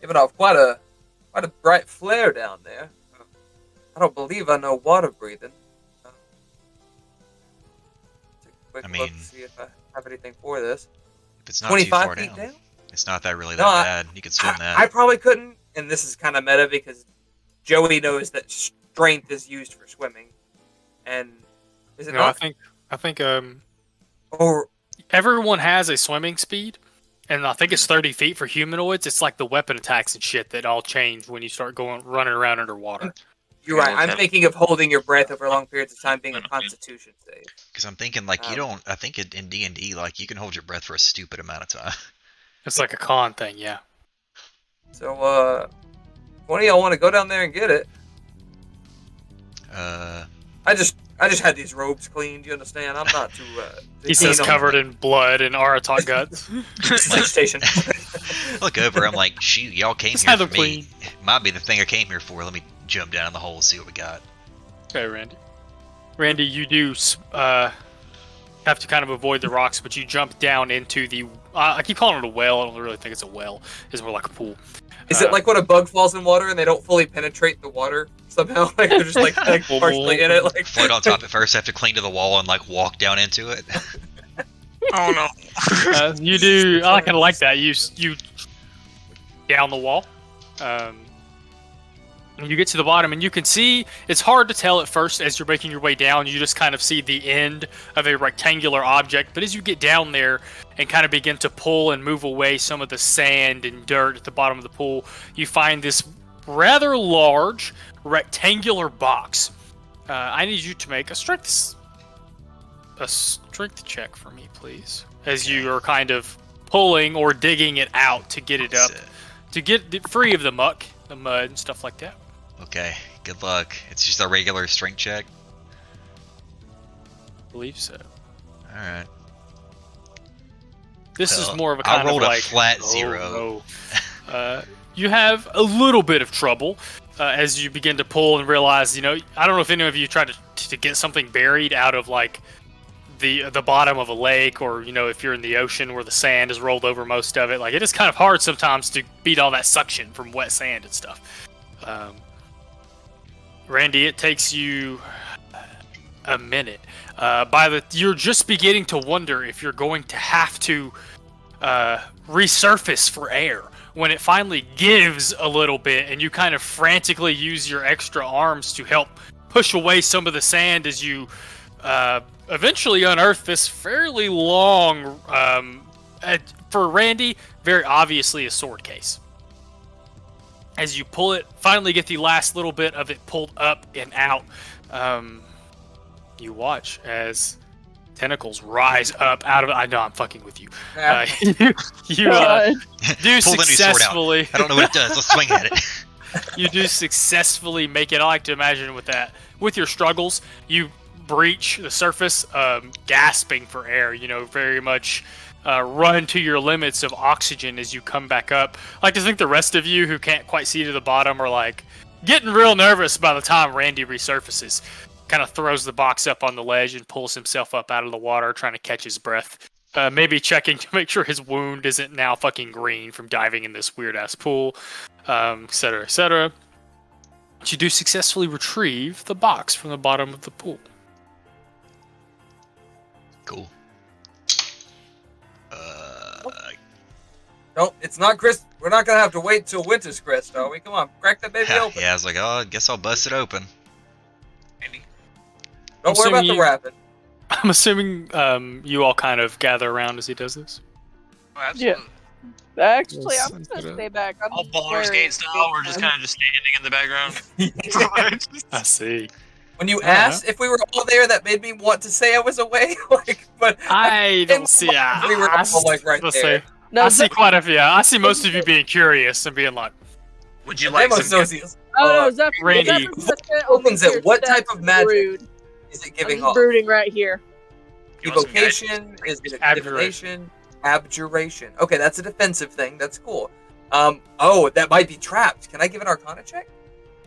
giving off quite a bright flare down there. I don't believe I know water breathing. Take a quick look to see if I have anything for this. If it's not 25 too far down, it's not that really that bad. You could swim that. I probably couldn't, and this is kind of meta because Joey knows that strength is used for swimming, and is it not? I think everyone has a swimming speed, and I think it's 30 feet for humanoids. It's like the weapon attacks and shit that all change when you start running around underwater. You're right. I'm thinking of holding your breath over long periods of time being a Constitution save. Because I'm thinking like you don't. I think in D&D like you can hold your breath for a stupid amount of time. It's like a con thing, yeah. So, one of y'all want to go down there and get it? I just had these robes cleaned. You understand? I'm not too. He says covered in blood and Aratok guts. Station. Look over. I'm like, shoot, y'all came here for me. Might be the thing I came here for. Let me jump down in the hole and see what we got. Okay, Randy. Randy, you do have to kind of avoid the rocks, but you jump down into the. I keep calling it a well. I don't really think it's a well. It's more like a pool. Is it like when a bug falls in water and they don't fully penetrate the water somehow? Like they're just like partially in it. Like float on top at first, have to cling to the wall and like walk down into it. Oh no! You do. I kind of like that. You down the wall. And you get to the bottom, and you can see, it's hard to tell at first as you're making your way down. You just kind of see the end of a rectangular object. But as you get down there and kind of begin to pull and move away some of the sand and dirt at the bottom of the pool, you find this rather large rectangular box. I need you to make a strength check for me, please. As you are kind of pulling or digging it out to get it up, to get it free of the muck, the mud, and stuff like that. Okay, good luck. It's just a regular strength check. I believe so. All right. This Well, is more of a I kind rolled of a like flat 0. no. You have a little bit of trouble as you begin to pull and realize, I don't know if any of you tried to get something buried out of like the bottom of a lake, or if you're in the ocean where the sand has rolled over most of it. Like, it is kind of hard sometimes to beat all that suction from wet sand and stuff. Randy, it takes you a minute. You're just beginning to wonder if you're going to have to resurface for air when it finally gives a little bit, and you kind of frantically use your extra arms to help push away some of the sand as you eventually unearth this fairly long, for Randy, very obviously a sword case. As you pull it, finally get the last little bit of it pulled up and out, you watch as tentacles rise up out of it. I know I'm fucking with you. Yeah. You do Pull the new sword out. successfully. I don't know what it does. Let's swing at it. You do successfully make it. I like to imagine with your struggles, you breach the surface, gasping for air. Very much run to your limits of oxygen as you come back up. I like to think the rest of you who can't quite see to the bottom are like getting real nervous by the time Randy resurfaces. Kind of throws the box up on the ledge and pulls himself up out of the water, trying to catch his breath. Maybe checking to make sure his wound isn't now fucking green from diving in this weird ass pool, etc., etc. But you do successfully retrieve the box from the bottom of the pool. Cool. No, it's not Chris. We're not gonna have to wait till winter's Chris, are we? Come on, crack that baby open. Yeah, I was like, oh, I guess I'll bust it open. Don't worry about the wrapping. I'm assuming you all kind of gather around as he does this. Oh, absolutely. Actually, Yes, I'm I gonna get it. stay back. I'm All Baldur's very Gate style, we're just kind of just standing in the background. I see. When you Yeah. asked if we were all there, that made me want to say I was away. But I don't see. we were all like right let's there. see. No, I see quite a few. I see most of you being curious and being like, Would you like Demos some? Socius. Oh no, Zephyr. Randy. Zephyr's just over Opens it. here, What that's type of magic Brood. is it I'm giving just off? brooding right here. You want some guidance? Evocation? Is it Abjuration. divination? Abjuration. Okay, that's a defensive thing. That's cool. Oh, that might be trapped. Can I give an Arcana check?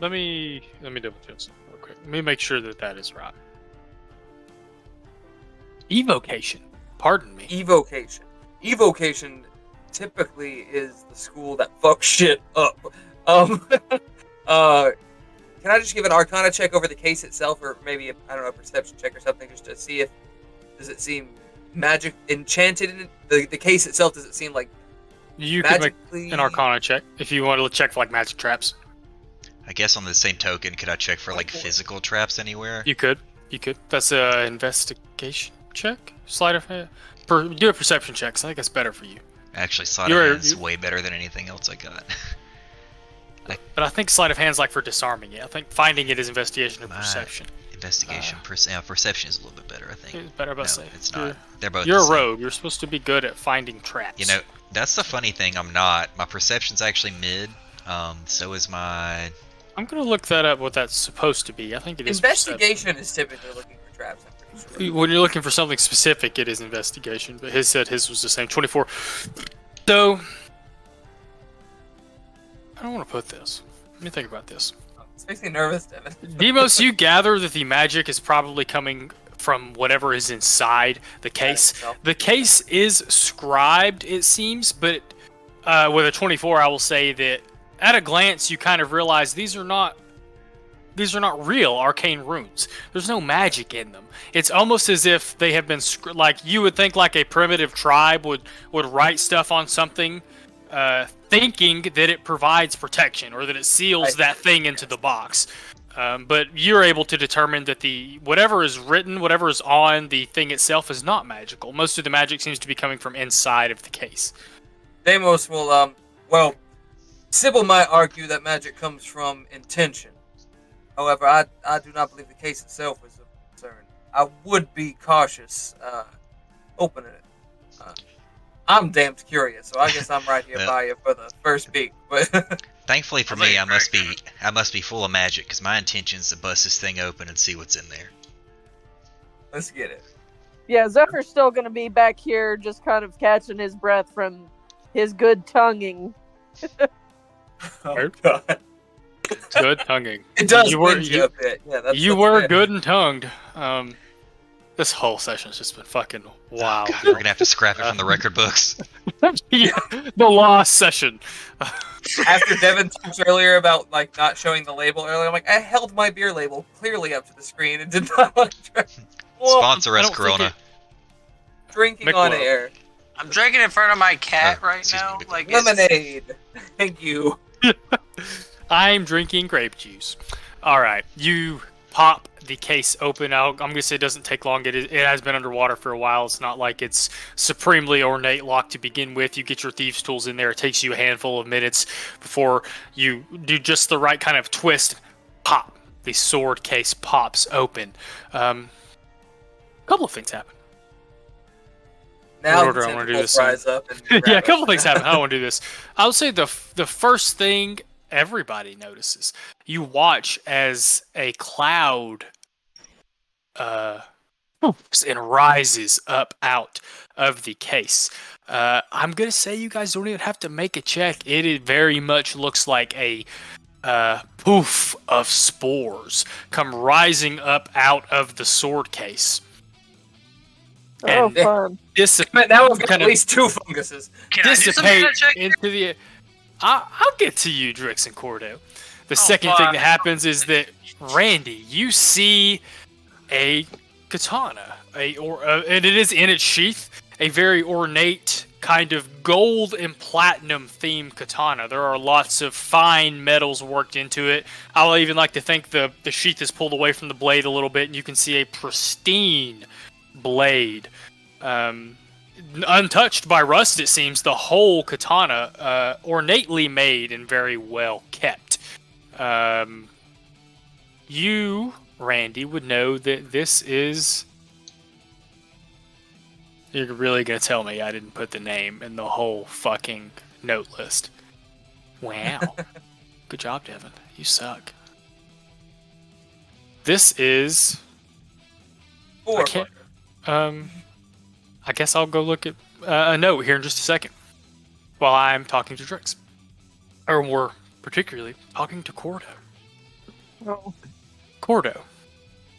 let me double check something real quick. Let me make sure that is right. Evocation. Pardon me. Evocation. Evocation typically is the school that fucks shit up. Can I just give an Arcana check over the case itself, or maybe a perception check or something, just to see if does it seem magic enchanted in it? The case itself, does it seem like You could make magically an Arcana check if you wanted to check for like magic traps. I guess on the same token, could I check for like physical traps anywhere? You could. That's a investigation check. Sleight of hand. Do a perception check. 'Cause I think that's better for you. Actually, sleight You're- of hand's you- way better than anything else I got. But I think sleight of hand's like for disarming it. I think finding it is investigation or My- perception. Investigation, perception is a little bit better, I think. It's better about No, say. it's not. They're both. You're the a same. rogue. You're supposed to be good at finding traps. You know, that's the funny thing. I'm not. My perception's actually mid. So is my. I'm gonna look that up. What that's supposed to be. I think it is perception. investigation is typically looking for traps. I'm pretty sure. When you're looking for something specific, it is investigation. But his said his was the same. 24. So I don't want to put this. Let me think about this. This makes me nervous, Devin. Demos, you gather that the magic is probably coming from whatever is inside the case. The case is scribed, it seems, but with a 24, I will say that at a glance, you kind of realize these are not real arcane runes. There's no magic in them. It's almost as if they have been like you would think like a primitive tribe would write stuff on something thinking that it provides protection or that it seals that thing into the box. But you're able to determine that whatever is written, whatever is on the thing itself is not magical. Most of the magic seems to be coming from inside of the case. Deimos will, well, Sybil might argue that magic comes from intention. However, I do not believe the case itself is a concern. I would be cautious opening it. I'm damned curious, so I guess I'm right here by you for the first peek. But thankfully for me, I must be full of magic because my intention is to bust this thing open and see what's in there. let's get it. Yeah, Zephyr's still going to be back here just kind of catching his breath from his good tonguing. Oh, God. Good tonguing. It does You were- wind you a bit. Yeah, that's You that's were fair. good and tongued. This whole session's just been fucking wow. God, we're gonna have to scrap it from the record books. Yeah, the lost session. After Devin talked earlier about like not showing the label earlier, I'm like, I held my beer label clearly up to the screen and did not like Sponsor I us, don't think Corona. drinking on Michelob. air. I'm drinking in front of my cat Oh, right excuse now. me. Like it's- Lemonade. Thank you. I'm drinking grape juice. All right, you pop the case open. I'm gonna say it doesn't take long. It has been underwater for a while. It's not like it's supremely ornate lock to begin with. You get your thieves' tools in there. It takes you a handful of minutes before you do just the right kind of twist. Pop. The sword case pops open. Couple of things happen. Now order the I wanna do tentacles this? rise up and Yeah, a grab couple us. things happen. How I want to do this. I would say the first thing everybody notices, you watch as a cloud moves and rises up out of the case. I'm gonna say you guys don't even have to make a check. Very much looks like a poof of spores come rising up out of the sword case. Oh, And fun. But now we've got kind at of least 2 funguses. Can I do some dissipate mana check? into the. I'll get to you, Drix and Cordo. The Oh, second thing fuck. that happens is that Randy, you see a katana, and it is in its sheath, a very ornate kind of gold and platinum themed katana. There are lots of fine metals worked into it. I'll even like to think the sheath is pulled away from the blade a little bit, and you can see a pristine blade. Untouched by rust, it seems. The whole katana, ornately made and very well kept. You, Randy, would know that this is... You're really gonna tell me I didn't put the name in the whole fucking note list. Wow. Good job, Devin. You suck. This is... 4 I can't- I guess I'll go look at a note here in just a second while I'm talking to Drix. Or more particularly, talking to Cordo. Oh. Cordo.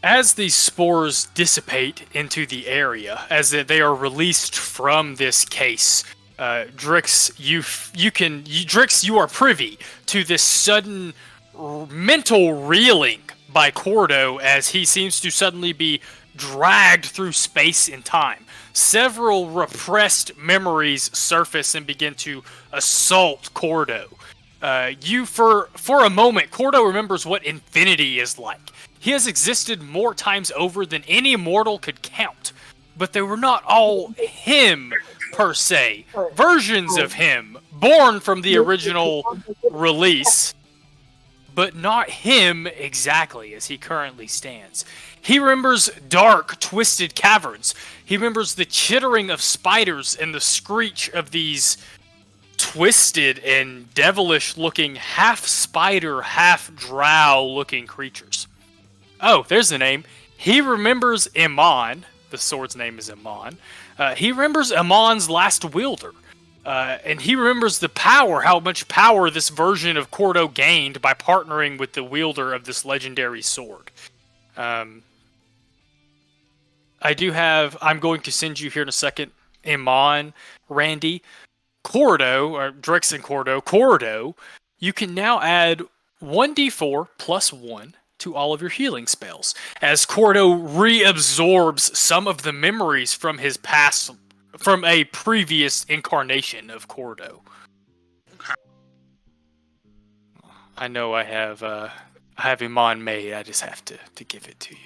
As these spores dissipate into the area, as they are released from this case, Drix, Drix, you are privy to this sudden mental reeling by Cordo as he seems to suddenly be dragged through space and time. Several repressed memories surface and begin to assault Cordo. For a moment, Cordo remembers what infinity is like. He has existed more times over than any mortal could count, but they were not all him per se. Versions of him, born from the original release, but not him exactly as he currently stands. He remembers dark, twisted caverns. He remembers the chittering of spiders and the screech of these twisted and devilish-looking half-spider, half-drow-looking creatures. Oh, there's the name. He remembers Iman. The sword's name is Iman. He remembers Iman's last wielder. And he remembers the power, how much power this version of Cordo gained by partnering with the wielder of this legendary sword. I'm going to send you here in a second, Iman, Randy, Cordo, or Drix and Cordo, you can now add 1d4 plus 1 to all of your healing spells, as Cordo reabsorbs some of the memories from his past, from a previous incarnation of Cordo. I know I have Iman made. I just have to give it to you.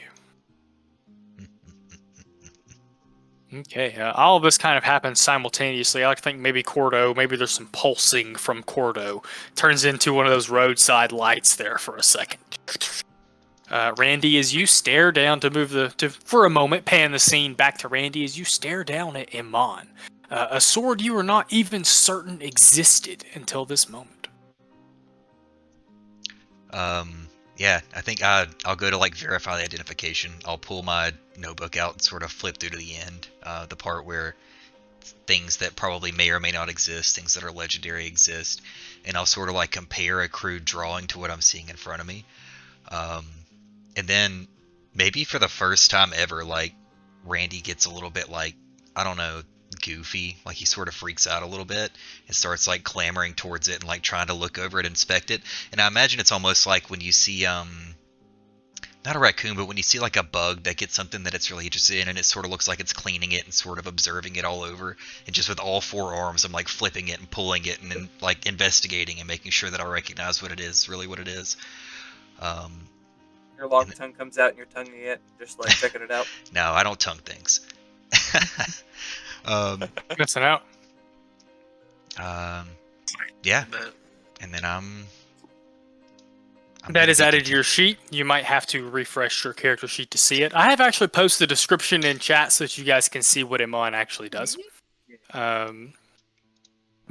Okay, all of this kind of happens simultaneously. I like to think maybe Cordo, maybe there's some pulsing from Cordo. Turns into one of those roadside lights there for a second. Randy, as you stare down for a moment, pan the scene back to Randy, as you stare down at Iman. A sword you were not even certain existed until this moment. Yeah, I think I'll go to like verify the identification. I'll pull my notebook out and sort of flip through to the end, the part where things that probably may or may not exist, things that are legendary exist, and I'll sort of like compare a crude drawing to what I'm seeing in front of me. And then maybe for the first time ever, like Randy gets a little bit like, I don't know, goofy, like he sort of freaks out a little bit and starts like clamoring towards it and like trying to look over it, inspect it. And I imagine it's almost like when you see not a raccoon, but when you see like a bug that gets something that it's really interested in, and it sort of looks like it's cleaning it and sort of observing it all over, and just with all four arms I'm like flipping it and pulling it and then like investigating and making sure that I recognize what it is, really what it is. Your long tongue comes out and you're tonguing it, just like checking it out. No, I don't tongue things. Missing out. Yeah, and then I'm that is added to your sheet. You might have to refresh your character sheet to see it. I have actually posted a description in chat so that you guys can see what Iman actually does. But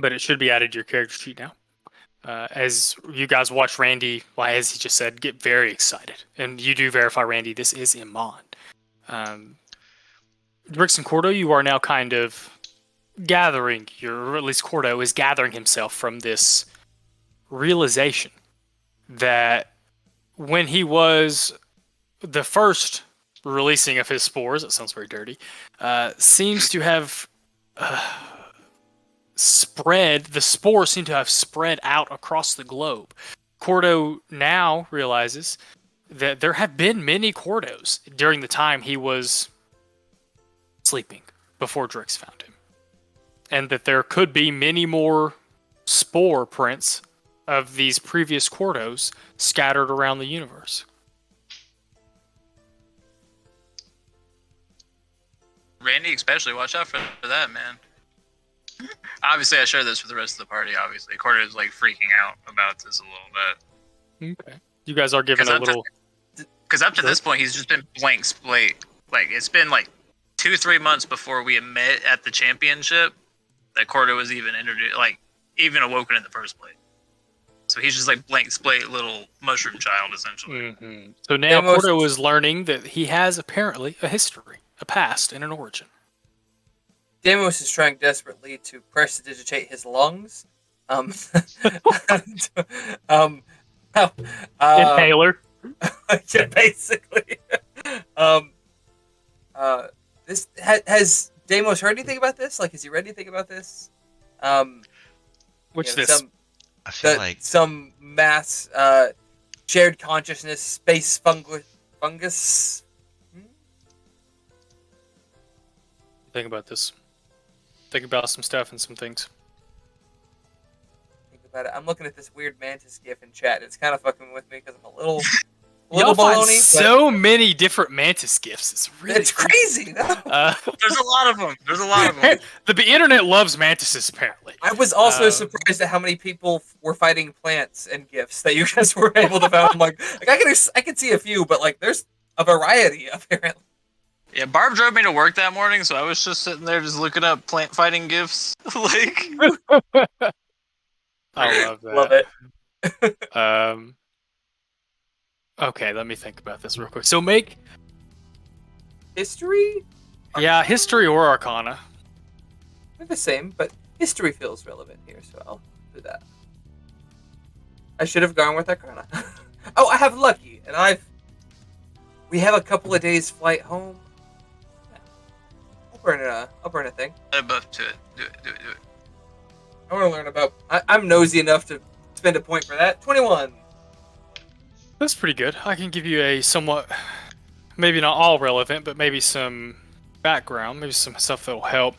it should be added to your character sheet now. As you guys watch Randy, well, as he just said, get very excited. And you do verify, Randy, this is Iman. Drix and Cordo, you are now kind of gathering, or at least Cordo is gathering himself from this realization that when he was the first releasing of his spores, it sounds very dirty, seems to have the spores seem to have spread out across the globe. Cordo now realizes that there have been many Cordos during the time he was sleeping before Drix found him. And that there could be many more spore prints of these previous Cordos scattered around the universe. Randy, especially, watch out for that, man. Obviously, I share this with the rest of the party, obviously. Cordo is like freaking out about this a little bit. Okay. You guys are giving a little... Because up to this point, he's just been blank slate. Like, it's been like 2-3 months before we met at the championship that Cordo was even introduced, like, even awoken in the first place. So he's just like blank slate little mushroom child, essentially. Mm-hmm. So now Cordo is learning that he has apparently a history, a past, and an origin. Deimos is trying desperately to prestidigitate his lungs. Inhaler. Yeah, basically. This has Deimos heard anything about this? Like, has he read anything about this? Which this? I feel like some mass shared consciousness space fungus. Think about this. Think about some stuff and some things. Think about it. I'm looking at this weird mantis gif in chat. It's kind of fucking with me because I'm a little Y'all find baloney. So many different mantis gifs. It's crazy. No? There's a lot of them. The internet loves mantises, apparently. I was also surprised at how many people were fighting plants and gifs that you guys were able to find. I'm like I can see a few, but like there's a variety apparently. Yeah, Barb drove me to work that morning, so I was just sitting there just looking up plant fighting gifs. Like, I love that. Love it. Okay, let me think about this real quick. So make history? Yeah, history or arcana. They're the same, but history feels relevant here, so I'll do that. I should have gone with arcana. Oh, I have lucky, and we have a couple of days flight home. I'll burn a thing. Add a buff to it. Do it. I want to learn about. I'm nosy enough to spend a point for that. 21. That's pretty good. I can give you a somewhat, maybe not all relevant, but maybe some background, maybe some stuff that'll help.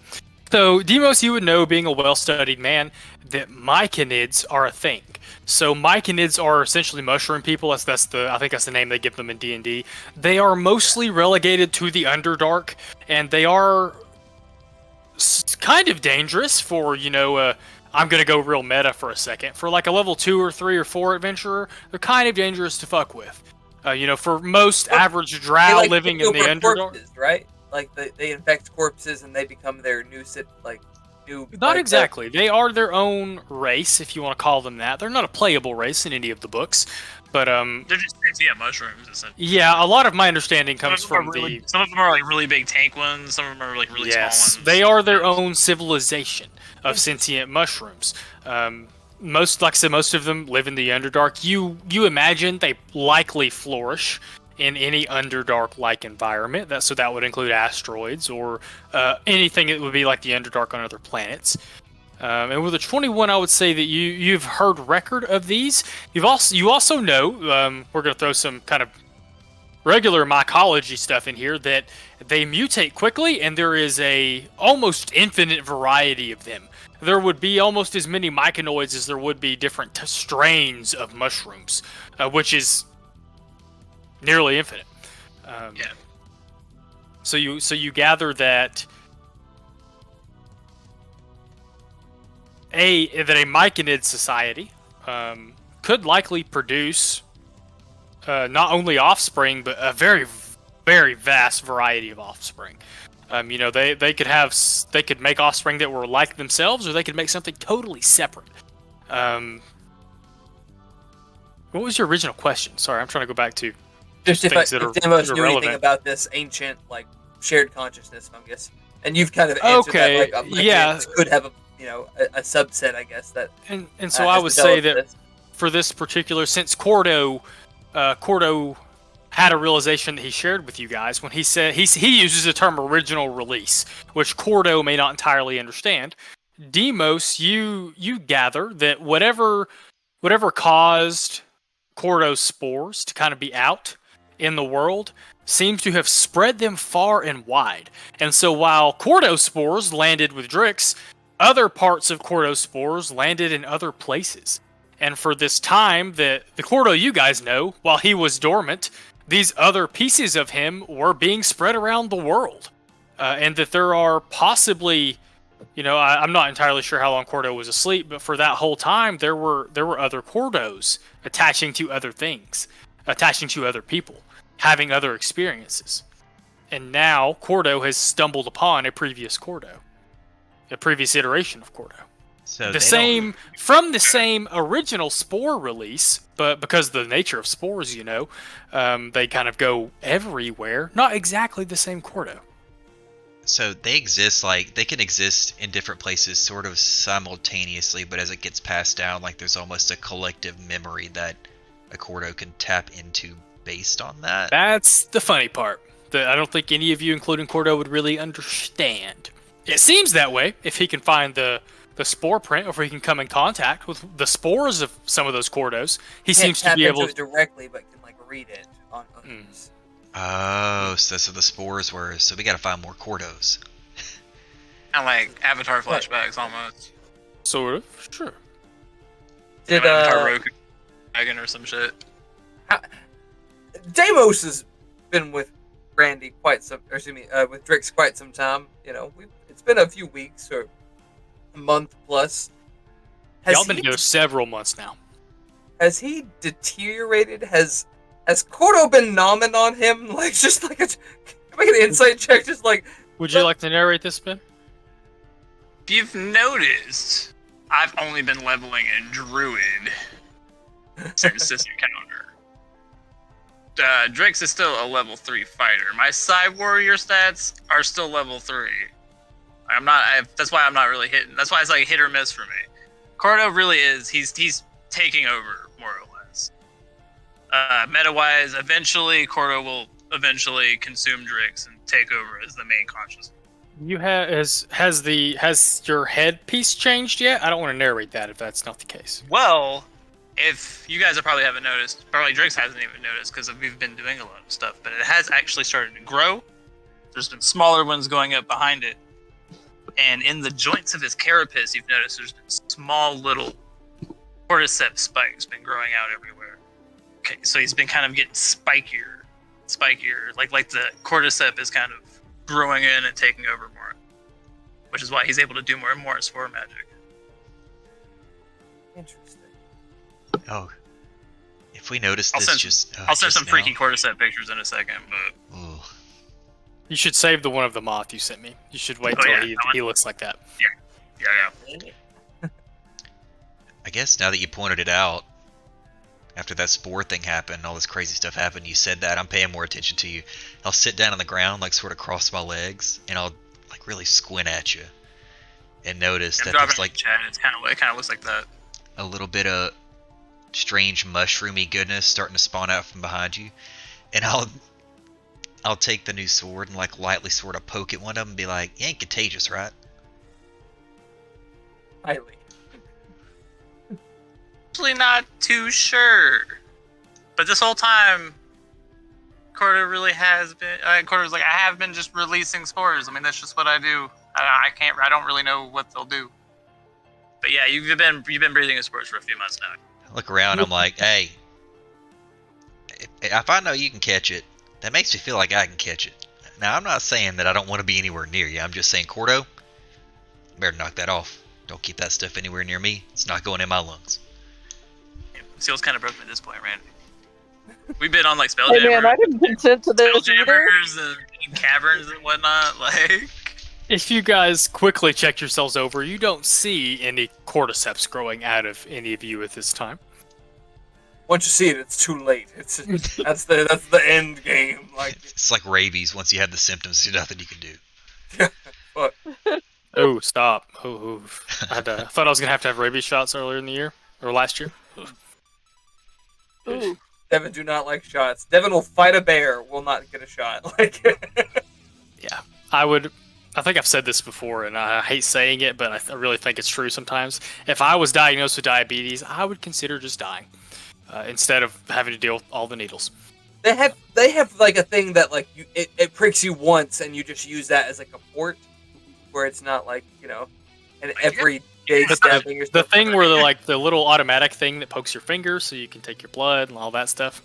So, Demos, you would know, being a well-studied man, that myconids are a thing. So, myconids are essentially mushroom people. I think that's the name they give them in D&D. They are mostly relegated to the Underdark, and they are kind of dangerous for, I'm going to go real meta for a second. For like a level 2 or 3 or 4 adventurer, they're kind of dangerous to fuck with. For most average drow living in the Underdark. Corpses, right? Like they infect corpses and they become their new new. Not exactly. They are their own race, if you want to call them that. They're not a playable race in any of the books, but they're just sentient mushrooms. Essentially. Yeah, a lot of my understanding comes from some of them are like really big tank ones. Some of them are like really small ones. They are their own civilization of sentient mushrooms. Most of them live in the Underdark. You imagine they likely flourish in any Underdark-like environment. That would include asteroids or anything that would be like the Underdark on other planets. And with a 21, I would say that you've heard record of these. You also know, we're going to throw some kind of regular mycology stuff in here, that they mutate quickly, and there is a almost infinite variety of them. There would be almost as many myconoids as there would be different strains of mushrooms, which is nearly infinite. So you gather that a myconid society could likely produce not only offspring, but a very, very vast variety of offspring. They could make offspring that were like themselves, or they could make something totally separate. What was your original question? Sorry, I'm trying to go back to just if Demos knew relevant. anything about this ancient shared consciousness fungus, and you've kind of answered that. Myconids could have a subset, I guess that. And so I would say that for this particular, since Cordo had a realization that he shared with you guys when he said he uses the term original release, which Cordo may not entirely understand. Demos, you gather that whatever caused Cordo's spores to kind of be out in the world seems to have spread them far and wide. And so while Cordo's spores landed with Drix, other parts of Cordo's spores landed in other places. And for this time that the Cordo you guys know, while he was dormant, these other pieces of him were being spread around the world. And that there are possibly, I'm not entirely sure how long Cordo was asleep, but for that whole time, there were other Cordos attaching to other things, attaching to other people, having other experiences. And now Cordo has stumbled upon a previous iteration of Cordo. So From the same original spore release, but because of the nature of spores, they kind of go everywhere. Not exactly the same Cordo. So they exist, they can exist in different places sort of simultaneously, but as it gets passed down, there's almost a collective memory that a Cordo can tap into based on that. That's the funny part that I don't think any of you, including Cordo, would really understand. It seems that way if he can find the spore print, or if he can come in contact with the spores of some of those Cordos. He seems to be able to directly, but can read it on others. Oh, so that's what the spores were. So we got to find more Cordos. Kind of like Avatar flashbacks, almost. Sort of, sure. Did Avatar Roku Dragon or some shit. Deimos has been with with Drix quite some time. It's been a few weeks or a month plus. Y'all been together several months now. Has he deteriorated? Has Cordo been nomming on him? Make an insight check. Would you like to narrate this, Ben? If you've noticed, I've only been leveling a druid since this encounter. Drix is still a level 3 fighter. My side warrior stats are still level 3. That's why I'm not really hitting. That's why it's hit or miss for me. Cordo really is. He's taking over more or less. Meta-wise, eventually Cordo will consume Drix and take over as the main consciousness. Has your headpiece changed yet? I don't want to narrate that if that's not the case. Well, if you guys probably haven't noticed, probably Drix hasn't even noticed because we've been doing a lot of stuff, but it has actually started to grow. There's been smaller ones going up behind it. and in the joints of his carapace, you've noticed there's been small little cordyceps spikes been growing out everywhere. Okay, so he's been kind of getting spikier, like the cordyceps is kind of growing in and taking over more, which is why he's able to do more and more spore magic. Interesting. Oh, if we notice I'll this, send- just I'll send just some freaky now. cordyceps pictures in a second, but Ooh. You should save the one of the moth you sent me. You should wait Oh, till yeah, he, that one. he looks like that. yeah. I guess now that you pointed it out, after that spore thing happened, all this crazy stuff happened, you said that, I'm paying more attention to you. I'll sit down on the ground, like sort of cross my legs, and I'll like really squint at you, and notice I'm that dropping there's it in like chat. It kind of looks like that. a little bit of strange mushroomy goodness starting to spawn out from behind you, and I'll take the new sword and like lightly sort of poke at one of them and be like, "You ain't contagious, right?" Highly. Actually, not too sure. But this whole time, Corda really has been. Corda's like, I have been just releasing spores. I mean, that's just what I do. I can't. I don't really know what they'll do. But yeah, you've been breathing in spores for a few months now. I look around, I'm like, "Hey, if I know you can catch it, that makes me feel like I can catch it." Now, I'm not saying that I don't want to be anywhere near you. I'm just saying, Cordo, better knock that off. Don't keep that stuff anywhere near me. It's not going in my lungs. Seal's kind of broken at this point, Randy. We've been on like Hey man, I Spelljammer, didn't consent to this either. Spelljammers and caverns and whatnot. Like, If you guys quickly check yourselves over, you don't see any cordyceps growing out of any of you at this time. Once you see it, it's too late. That's the end game. Like, It's like rabies. Once you have the symptoms, there's nothing you can do. fuck. Oh, stop. Oh. I thought I was going to have rabies shots earlier in the year, or last year. Ooh. Devin do not like shots. Devin will fight a bear, will not get a shot. Like, Yeah, I think I've said this before, and I hate saying it, but I really think it's true sometimes. If I was diagnosed with diabetes, I would consider just dying instead of having to deal with all the needles. they have like a thing that like it pricks you once, and you just use that as like a port, where it's not like an everyday stabbing or The stuff. thing where the little automatic thing that pokes your finger so you can take your blood and all that stuff.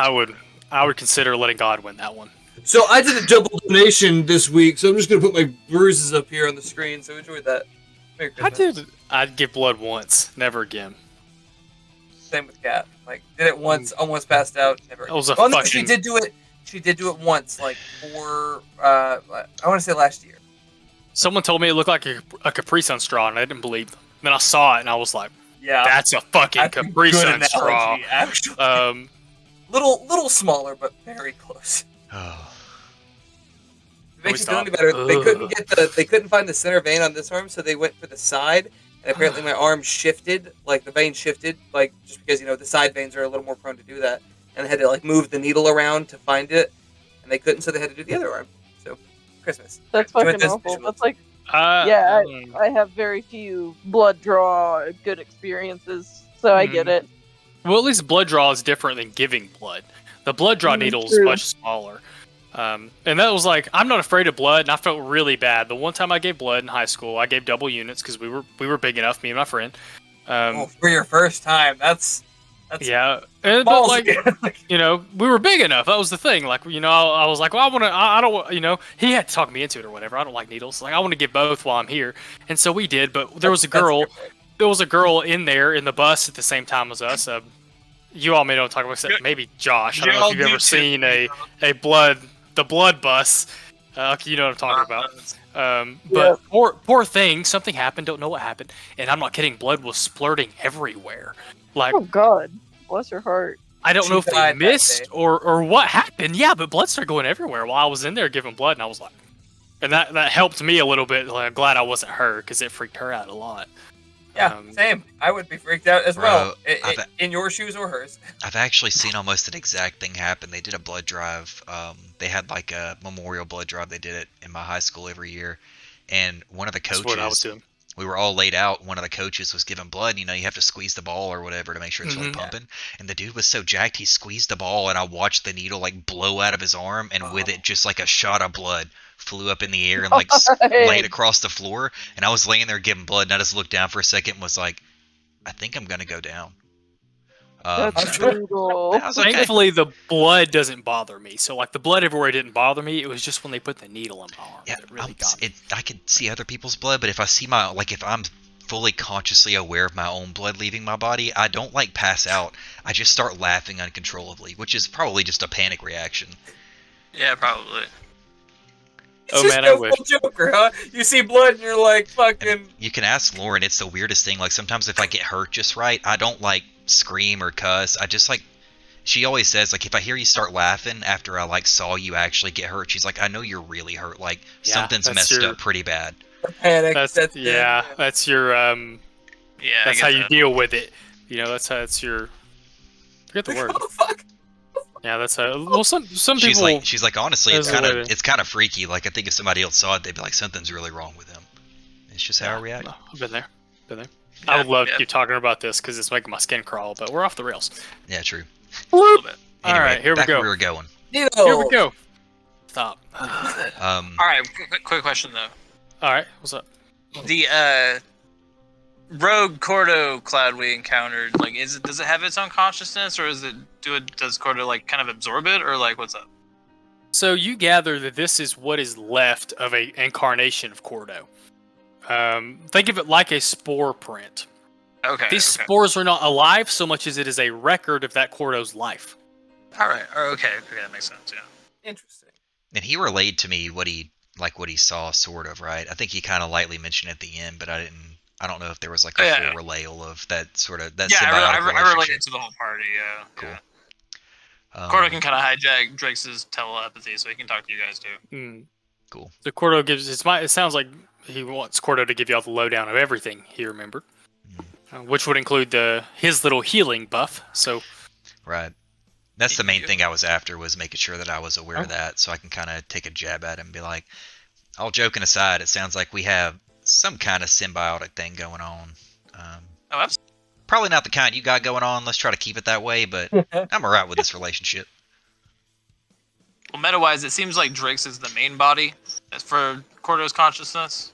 I would consider letting God win that one. So I did a double donation this week, so I'm just gonna put my bruises up here on the screen. So enjoy that. Merry Christmas. I'd give blood once, never again. Same with Kat. Like did it once, almost passed out. Never. That was a Oh, no, fucking. she did do it. She did do it once, like for I want to say last year. Someone told me it looked like a Capri Sun straw, and I didn't believe them. Then I saw it, and I was like, Yeah, "That's a fucking that's a Capri good Sun straw." analogy, actually. Um, Little smaller, but very close. Oh, It makes you feel stop. any better. They couldn't find the center vein on this arm, so they went for the side. And apparently my arm shifted, like the vein shifted, like just because the side veins are a little more prone to do that. And they had to like move the needle around to find it, and they couldn't, so they had to do the other arm. So Christmas. That's Enjoy fucking this awful. visual. That's like, yeah, I have very few blood draw good experiences, so I get it. well, at least blood draw is different than giving blood. The blood draw needle is True. much smaller. And that was like, I'm not afraid of blood, and I felt really bad. The one time I gave blood in high school, I gave double units because we were big enough, me and my friend. For your first time, that's Yeah, but balls like, again. we were big enough. That was the thing. Like, I was like, well, I don't, he had to talk me into it or whatever. I don't like needles. Like, I want to give both while I'm here. And so we did, but there was a girl in there in the bus at the same time as us. You all may know what I'm talking about, except maybe Josh. I don't know if you've ever seen the blood bus. You know what I'm talking about. But poor thing, something happened. Don't know what happened. And I'm not kidding. Blood was splurting everywhere. Like, Oh God, bless her heart. I don't She know if they died that missed day. or what happened. Yeah, but blood started going everywhere while I was in there giving blood, and I was like, and that helped me a little bit. Like, I'm glad I wasn't her because it freaked her out a lot. Yeah, same. I would be freaked out as well. Bro, In your shoes or hers. I've actually seen almost an exact thing happen. They did a blood drive. They had like a memorial blood drive. They did it in my high school every year, and one of the That's what I was coaches, doing. we were all laid out. One of the coaches was giving blood. You know, you have to squeeze the ball or whatever to make sure it's really Mhm. pumping. And the dude was so jacked, he squeezed the ball, and I watched the needle like blow out of his arm, and with it, just like a shot of blood flew up in the air and like laid across the floor. And I was laying there giving blood, and I just looked down for a second and was like, I think I'm gonna go down. That's brutal. I was okay. Thankfully, the blood doesn't bother me. So, like, the blood everywhere didn't bother me. It was just when they put the needle in my arm Yeah, that really got me. I can see other people's blood, but if I see my, like, if I'm fully consciously aware of my own blood leaving my body, I don't, like, pass out. I just start laughing uncontrollably, which is probably just a panic reaction. Yeah, probably. It's Oh, just man, I no wish. full Joker, huh? You see blood and you're like, fucking. You can ask Lauren, it's the weirdest thing. Like, sometimes if I get hurt just right, I don't, like, scream or cuss. I just, like, she always says, like, if I hear you start laughing after I, like, saw you actually get hurt, she's like, I know you're really hurt. Like, Yeah, something's that's messed your- up pretty bad. Panic. That's it. yeah. That's your Yeah, That's I how get you that. deal with it. You know, that's your. Forget the word. Oh, fuck. Yeah, that's how. Well, some She's people. like, honestly, it's there's a kind way of to- it's kind of freaky. Like, I think if somebody else saw it, they'd be like, something's really wrong with him. It's just how I react. no, I've been there. Yeah, I would love yeah. to keep talking about this because it's making my skin crawl. But we're off the rails. Yeah, true. A little bit. All Anyway, right, here we back go. where we were going. Here we go. Stop. All right, quick question though. All right, what's up? The rogue Cordo cloud we encountered, like, does it have its own consciousness, or does Cordo like kind of absorb it, or like what's up? So you gather that this is what is left of a incarnation of Cordo. Think of it like a spore print. Okay. These okay. spores are not alive so much as it is a record of that Cordo's life. All right. Okay. Okay, that makes sense. Yeah. Interesting. And he relayed to me what he saw, sort of, right? I think he kind of lightly mentioned at the end, but I don't know if there was like a Yeah. full relayal of that sort of that Yeah, symbiotic I relationship. related to the whole party. Yeah. Cool. Yeah. Cordo can kind of hijack Drake's telepathy, so he can talk to you guys too. Hmm. Cool. So Cordo gives it sounds like he wants Cordo to give you all the lowdown of everything he remembered, which would include his little healing buff. So Right. That's the main thing I was after, was making sure that I was aware of that, so I can kind of take a jab at him and be like, all joking aside, it sounds like we have some kind of symbiotic thing going on. Oh, that's Probably not the kind you got going on. Let's try to keep it that way, but I'm alright with this relationship. well. Meta-wise, it seems like Drake's is the main body for Cordo's consciousness,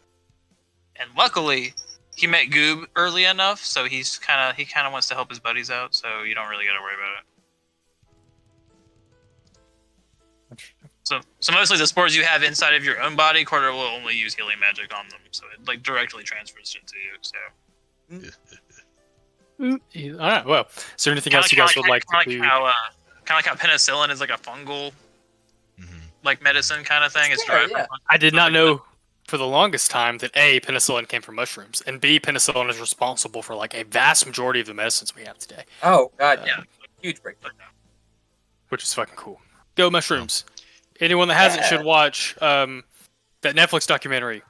and luckily he met Goob early enough, so he kind of wants to help his buddies out. So you don't really got to worry about it. So mostly the spores you have inside of your own body, Cordo will only use healing magic on them, so it like directly transfers it to you. So all right. Well, is there anything else you guys would like to do? kind of like how penicillin is like a fungal like medicine kind of thing. It's Yeah, derived yeah. from I did not know for the longest time that A, penicillin came from mushrooms, and B, penicillin is responsible for like a vast majority of the medicines we have today, Oh, God, Yeah. Huge breakdown. which is fucking cool. Go mushrooms. Anyone that hasn't should watch that Netflix documentary.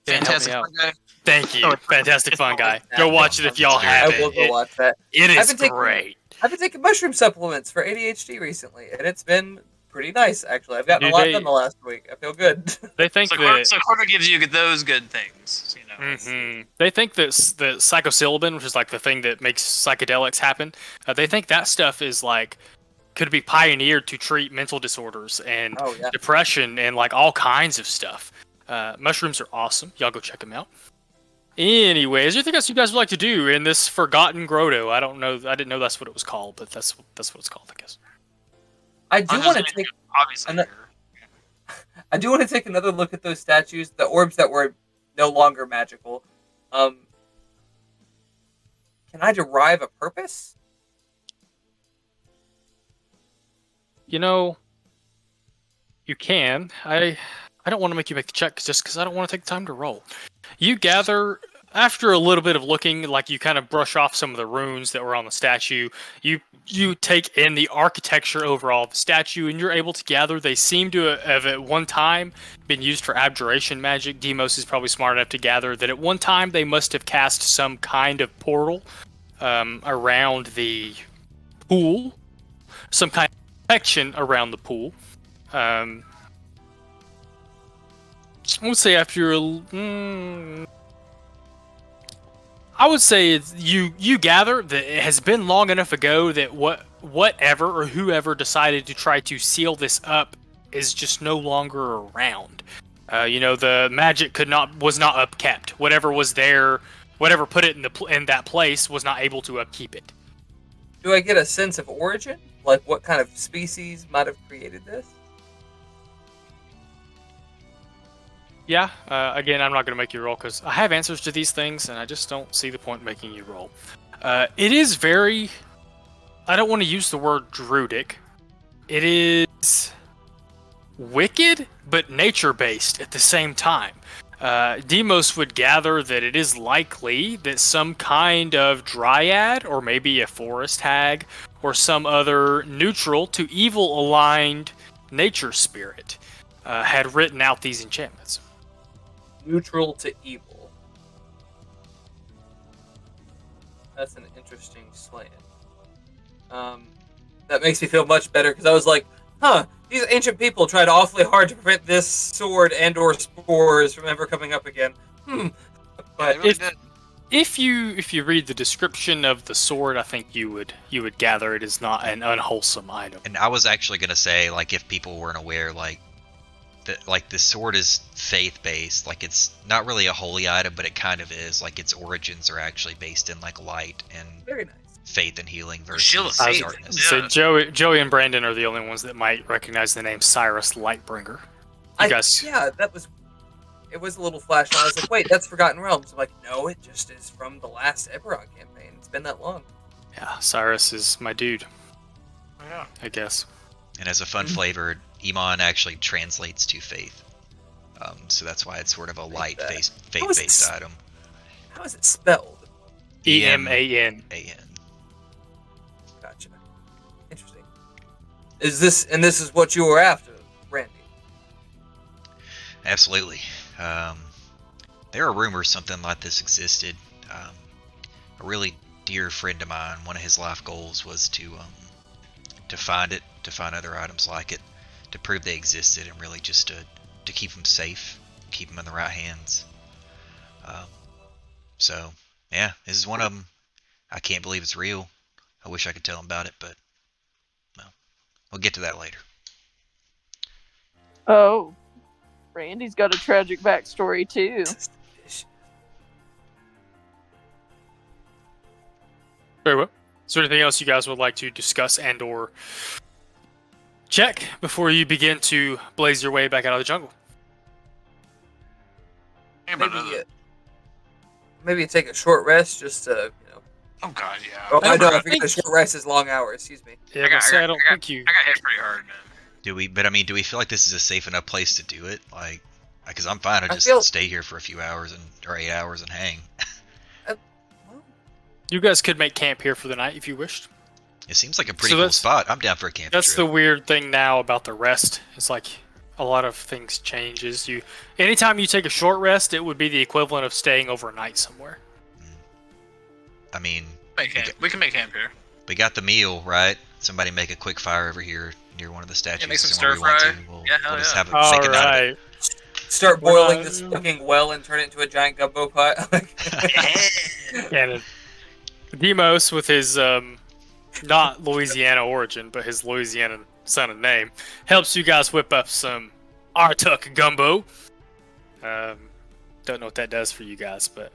Can't help me Fantastic out. Fun Guy. Thank you. Fantastic Fun Guy. Yeah. Go watch it if y'all I haven't. will go watch that. It I've is been taking- great. I've been taking mushroom supplements for ADHD recently, and it's been pretty nice, actually. I've gotten Do a lot they- done the last week. I feel good. They think So that Cordo gives you those good things, you know. They think that the psilocybin, which is like the thing that makes psychedelics happen, they think that stuff is like could be pioneered to treat mental disorders and Oh, yeah. depression and like all kinds of stuff. Mushrooms are awesome. Y'all go check them out. Anyway, is there anything else you guys would like to do in this Forgotten Grotto? I don't know. I didn't know that's what it was called, but that's what it's called, I guess. I do want to take obviously. another look at those statues, the orbs that were no longer magical. Can I derive a purpose? You know, you can. I don't want to make you make the check just because I don't want to take the time to roll. You gather, after a little bit of looking, like you kind of brush off some of the runes that were on the statue. You take in the architecture overall of the statue, and you're able to gather they seem to have at one time been used for abjuration magic. Demos is probably smart enough to gather that at one time they must have cast some kind of portal around the pool, some kind of protection around the pool. I would say after I would say you gather that it has been long enough ago that whatever or whoever decided to try to seal this up is just no longer around. The magic was not upkept. Whatever was there, whatever put it in that place was not able to upkeep it. Do I get a sense of origin? Like what kind of species might have created this? Yeah, again, I'm not going to make you roll because I have answers to these things, and I just don't see the point in making you roll. It is very... I don't want to use the word druidic. It is wicked, but nature-based at the same time. Demos would gather that it is likely that some kind of dryad, or maybe a forest hag, or some other neutral to evil-aligned nature spirit had written out these enchantments. Neutral to evil. That's an interesting slant. That makes me feel much better because I was like, these ancient people tried awfully hard to prevent this sword and/or spores from ever coming up again. But if you read the description of the sword, I think you would gather it is not an unwholesome item. And I was actually gonna say, like, if people weren't aware, the sword is faith-based. Like, it's not really a holy item, but it kind of is. Like, its origins are actually based in, like, light and very nice. faith and healing Shield versus of faith. darkness. So Joey and Brandon are the only ones that might recognize the name Cyrus Lightbringer. Yeah, it was a little flash, and I was like, wait, that's Forgotten Realms. I'm like, no, it just is from the last Eberron campaign. It's been that long. Yeah, Cyrus is my dude, Yeah. I guess. And as a fun flavor, Iman actually translates to faith. So that's why it's sort of a light faith-based item. How is it spelled? E-M-A-N. A-N. Gotcha. Interesting. This is what you were after, Randy? Absolutely. There are rumors something like this existed. A really dear friend of mine, one of his life goals was to find it, to find other items like it, to prove they existed, and really just to keep them safe, keep them in the right hands. So, yeah, this is one of them. I can't believe it's real. I wish I could tell him about it, but well, we'll get to that later. Oh, Randy's got a tragic backstory too. Very well. Is there anything else you guys would like to discuss and/or check before you begin to blaze your way back out of the jungle? Maybe take a short rest just to, Oh god, yeah. Oh, I know. I think- think a short rest is long hours. Excuse me. Yeah, I don't think you. I got hit pretty hard, man. Do we feel like this is a safe enough place to do it? Like, because I'm fine. I just feel- stay here for a few hours or 8 hours and hang. You guys could make camp here for the night if you wished. It seems like a pretty So cool that's- spot. I'm down for a camping That's trip. the weird thing now about the rest. It's like a lot of things changes. Anytime you take a short rest, it would be the equivalent of staying overnight somewhere. I mean, We can make camp here. we got the meal, right? Somebody make a quick fire over here near one of the statues. make some somewhere we want stir to. fry. We'll, Yeah, hell we'll just yeah. have a All make a night of right. Start We're boiling not- this fucking well and turn it into a giant gumbo pot. And Demos, with his not Louisiana origin, but his Louisiana son and name, helps you guys whip up some Artuk gumbo. Don't know what that does for you guys, but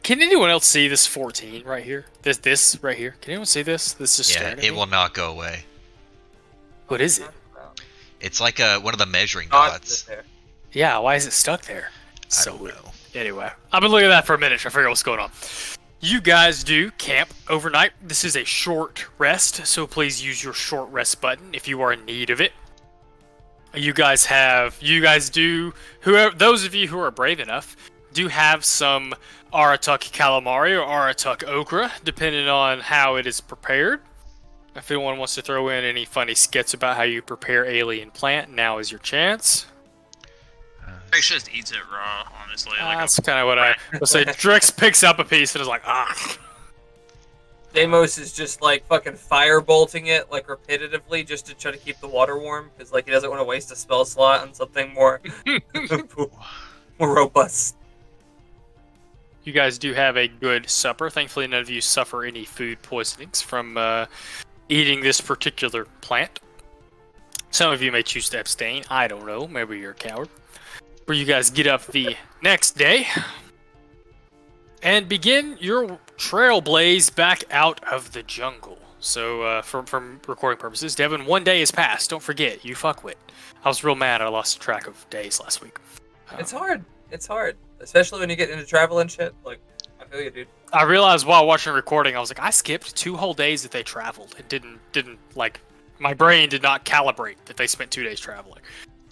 can anyone else see this 14 right here? This right here? Can anyone see this? This is Yeah, staring at it me? will not go away. What is it? It's like one of the measuring Dots dots. there. Yeah, why is it stuck there? I So don't weird. know. Anyway, I've been looking at that for a minute to figure out what's going on. You guys do camp overnight. This is a short rest, so please use your short rest button if you are in need of it. Those of you who are brave enough, do have some Aratuk calamari or Aratuk okra, depending on how it is prepared. If anyone wants to throw in any funny skits about how you prepare alien plant, now is your chance. Drix just eats it raw, honestly. That's kind of what I would say. Drix picks up a piece and is like, ah. Deimos is just like fucking firebolting it like repetitively just to try to keep the water warm because like he doesn't want to waste a spell slot on something more more robust. You guys do have a good supper. Thankfully, none of you suffer any food poisonings from eating this particular plant. Some of you may choose to abstain. I don't know. Maybe you're a coward. Where you guys get up the next day and begin your trail blaze back out of the jungle. So, from recording purposes, Devin, 1 day has passed. Don't forget, you fuckwit. I was real mad I lost track of days last week. It's hard. It's hard, especially when you get into travel and shit. Like, I feel you, dude. I realized while watching recording, I was like, I skipped 2 whole days that they traveled. It didn't like, my brain did not calibrate that they spent 2 days traveling.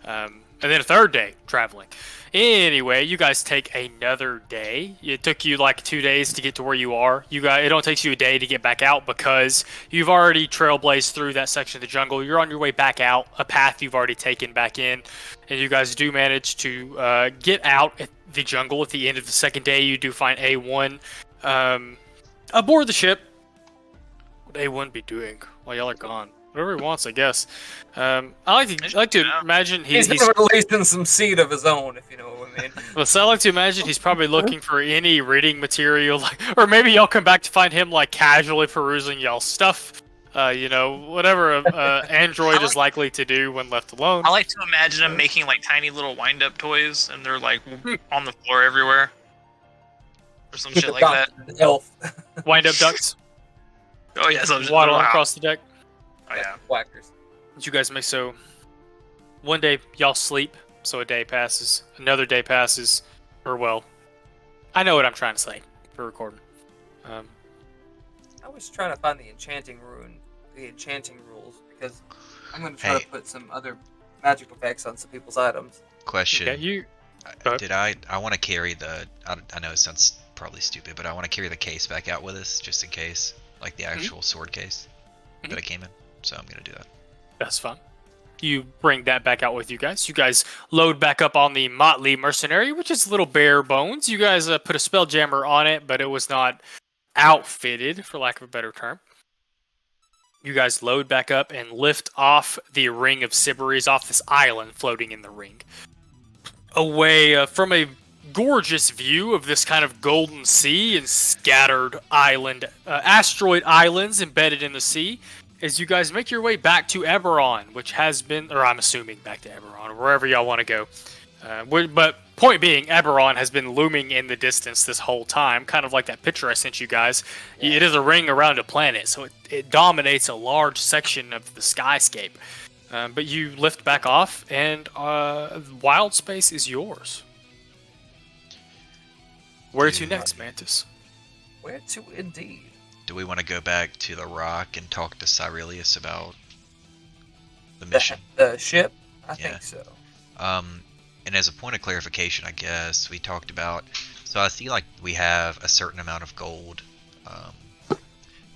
And then a 3rd day traveling. Anyway, you guys take another day. It took you like 2 days to get to where you are. It only takes you a day to get back out because you've already trailblazed through that section of the jungle. You're on your way back out, a path you've already taken back in, and you guys do manage to get out at the jungle at the end of the 2nd day. You do find A1 aboard the ship. What would A1 be doing while y'all are gone? Whatever he wants, I guess. I like to imagine He's releasing some seed of his own, if you know what I mean. Well, so I like to imagine he's probably looking for any reading material, or maybe y'all come back to find him like casually perusing y'all's stuff. Whatever an android is likely to do when left alone. I like to imagine him making like tiny little wind-up toys, and they're like on the floor everywhere, or some shit like that. Elf. Wind-up ducks. Oh yeah, so Waddling across the deck. Oh yeah, Whackers. You guys make so. 1 day y'all sleep, so a day passes. Another day passes, or well, I know what I'm trying to say for recording. I was trying to find the enchanting rules, because I'm going to try to put some other magic effects on some people's items. Question. Okay, I want to carry the... I know it sounds probably stupid, but I want to carry the case back out with us, just in case. Like the actual sword case that it came in. So I'm going to do that. That's fun. You bring that back out with you guys. You guys load back up on the Motley Mercenary, which is a little bare bones. You guys put a Spelljammer on it, but it was not outfitted, for lack of a better term. You guys load back up and lift off the Ring of Sybaris off this island floating in the ring. Away from a gorgeous view of this kind of golden sea and scattered asteroid islands embedded in the sea, as you guys make your way back to Eberron, which has been, or I'm assuming back to Eberron, or wherever y'all want to go. But point being, Eberron has been looming in the distance this whole time, kind of like that picture I sent you guys. Yeah. It is a ring around a planet, so it dominates a large section of the skyscape. But you lift back off, and wild space is yours. Where to next, Mantis? Where to indeed? Do we want to go back to the rock and talk to Cyrilius about the mission? The ship? I think so. And as a point of clarification, I guess, we talked about... So I see like we have a certain amount of gold.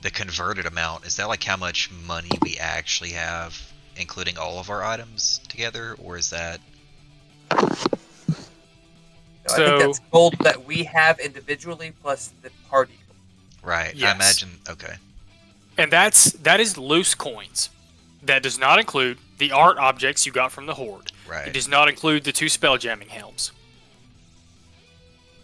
The converted amount, is that like how much money we actually have, including all of our items together? Or is that... No, I think that's gold that we have individually plus the party. Right, yes. I imagine, okay. And that is loose coins. That does not include the art objects you got from the Horde. Right. It does not include the 2 spelljamming helms.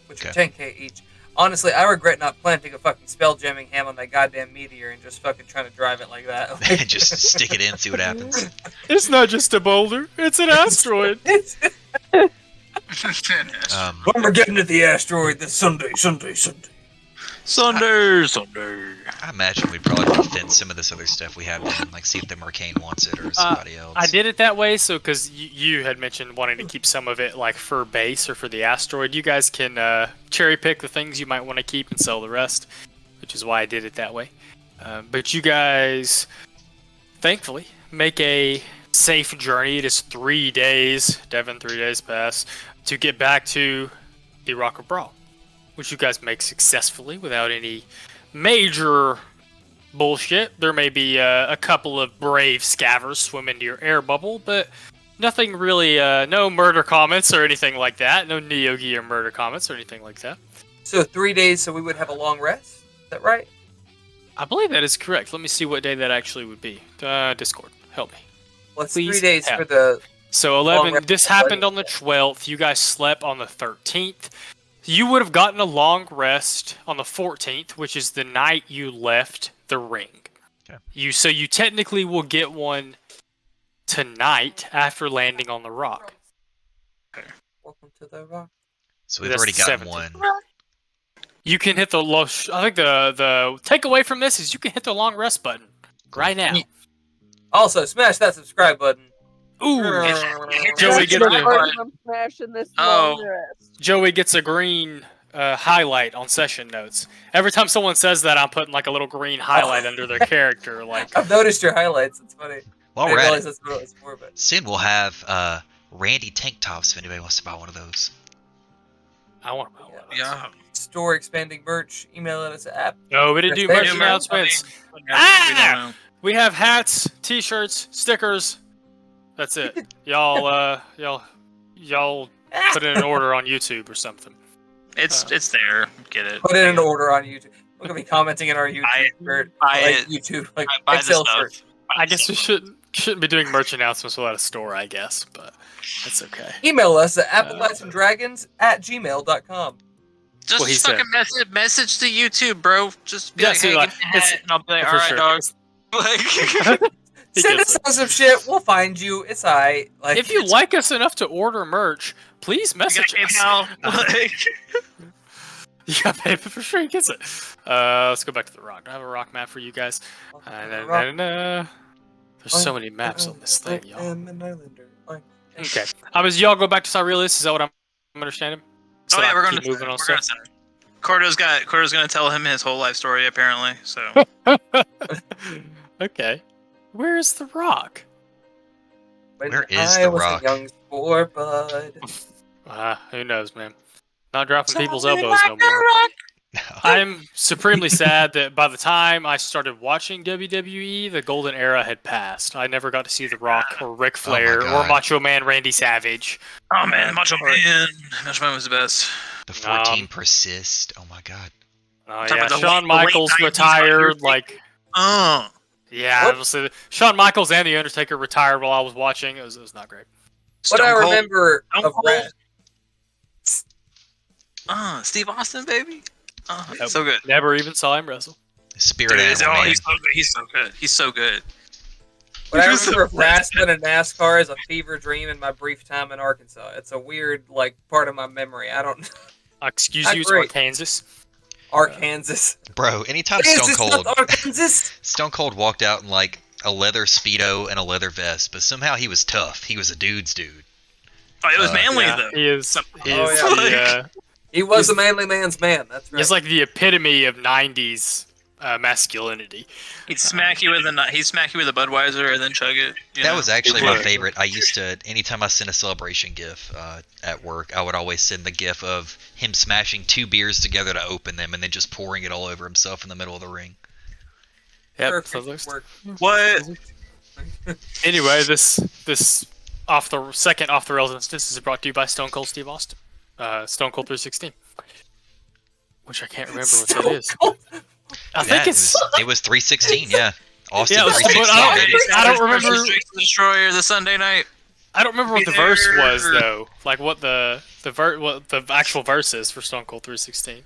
Which are 10k each. Honestly, I regret not planting a fucking spelljamming ham on that goddamn meteor and just fucking trying to drive it like that. Just stick it in, see what happens. It's not just a boulder, it's an asteroid. When we're getting to the asteroid this Sunday. Sunday. I imagine we probably want to thin some of this other stuff we have in, like see if the Mercane wants it or somebody else. I did it that way, so because you had mentioned wanting to keep some of it like for base or for the asteroid. You guys can cherry pick the things you might want to keep and sell the rest, which is why I did it that way. But you guys, thankfully, make a safe journey. It is 3 days, Devin, 3 days pass, to get back to the Rock of Brawl, which you guys make successfully without any major bullshit. There may be a couple of brave scavers swim into your air bubble, but nothing really, no murder comments or anything like that. No Neogi or murder comments or anything like that. So 3 days, so we would have a long rest? Is that right? I believe that is correct. Let me see what day that actually would be. Discord, help me. Well, it's Please 3 days help. for the... So 11, this happened on the 12th. You guys slept on the 13th. You would have gotten a long rest on the 14th, which is the night you left the ring. Okay. So you technically will get one tonight after landing on the rock. Welcome to the rock. So we've That's already the gotten 17th. one. You can hit the low. I think the takeaway from this is you can hit the long rest button right now. Also, smash that subscribe button. Ooh, Joey Joey That's gets the a part I'm smashing this Oh. long rest. Joey gets a green highlight on session notes. Every time someone says that, I'm putting like a little green highlight under their character. Like, I've noticed your highlights. It's funny. While I we're didn't at realize it, that's what it was for, but soon we'll have Randy tank tops if anybody wants to buy one of those. I want to know. Yeah. store expanding merch. Email us at No, we didn't do Yes, merch they do. announcements. Ah! We have hats, T-shirts, stickers. That's it. Y'all put in an order on YouTube or something. It's there. Get it. Put it in order on YouTube. We're gonna be commenting in our YouTube shirt, buy like it. YouTube, like Buy the Excel stuff. shirt. I guess we shouldn't be doing merch announcements without a store, I guess, but that's okay. Email us at appalachiandragons@gmail.com. Just What he said. fucking message to YouTube, bro. Just be Yeah, like, see, hey, like, give me a hat, and I'll be like, for all right, sure. dog. Like, He Send gets us some shit. We'll find you. It's alright. Like If you like us enough to order merch, please you got message us. PayPal. Like, You got PayPal for sure. He gets it. Let's go back to the rock. I have a rock map for you guys. There's so many maps on this thing, y'all. Okay. Y'all go back to Cyrillus. Is that what I'm understanding? So oh yeah, I we're can gonna keep moving on we're gonna stuff. send it. Cordo's gonna tell him his whole life story apparently. So Okay. Where's the rock? Where is I the was rock? a young sport bud. Who knows, man? Not dropping people's Something elbows no like a more. rock. I'm supremely sad that by the time I started watching WWE, the golden era had passed. I never got to see The Rock or Ric Flair or God. Macho Man Randy Savage. oh man, Macho Man was the best. The 14 persist. Oh my god. Oh Talking yeah, about the Shawn late Michaels 90s retired. Undertaker. Like, Oh, yeah, What? obviously, Shawn Michaels and the Undertaker retired while I was watching. It was not great. What I remember Stone of Cold. Rat. Steve Austin, baby. Nope. So good. Never even saw him wrestle. Spirit Dude, animal, man. he's so good. He's so good. He's so good. What I He's remember of so wrestling and NASCAR is a fever dream in my brief time in Arkansas. It's a weird, like, part of my memory. I don't. Excuse Not you, great. Arkansas. Arkansas. Bro, anytime Kansas, not Arkansas. Stone Cold walked out in like a leather Speedo and a leather vest, but somehow he was tough. He was a dude's dude. Oh, it was manly Yeah, though. he is. He Oh, is yeah. the, He was a manly man's man. That's right. he's like the epitome of '90s masculinity. He'd smack you with a Budweiser and then chug it. you That know? was actually It my would. favorite. I used to, anytime I sent a celebration gif at work, I would always send the gif of him smashing 2 beers together to open them and then just pouring it all over himself in the middle of the ring. Yep. Perfect work. What? Anyway, this second off the rails instance is brought to you by Stone Cold Steve Austin, Stone Cold 316, which I can't remember what that is. I think it's it was 316, yeah. Austin Yeah, it was- 316. but baby. I don't remember- Versus Jake the Destroyer the Sunday night. I don't remember what the Be verse there. was though. Like what the actual verse is for Stone Cold 316.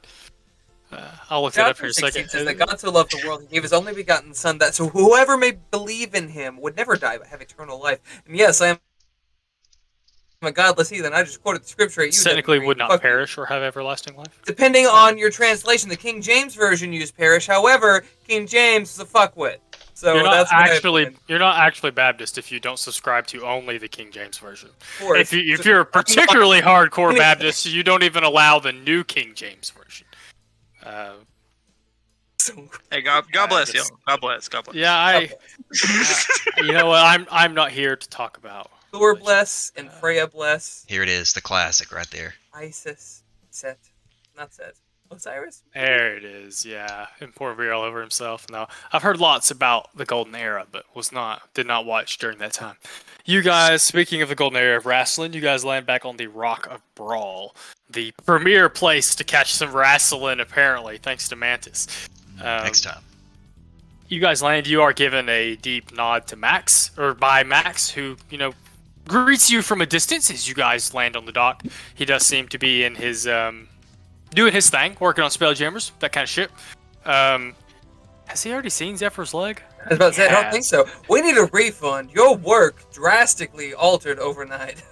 I'll look that up here in a second. Says that God so loved the world, he gave his only begotten Son, that so whoever may believe in him would never die but have eternal life. And yes, I am a godless heathen. I just quoted the scripture at you. Technically WWE. would not Fuck you. perish or have everlasting life. Depending on your translation, the King James version used perish. However, King James is a fuckwit. So You're not that's what actually Baptist if you don't subscribe to only the King James version. Of course. If you're a particularly hardcore Baptist, you don't even allow the New King James version. Hey, God bless you. just- God bless. God bless. Yeah, you know what? I'm not here to talk about. Thor bless and Freya bless. Here it is, the classic right there. Isis, Set, not Set. Osiris. There it is. Yeah, and poor beer all over himself. No, I've heard lots about the Golden Era, but did not watch during that time. You guys, speaking of the Golden Era of wrestling, you guys land back on the Rock of Brawl, the premier place to catch some wrestling. Apparently, thanks to Mantis. Next time. You guys land. You are given a deep nod to Max, or by Max, who greets you from a distance as you guys land on the dock. He does seem to be in his doing his thing, working on Spelljammers, that kind of shit. Has he already seen Zephyr's leg? I was about to say, I don't think so. We need a refund. Your work drastically altered overnight.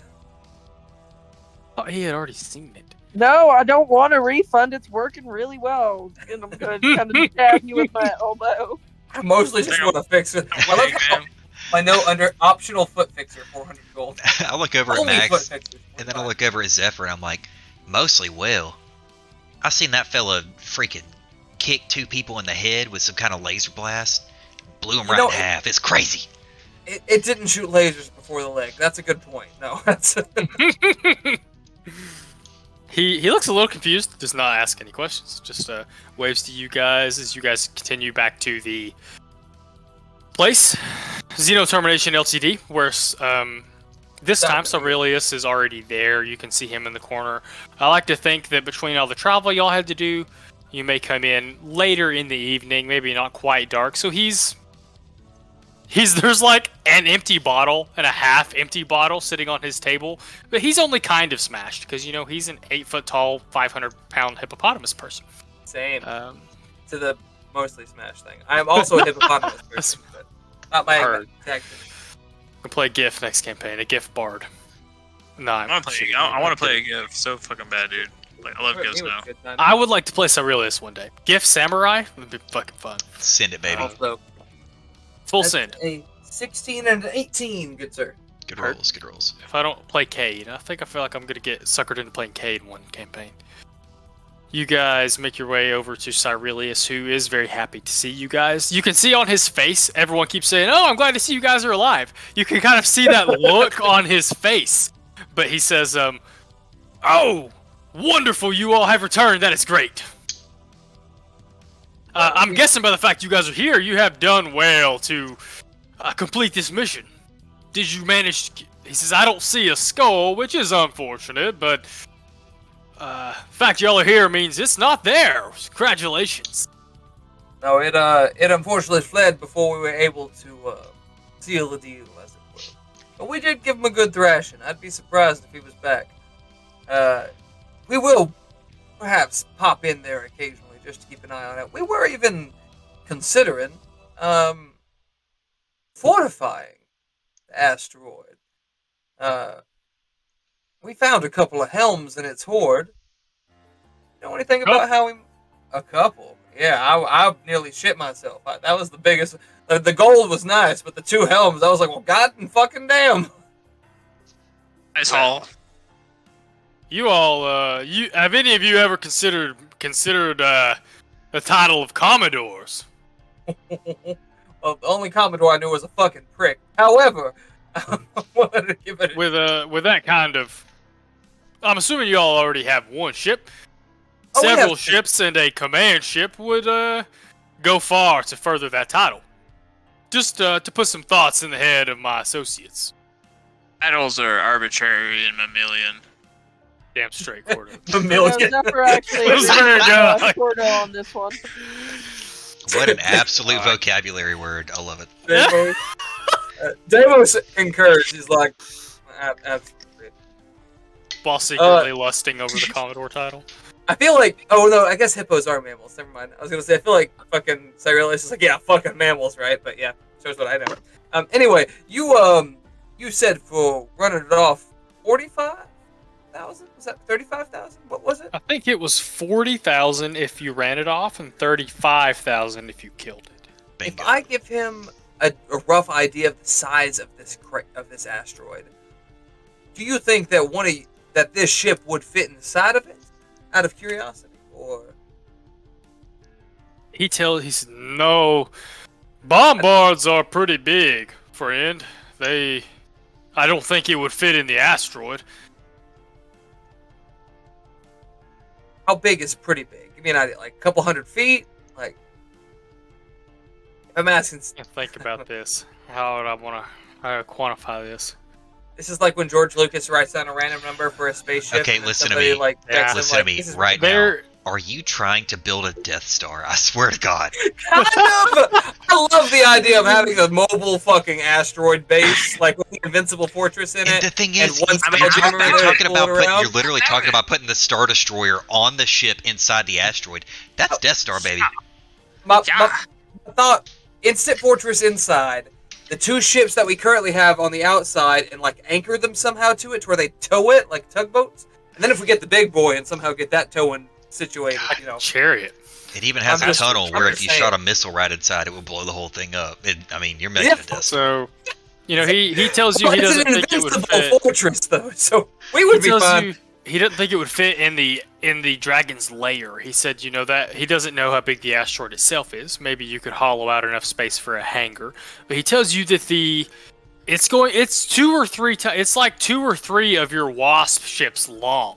Oh, he had already seen it. No, I don't want a refund. It's working really well. And I'm going to kind of stab you with my elbow. I mostly just want to fix it. I love how my note under optional foot fixer, 400 gold. I look over at Only foot Max, fixers, and then I look over at Zephyr, and I'm like, mostly well. I seen that fella freaking kick 2 people in the head with some kind of laser blast. Blew him right in half. It's crazy. It didn't shoot lasers before the leg. That's a good point. No, that's... He looks a little confused, does not ask any questions, just waves to you guys as you guys continue back to the place. Xeno Termination LTD, where this time Aurelius is already there. You can see him in the corner. I like to think that between all the travel y'all had to do, you may come in later in the evening, maybe not quite dark. So there's like an empty bottle and a half empty bottle sitting on his table, but he's only kind of smashed because, you know, he's an 8 foot tall, 500-pound hippopotamus person. Same. To the mostly smashed thing. I am also a hippopotamus person, but not my exact thing. We'll play GIF next campaign, a GIF bard. No, I want to play a GIF so fucking bad, dude. Like, I love GIFs now. I would like to play Aurelius one day. GIF Samurai would be fucking fun. Send it, baby. Also, Full send. A 16 and an 18, good sir. Good rolls, good rolls. If I don't play Cade, I feel like I'm going to get suckered into playing Cade in one campaign. You guys make your way over to Cyrilius, who is very happy to see you guys. You can see on his face, everyone keeps saying, "Oh, I'm glad to see you guys are alive." You can kind of see that look on his face. But he says, "Oh, wonderful, you all have returned. That is great. I'm guessing by the fact you guys are here, you have done well to complete this mission. Did you manage to... He says, "I don't see a skull, which is unfortunate, but the fact y'all are here means it's not there. Congratulations." No, it unfortunately fled before we were able to seal the deal, as it were. But we did give him a good thrashing. I'd be surprised if he was back. We will perhaps pop in there occasionally just to keep an eye on it. We were even considering fortifying the asteroid. We found a couple of helms in its hoard. You know anything about how we... A couple. Yeah, I nearly shit myself. That was the biggest... The gold was nice, but the 2 helms, I was like, well, god and fucking damn. Nice haul. You all, have any of you ever considered the title of Commodores? Well, the only Commodore I knew was a fucking prick. However, I wanted to give it... With that kind of... I'm assuming you all already have one ship. Several ships and a command ship would go far to further that title. Just to put some thoughts in the head of my associates. Titles are arbitrary and mammalian. Damn straight, Cordo. Mammalian. Zephyr actually That was very good. Cordo on this one. What an absolute vocabulary word. I love Deimos, it. Deimos concurs. He's like, absolutely. While secretly lusting over the Commodore title. I feel like, oh no, I guess hippos are mammals. Never mind. I was gonna say, I feel like fucking Cyrilius is like, yeah, fucking mammals, right? But yeah, shows what I know. Anyway, you said for running it off, 45,000? Was that 35,000? What was it? I think it was 40,000 if you ran it off, and 35,000 if you killed it. Bingo. If I give him a rough idea of the size of this asteroid, do you think that that this ship would fit inside of it? Out of curiosity, or He said, "No, bombards are pretty big, friend. I don't think it would fit in the asteroid." how big is pretty big? Give me an idea, like a couple 100 feet. Like, if I'm asking. Think about this. How would I want to quantify this? This is like when George Lucas writes down a random number for a spaceship. Okay, and listen to somebody, me. Like, Yeah. texts him, Listen to like, me this is- right now. Are you trying to build a Death Star? I swear to God. Kind of. I love the idea of having a mobile fucking asteroid base, like with the invincible fortress in And it. the thing and is, one you're Spelljammer in there talking pulling about around. you're literally talking about putting the Star Destroyer on the ship inside the asteroid. That's Death Star, baby. My thought, instant fortress inside, the two ships that we currently have on the outside, and like anchor them somehow to it, to where they tow it like tugboats. And then if we get the big boy and somehow get that towing situated, you know. Chariot. It even has I'm a just- tunnel I'm where just if you saying. shot a missile right inside, it would blow the whole thing up. I mean, you're making a Death Star. So, you know, he tells you he It's doesn't an think it would invincible fit. fortress, though, so we He would be tells fine. you he doesn't think it would fit in the dragon's lair. He said, you know, that he doesn't know how big the asteroid itself is. Maybe you could hollow out enough space for a hangar. But he tells you that it's 2 or 3 times. It's like 2 or 3 of your Wasp ships long.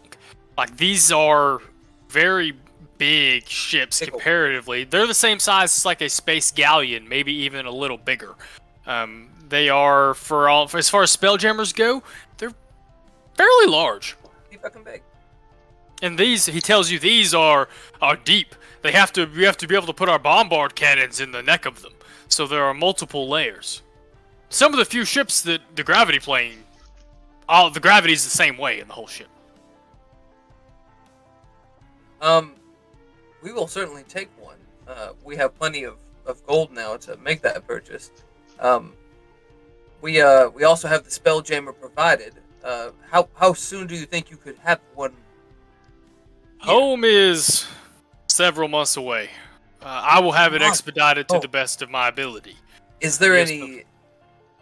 Like, these are very big ships Big. comparatively. They're the same size as like a space galleon, maybe even a little bigger. They are as far as Spelljammers go, they're fairly large. Be fucking big. And he tells you these are deep. We have to be able to put our bombard cannons in the neck of them. So there are multiple layers. Some of the few ships that the gravity plane, the gravity's the same way in the whole ship. We will certainly take one. We have plenty of gold now to make that purchase. We also have the Spelljammer provided. How soon do you think you could have one? Home is several months away. I will have it expedited to the best of my ability. Is there Yes, any?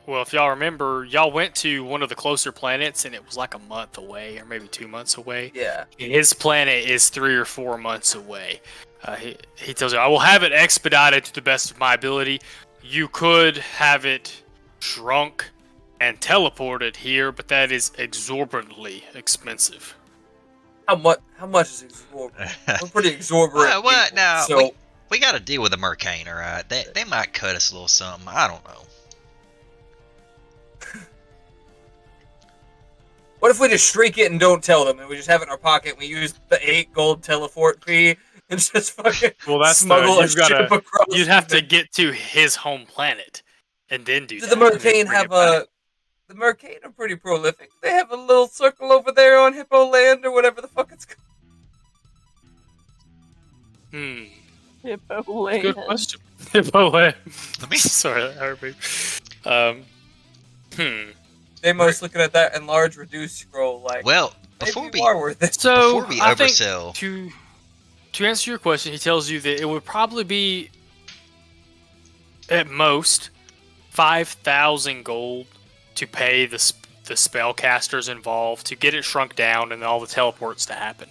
Well, if y'all remember, y'all went to one of the closer planets, and it was like a month away, or maybe 2 months away. Yeah. His planet is 3 or 4 months away. He tells you, I will have it expedited to the best of my ability. You could have it shrunk and teleported here, but that is exorbitantly expensive. How much is exorbitant? We're pretty exorbitant. What people, now? So We got to deal with the Mercane, all right? They might cut us a little something. I don't know. what if we just shriek it and don't tell them, and we just have it in our pocket? And we use the 8 gold teleport fee and just fucking Well, that's smuggle a you've ship gotta, across. you'd have to get to his home planet and then do Do that. the and then Mercane bring have it back. the Mercane are pretty prolific. They have a little circle over there on Hippo Land or whatever the fuck it's called. Hippo Good land. question. Hippo Land. Let me. Sorry, that hurt me. Demo's looking at that enlarged reduced scroll like, Well, maybe before we are worth it. So we I think oversell, to answer your question, he tells you that it would probably be at most 5,000 gold to pay the spellcasters involved to get it shrunk down and all the teleports to happen.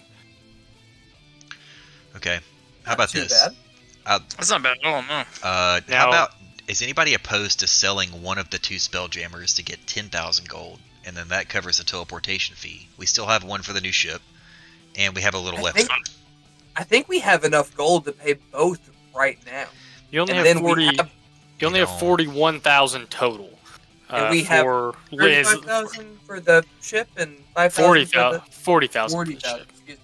okay. How about Too this? bad. That's not bad at all, no. How Now- about, is anybody opposed to selling one of the 2 Spelljammers to get 10,000 gold, and then that covers the teleportation fee? We still have one for the new ship, and we have a little left. I think we have enough gold to pay both right now. You only And have then we 40. have- You only have 41,000 total. And we have for Liz. 35,000 for the ship and 5,000 for the 40,000 for the 40,000. ship. Excuse me.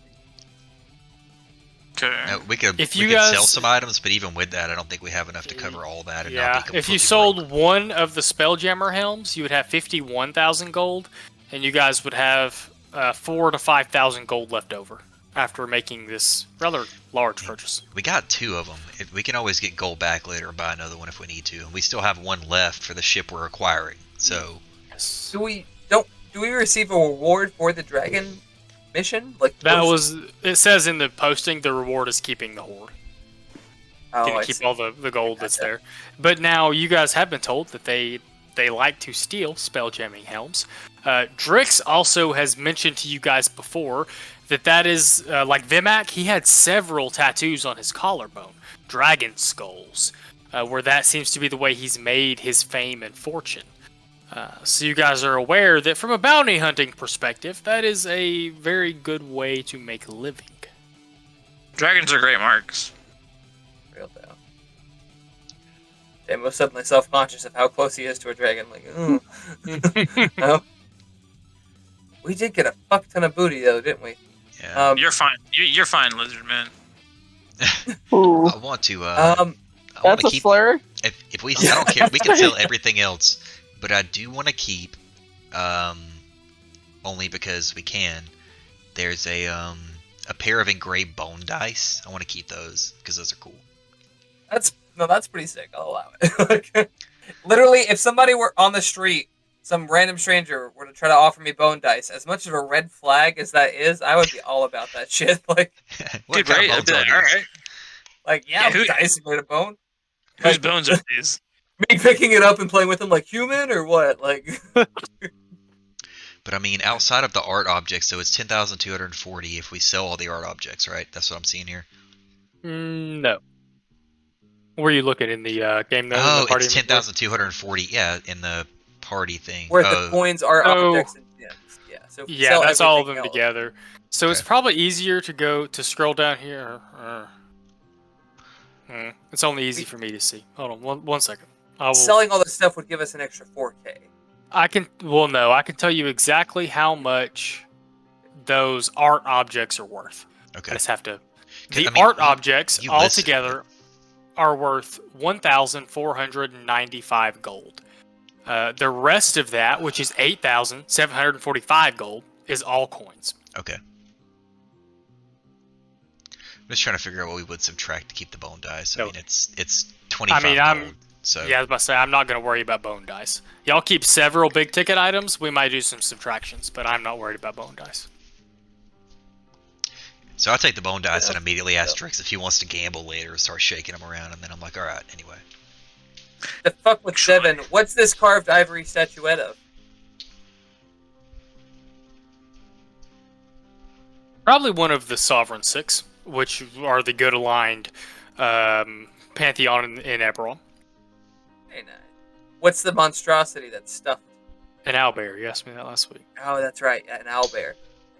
Okay. We could If we you could sell guys- some items, but even with that, I don't think we have enough to cover all that. And Yeah, not be if completely you sold broke. one of the Spelljammer helms, you would have 51,000 gold, and you guys would have 4,000 to 5,000 gold left over after making this rather large purchase. We got 2 of them. We can always get gold back later and buy another one if we need to. And we still have one left for the ship we're acquiring. So Yes. Do we receive a reward for the dragon mission? Like That those- was. It says in the posting the reward is keeping the horde. Oh, Gonna I keep see. all the gold that's Gotcha. there. But now you guys have been told that they like to steal spelljamming helms. Drix also has mentioned to you guys before that is like Vimac. He had several tattoos on his collarbone, dragon skulls, where that seems to be the way he's made his fame and fortune. So you guys are aware that from a bounty hunting perspective, that is a very good way to make a living. Dragons are great marks. Real though. Demo's suddenly self-conscious of how close he is to a dragon. Like, ooh. No? We did get a fuck ton of booty though, didn't we? yeah. You're fine. You're fine, lizard man. Ooh, I want to. I want that's to a keep. slur. If we, I don't care. We can sell everything else, but I do want to keep. Only because we can. There's a pair of engraved bone dice. I want to keep those because those are cool. That's pretty sick. I'll allow it. Literally, if somebody were on the street, some random stranger were to try to offer me bone dice, as much of a red flag as that is, I would be all about that shit. Like, What Dude, kind right? of I'd bones be are like, these? all right. like Yeah, who- dice made of bone. Whose Like, bones are these? me picking it up and playing with them like human or what? Like, But I mean, outside of the art objects, so it's 10,240 if we sell all the art objects, right? That's what I'm seeing here. No. Were you looking in the game though? in Oh, the party it's inventory? 10,240. Yeah, in the party thing. where the coins are Oh. objects and gems. Yeah. So if we Yeah, sell that's all of everything them else- together. So it's Okay. probably easier to go to scroll down here. It's only easy for me to see. Hold on, one second. Selling all this stuff would give us an extra 4K. I can. Well, no, I can tell you exactly how much those art objects are worth. Okay. I just have to. 'Cause, The I mean, art objects you listed altogether are worth 1,495 gold. The rest of that, which is 8,745 gold, is all coins. Okay. I'm just trying to figure out what we would subtract to keep the bone dice. I No. mean, it's 25 gold. So Yeah, I was about to say, I'm not going to worry about bone dice. Y'all keep several big ticket items. We might do some subtractions, but I'm not worried about bone dice. I'll take the bone dice Yeah. and immediately ask Trix if he wants to gamble later, start shaking them around, and then I'm like, all right, anyway. The fuck with 7. What's this carved ivory statuette of? Probably one of the Sovereign Six, which are the good aligned Pantheon in Eberron. Hey, nice. What's the monstrosity that's stuffed? An owlbear, you asked me that last week. Oh, that's right, an owlbear.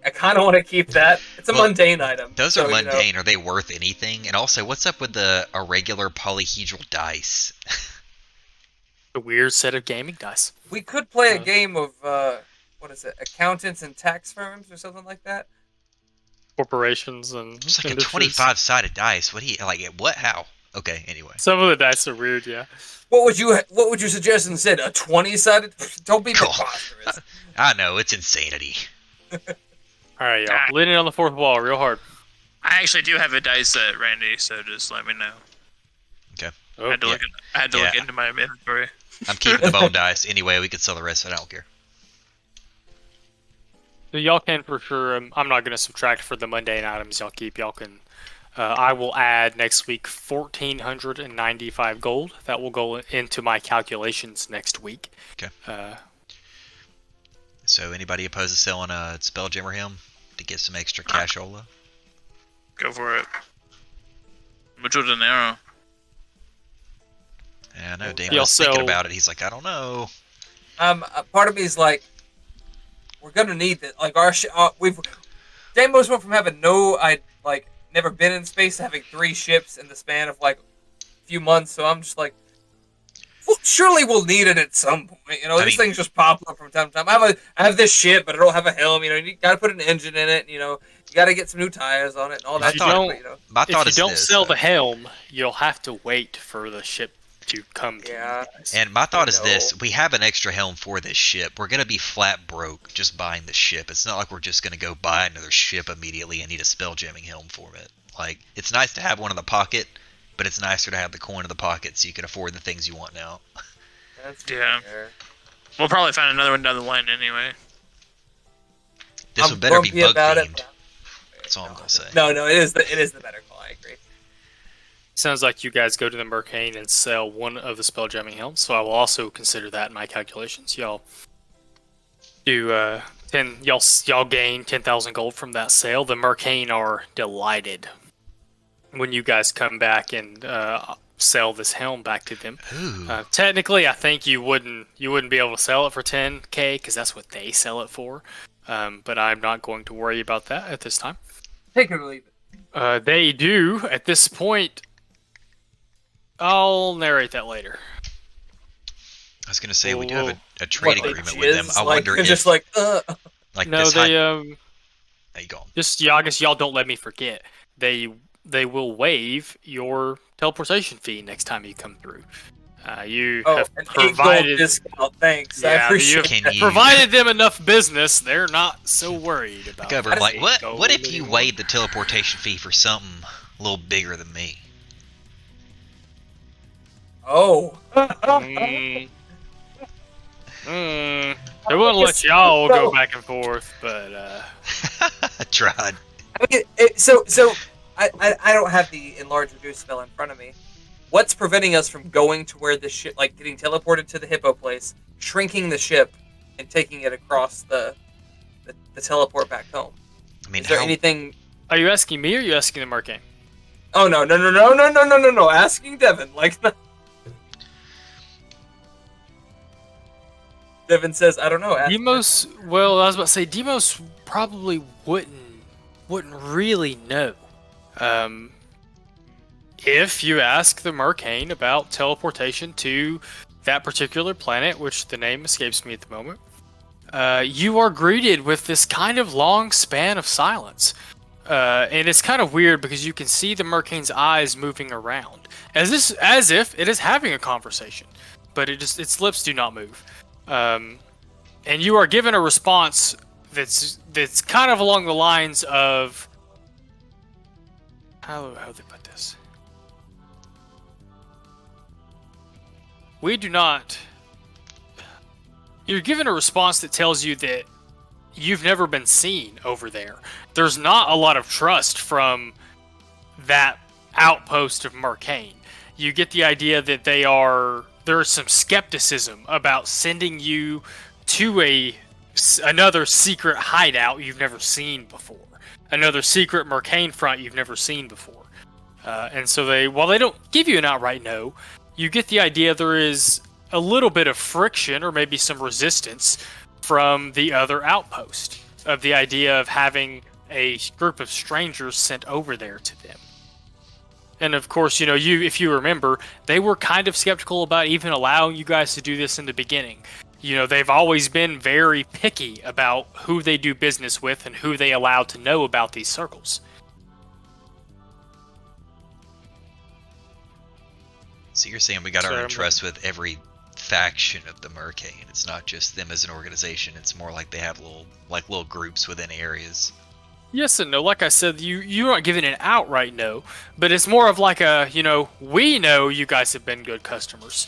I kind of want to keep that. It's a Well, mundane item. Those so, are you know, mundane. Are they worth anything? And also, what's up with the irregular polyhedral dice? A weird set of gaming dice. we could play a game of, what is it, accountants and tax firms or something like that? Corporations and It's like a industries. 25-sided dice. What do you like? What? How? Okay. Anyway. Some of the dice are weird, yeah. What would you suggest instead? A 20-sided? Don't be preposterous. I know it's insanity. All right, y'all. Leaning on the fourth wall real hard. I actually do have a dice set, Randy, so just let me know. Oh, I had to yeah. look into my inventory. I'm keeping the bone dice. Anyway, we could sell the rest. I don't care. So y'all can for sure. I'm not going to subtract for the mundane items y'all keep. Y'all can. I will add next week 1,495 gold. That will go into my calculations next week. Okay. So, anybody opposed to selling a Spelljammer Helm to get some extra cashola? Go for it. Mucho dinero. Yeah, I know. Damon Y'all was thinking sell- about it. He's like, I don't know. Part of me is like, we're gonna need that. Like Damos went from having never been in space to having 3 ships in the span of like a few months. So I'm just like, well, surely we'll need it at some point. You know, these things just pop up from time to time. I have this ship, but I don't have a helm. You know, you got to put an engine in it. You know, you got to get some new tires on it and all that. If you don't- you know. My thought If is you don't this, sell though. the helm, you'll have to wait for the ship to come to Yeah. you guys. And my thought is No. this: we have an extra helm for this ship. We're gonna be flat broke just buying the ship. It's not like we're just gonna go buy another ship immediately and need a spelljamming helm for it. Like, it's nice to have one in the pocket, but it's nicer to have the coin in the pocket so you can afford the things you want now. That's Yeah. fair. We'll probably find another one down the line anyway. This I'm one better be grumpy bug about themed. it. That's all I'm gonna say. No, it is the better call. I agree. Sounds like you guys go to the Mercane and sell one of the Spelljamming helms, so I will also consider that in my calculations. Y'all do 10. Y'all gain 10,000 gold from that sale. The Mercane are delighted when you guys come back and sell this helm back to them. Ooh. Technically, I think you wouldn't be able to sell it for 10k because that's what they sell it for. But I'm not going to worry about that at this time. Take it or leave it. They do at this point. I'll narrate that later. I was gonna say we do Whoa. have a trading What, agreement with them. jizz? I wonder they're if just like, like No, this they There you go. just I guess y'all don't let me forget. They they will waive your teleportation fee next time you come through. You Oh, have an 8 gold provided, discount. Thanks. I yeah, appreciate Can that. you- provided them enough business. They're not so worried about. Look over, that I'm like, eight what? gold What if you anymore. waived the teleportation fee for something a little bigger than me? Oh. Mm. They wouldn't let y'all go back and forth, but I tried. I mean, I don't have the enlarge reduce spell in front of me. What's preventing us from going to where the ship, like getting teleported to the hippo place, shrinking the ship, and taking it across the teleport back home? I mean, Is there how, anything? are you asking me or are you asking the Mercane? Oh no! Asking Devin, like. Devin says, "I don't know." Ask Demos, well, I was about to say Demos probably wouldn't really know. If you ask the Mercane about teleportation to that particular planet, which the name escapes me at the moment, you are greeted with this kind of long span of silence. And it's kind of weird because you can see the Mercane's eyes moving around, as if it is having a conversation, but its lips do not move. And you are given a response that's kind of along the lines of how they put this. We do not. You're given a response that tells you that you've never been seen over there. There's not a lot of trust from that outpost of Mercane. You get the idea that there's some skepticism about sending you to another secret hideout you've never seen before, another secret Mercane front you've never seen before. And so while they don't give you an outright no, you get the idea there is a little bit of friction or maybe some resistance from the other outpost of the idea of having a group of strangers sent over there to them. And of course, if you remember, they were kind of skeptical about even allowing you guys to do this in the beginning. They've always been very picky about who they do business with and who they allow to know about these circles. So you're saying we got to earn trust with every faction of the Mercane. It's not just them as an organization. It's more like they have little groups within areas. Yes and no. Like I said, you aren't given an outright no, but it's more of like we know you guys have been good customers,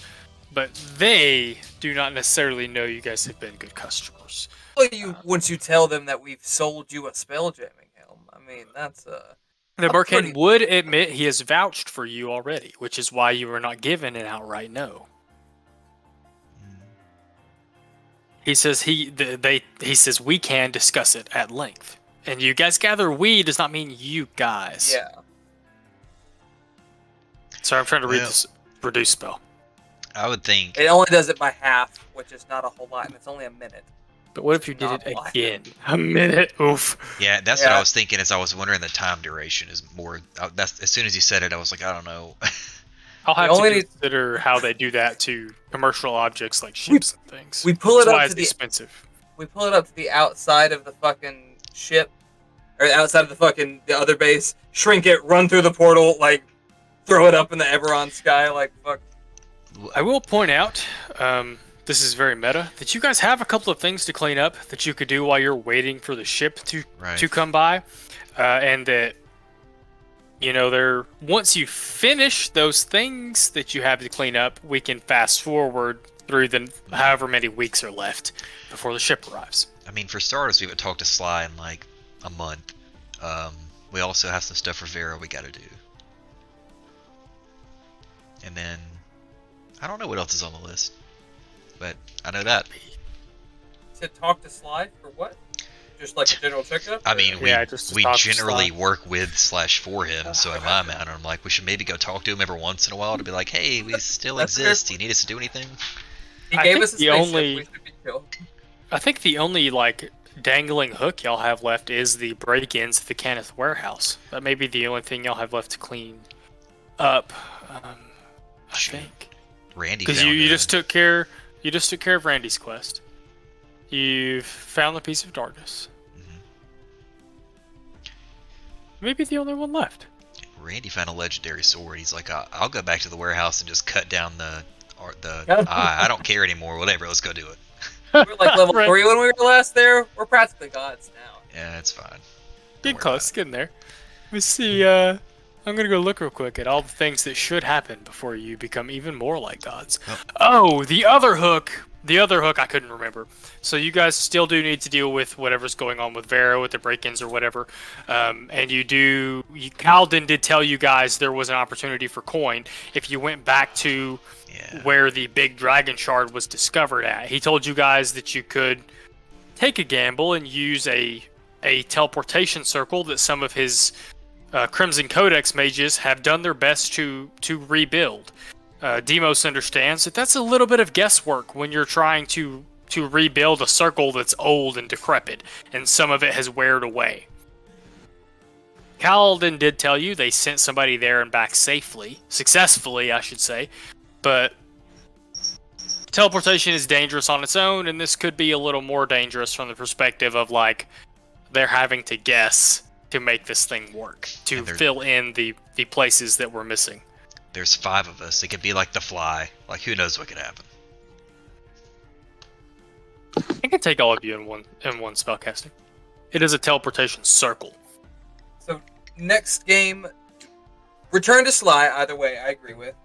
but they do not necessarily know you guys have been good customers. Well, once you tell them that we've sold you a spelljamming helm, I mean that's The Mercane would admit he has vouched for you already, which is why you were not given an outright no. He says he says we can discuss it at length. And you guys gather we does not mean you guys. Yeah. Sorry, I'm trying to read this reduce spell. I would think it only does it by half, which is not a whole lot, and it's only a minute. But what if you did it again? A minute? Oof. Yeah, that's what I was thinking. Is I was wondering the time duration is more. That's as soon as you said it, I was like, I don't know. I'll have to consider how they do that to commercial objects like ships and things. We pull it That's up why to it's the expensive. We pull it up to the outside of the fucking ship, or outside of the other base. Shrink it, run through the portal, like throw it up in the Eberron sky, like fuck. I will point out, this is very meta, that you guys have a couple of things to clean up that you could do while you're waiting for the ship to come by, and that once you finish those things that you have to clean up, we can fast forward through the however many weeks are left before the ship arrives. I mean, for starters, we haven't talked to Sly in like a month. We also have some stuff for Vera we got to do, and then I don't know what else is on the list, but I know that. To talk to Sly for what? Just like a general checkup? I mean, we generally Sly. work with / for him, so in my mind, I'm like, we should maybe go talk to him every once in a while to be like, hey, we still exist. Do you need us to do anything? He gave us a spaceship. We should be chill. I think the only dangling hook y'all have left is the break-ins at the Kenneth warehouse. That may be the only thing y'all have left to clean up. I think. Randy, because you just took care of Randy's quest. You've found the piece of darkness. Maybe the only one left. Randy found a legendary sword. He's like, I'll go back to the warehouse and just cut down the Yeah. eye. I don't care anymore. Whatever, let's go do it. We're like level Right. 3 when we were last there. We're practically gods now. Yeah, it's fine. Don't Getting worry close, about getting there. Let's see. I'm gonna go look real quick at all the things that should happen before you become even more like gods. Oh, the other hook. The other hook I couldn't remember. So you guys still do need to deal with whatever's going on with Vera with the break-ins or whatever. And you do. Calden did tell you guys there was an opportunity for coin if you went back to Yeah. where the big dragon shard was discovered at. He told you guys that you could take a gamble and use a teleportation circle that some of his Crimson Codex mages have done their best to rebuild. Demos understands that that's a little bit of guesswork when you're trying to rebuild a circle that's old and decrepit, and some of it has weared away. Kaladin did tell you they sent somebody there and back successfully, I should say, but teleportation is dangerous on its own, and this could be a little more dangerous from the perspective of like they're having to guess to make this thing work, to And they're- fill in the places that we're missing. There's 5 of us. It could be like the Fly. Like, who knows what could happen? I can take all of you in one spellcasting. It is a teleportation circle. So next game, return to Sly. Either way, I agree with.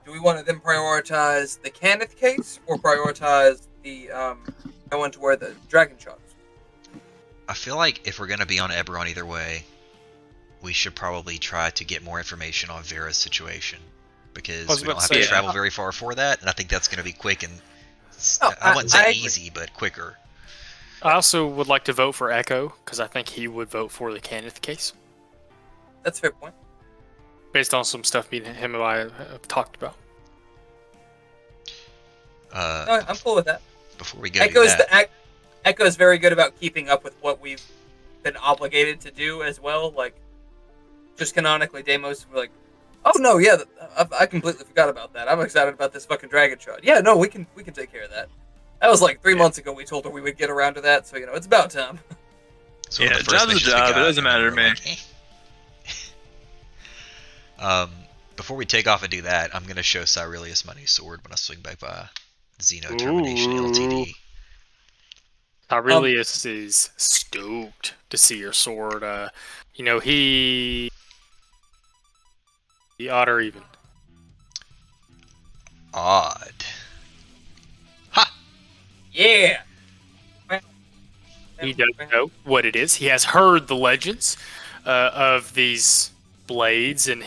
Do we want to then prioritize the Kenneth case or prioritize the I want to wear the dragon shots? I feel like if we're going to be on Eberron either way, we should probably try to get more information on Vera's situation. Because I was we don't about have to to say, travel very far for that, and I think that's going to be quick and... Oh, I wouldn't say I agree. easy, but quicker. I also would like to vote for Echo, because I think he would vote for the Kenneth case, That's a fair point. based on some stuff him and I have talked about. No, I'm cool with that. Before we go do that... Echo's very good about keeping up with what we've been obligated to do as well. Like, just canonically, Deimos were like, "Oh no, yeah, I completely forgot about that. I'm excited about this fucking dragon shot. Yeah, no, we can take care of that." That was like 3 months ago. We told her we would get around to that, so it's about time. So one of Yeah, the first job's a missions we job, it got, doesn't matter and to we're me. like, before we take off and do that, I'm going to show Cyrilius my new sword when I swing back by Xeno Termination Ooh. LTD. Aurelius is stoked to see your sword. He odd or even. Odd. Ha! Yeah. He doesn't know what it is. He has heard the legends of these blades, and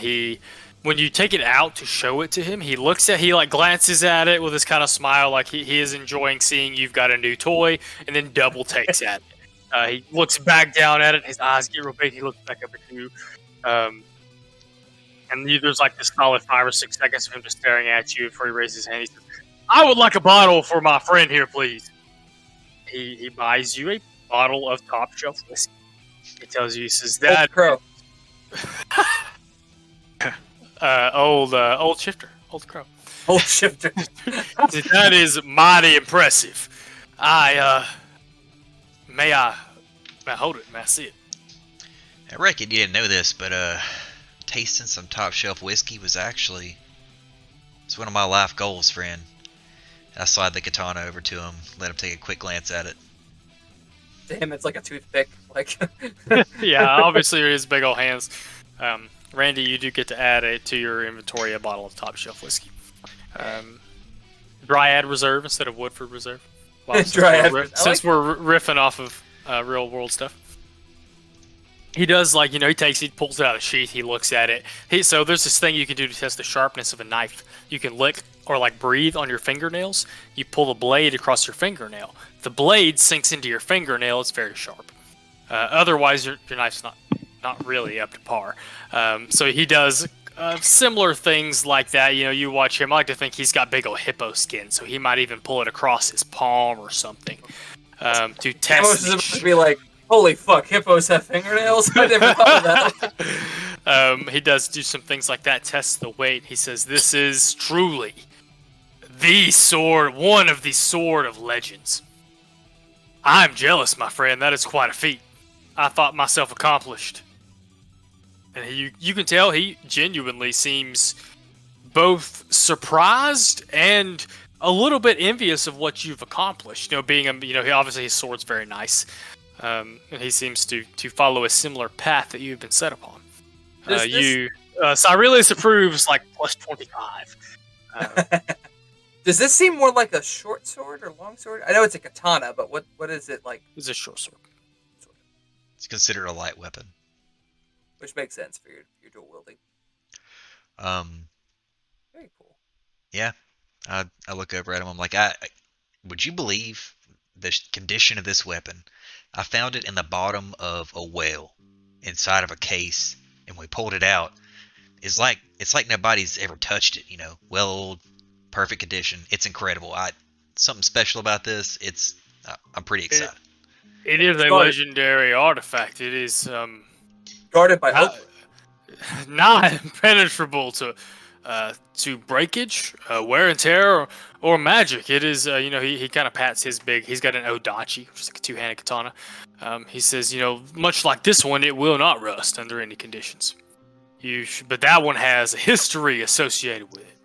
when you take it out to show it to him, he glances at it with this kind of smile, like he is enjoying seeing you've got a new toy, and then double takes at it. He looks back down at it, his eyes get real big, he looks back up at you. There's like this solid 5 or 6 seconds of him just staring at you before he raises his hand. He says, "I would like a bottle for my friend here, please." He buys you a bottle of top shelf whiskey. He tells you, he says, Old "That crow. old shifter, old crow. Old shifter. That is mighty impressive. May I hold it? May I see it?" I reckon you didn't know this, but tasting some top shelf whiskey was it's one of my life goals, friend. I slide the katana over to him, let him take a quick glance at it. To him, it's like a toothpick. Like, Yeah, obviously his big old hands. Randy, you do get to add to your inventory a bottle of top shelf whiskey. Dryad Reserve instead of Woodford Reserve. Dryad Reserve. Since we're riffing off of real world stuff. He does, he pulls it out of the sheath, he looks at it. So there's this thing you can do to test the sharpness of a knife. You can lick or breathe on your fingernails. You pull the blade across your fingernail. The blade sinks into your fingernail, it's very sharp. Otherwise, your knife's not really up to par. So he does similar things like that. You watch him, I like to think he's got big old hippo skin, so he might even pull it across his palm or something to Deimos test. is about to be like, "Holy fuck, hippos have fingernails? I never thought of that." He does do some things like that, test the weight. He says, "This is truly the sword, one of the sword of legends. I'm jealous, my friend. That is quite a feat. I thought myself accomplished." and you can tell he genuinely seems both surprised and a little bit envious of what you've accomplished. Being he obviously his sword's very nice, and he seems to follow a similar path that you've been set upon. Cyrilius approves like plus 25. Does this seem more like a short sword or long sword? I know it's a katana, but what is it like? It's a short sword. It's considered a light weapon. Which makes sense for your dual wielding. Very cool. Yeah, I look over at him. I'm like, would you believe the condition of this weapon? I found it in the bottom of a well, inside of a case, and we pulled it out. It's like nobody's ever touched it. Well, perfect condition. It's incredible. Something special about this. I'm pretty excited. It is a legendary artifact. It is guarded by Okra. Not impenetrable to breakage, wear and tear, or magic. It is, he kind of pats his he's got an odachi, which is like a two-handed katana. He says, much like this one, it will not rust under any conditions. But that one has a history associated with it.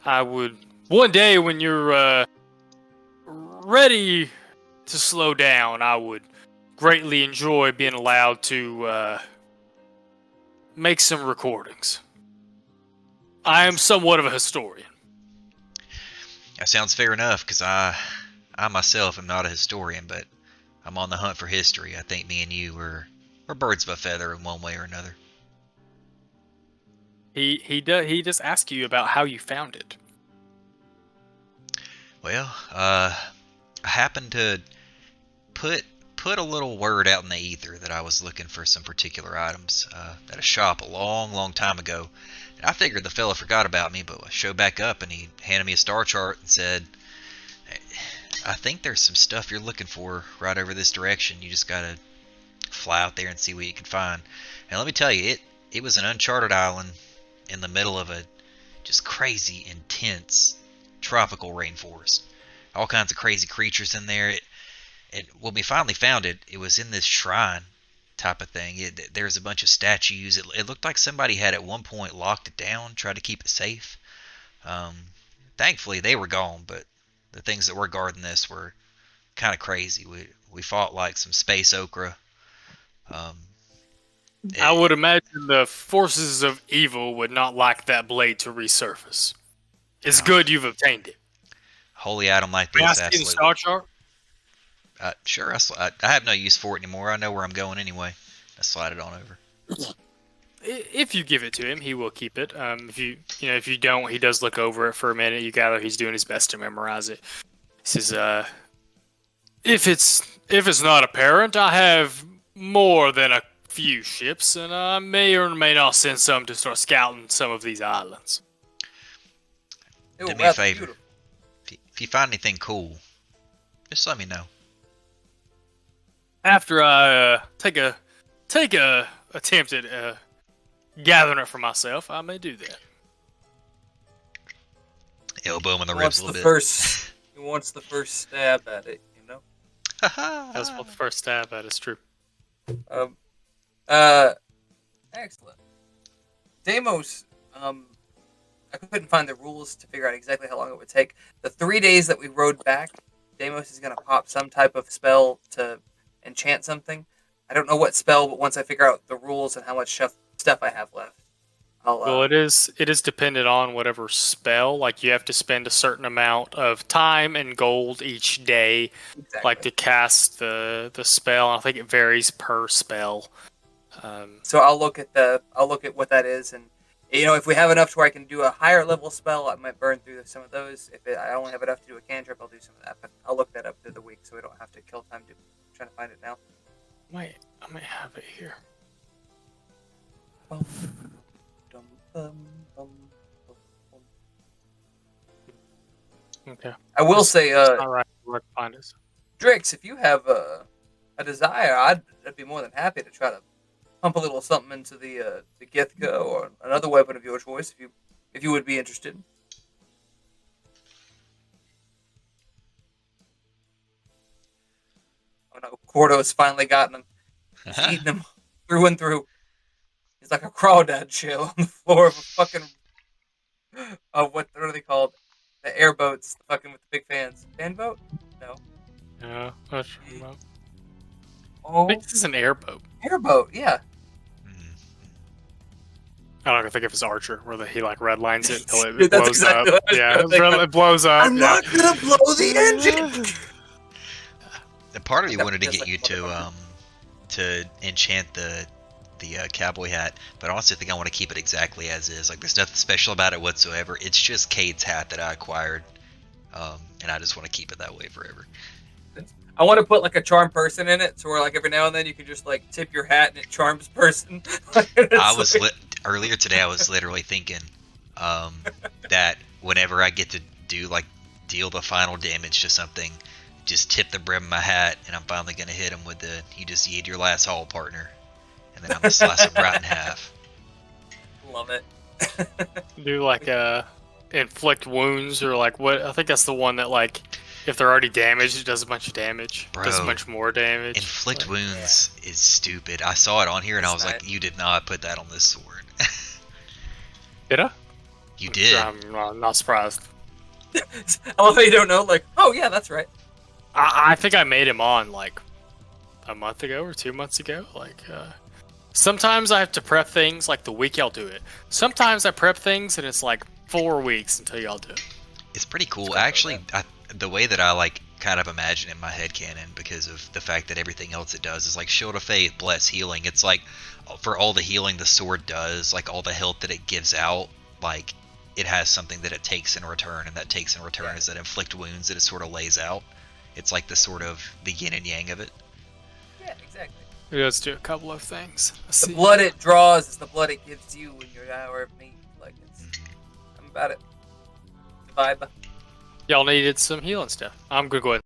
I would, one day when you're ready to slow down, I would greatly enjoy being allowed to make some recordings. I am somewhat of a historian. That sounds fair enough, because I myself am not a historian, but I'm on the hunt for history. I think me and you are birds of a feather in one way or another. He does ask you about how you found it. Well, I happened to put a little word out in the ether that I was looking for some particular items at a shop a long time ago. And I figured the fella forgot about me, but I showed back up and he handed me a star chart and said, I think there's some stuff you're looking for right over this direction. You just gotta fly out there and see what you can find. And let me tell you, it was an uncharted island in the middle of a just crazy, intense tropical rainforest. All kinds of crazy creatures in there. And when we finally found it, it was in this shrine type of thing. There's a bunch of statues. It looked like somebody had at one point locked it down, tried to keep it safe. Thankfully, they were gone, but the things that were guarding this were kind of crazy. We fought like some space okra. I would imagine the forces of evil would not like that blade to resurface. It's good you've obtained it. Holy item like this, Can I see the absolutely. star chart? Sure. I have no use for it anymore. I know where I'm going anyway. I slide it on over. If you give it to him, he will keep it. If you don't, he does look over it for a minute. You gather he's doing his best to memorize it. He says, if it's not apparent, I have more than a few ships, and I may or may not send some to start scouting some of these islands. Do me a favor. If you find anything cool, just let me know. After I take a attempt at gathering it for myself, I may do that. Elbow him in the ribs a little bit. He wants the first stab at it, That's what the first stab at is true. Excellent. Deimos, I couldn't find the rules to figure out exactly how long it would take. The 3 days that we rode back, Deimos is going to pop some type of spell to enchant something. I don't know what spell, but once I figure out the rules and how much stuff I have left, I'll... it is dependent on whatever spell. Like, you have to spend a certain amount of time and gold each day, like to cast the spell. I think it varies per spell. So I'll look at what that is, and if we have enough to where I can do a higher level spell, I might burn through some of those. If I only have enough to do a cantrip, I'll do some of that. But I'll look that up through the week, so we don't have to kill time trying to find it now. Wait, I may have it here. Okay. I will say, all right, where to find us. Drix, if you have a desire, I'd be more than happy to try to pump a little something into the Githka or another weapon of your choice, if you would be interested. Oh no, Cordo's finally gotten him. He's eating him through and through. He's like a crawdad shell on the floor of a fucking what are they called? The airboats, fucking with the big fans. Fan boat? No. Yeah, that's I Oh, think this is an airboat. airboat. Yeah. Mm. I don't know, think of his Archer, where he like redlines it until it Dude, that's blows exactly up. what I was Yeah, gonna think. it blows up. I'm not gonna blow the engine. The part of me That wanted to feels get like you a motherfucker. to enchant the cowboy hat, but I also think I want to keep it exactly as is. Like, there's nothing special about it whatsoever. It's just Cade's hat that I acquired, and I just want to keep it that way forever. I want to put like a charm person in it, so where like every now and then you can just like tip your hat and it charms person. I was earlier today. I was literally thinking that whenever I get to deal the final damage to something, just tip the brim of my hat, and I'm finally gonna hit him with the "you just yeed your last haul, partner," and then I'm gonna slice him right in half. Love it. Do like inflict wounds, or like what? I think that's the one that like if they're already damaged, it does a bunch of damage. Does a Bro, bunch more damage. Inflict Like, wounds is stupid. I saw it on here and I was It's like, you did not put that on this sword. did I? You did. I'm not surprised. I love how you don't know. Like, oh yeah, that's right. I think I made him on like a month ago or 2 months ago. Like, sometimes I have to prep things like the week y'all do it. Sometimes I prep things and it's like 4 weeks until y'all do it. It's pretty cool. Actually, the way that I like kind of imagine in my head canon, because of the fact that everything else it does is like Shield of Faith, Bless, Healing. It's like for all the healing the sword does, like all the health that it gives out, like it has something that it takes in return, and that takes in return is that inflict wounds that it sort of lays out. It's like the sort of the yin and yang of it. Yeah, exactly. Let's do a couple of things. Let's The see. blood it draws is the blood it gives you in your hour of need. Like it's, I'm about it. Vibe. Y'all needed some healing stuff. I'm gonna go ahead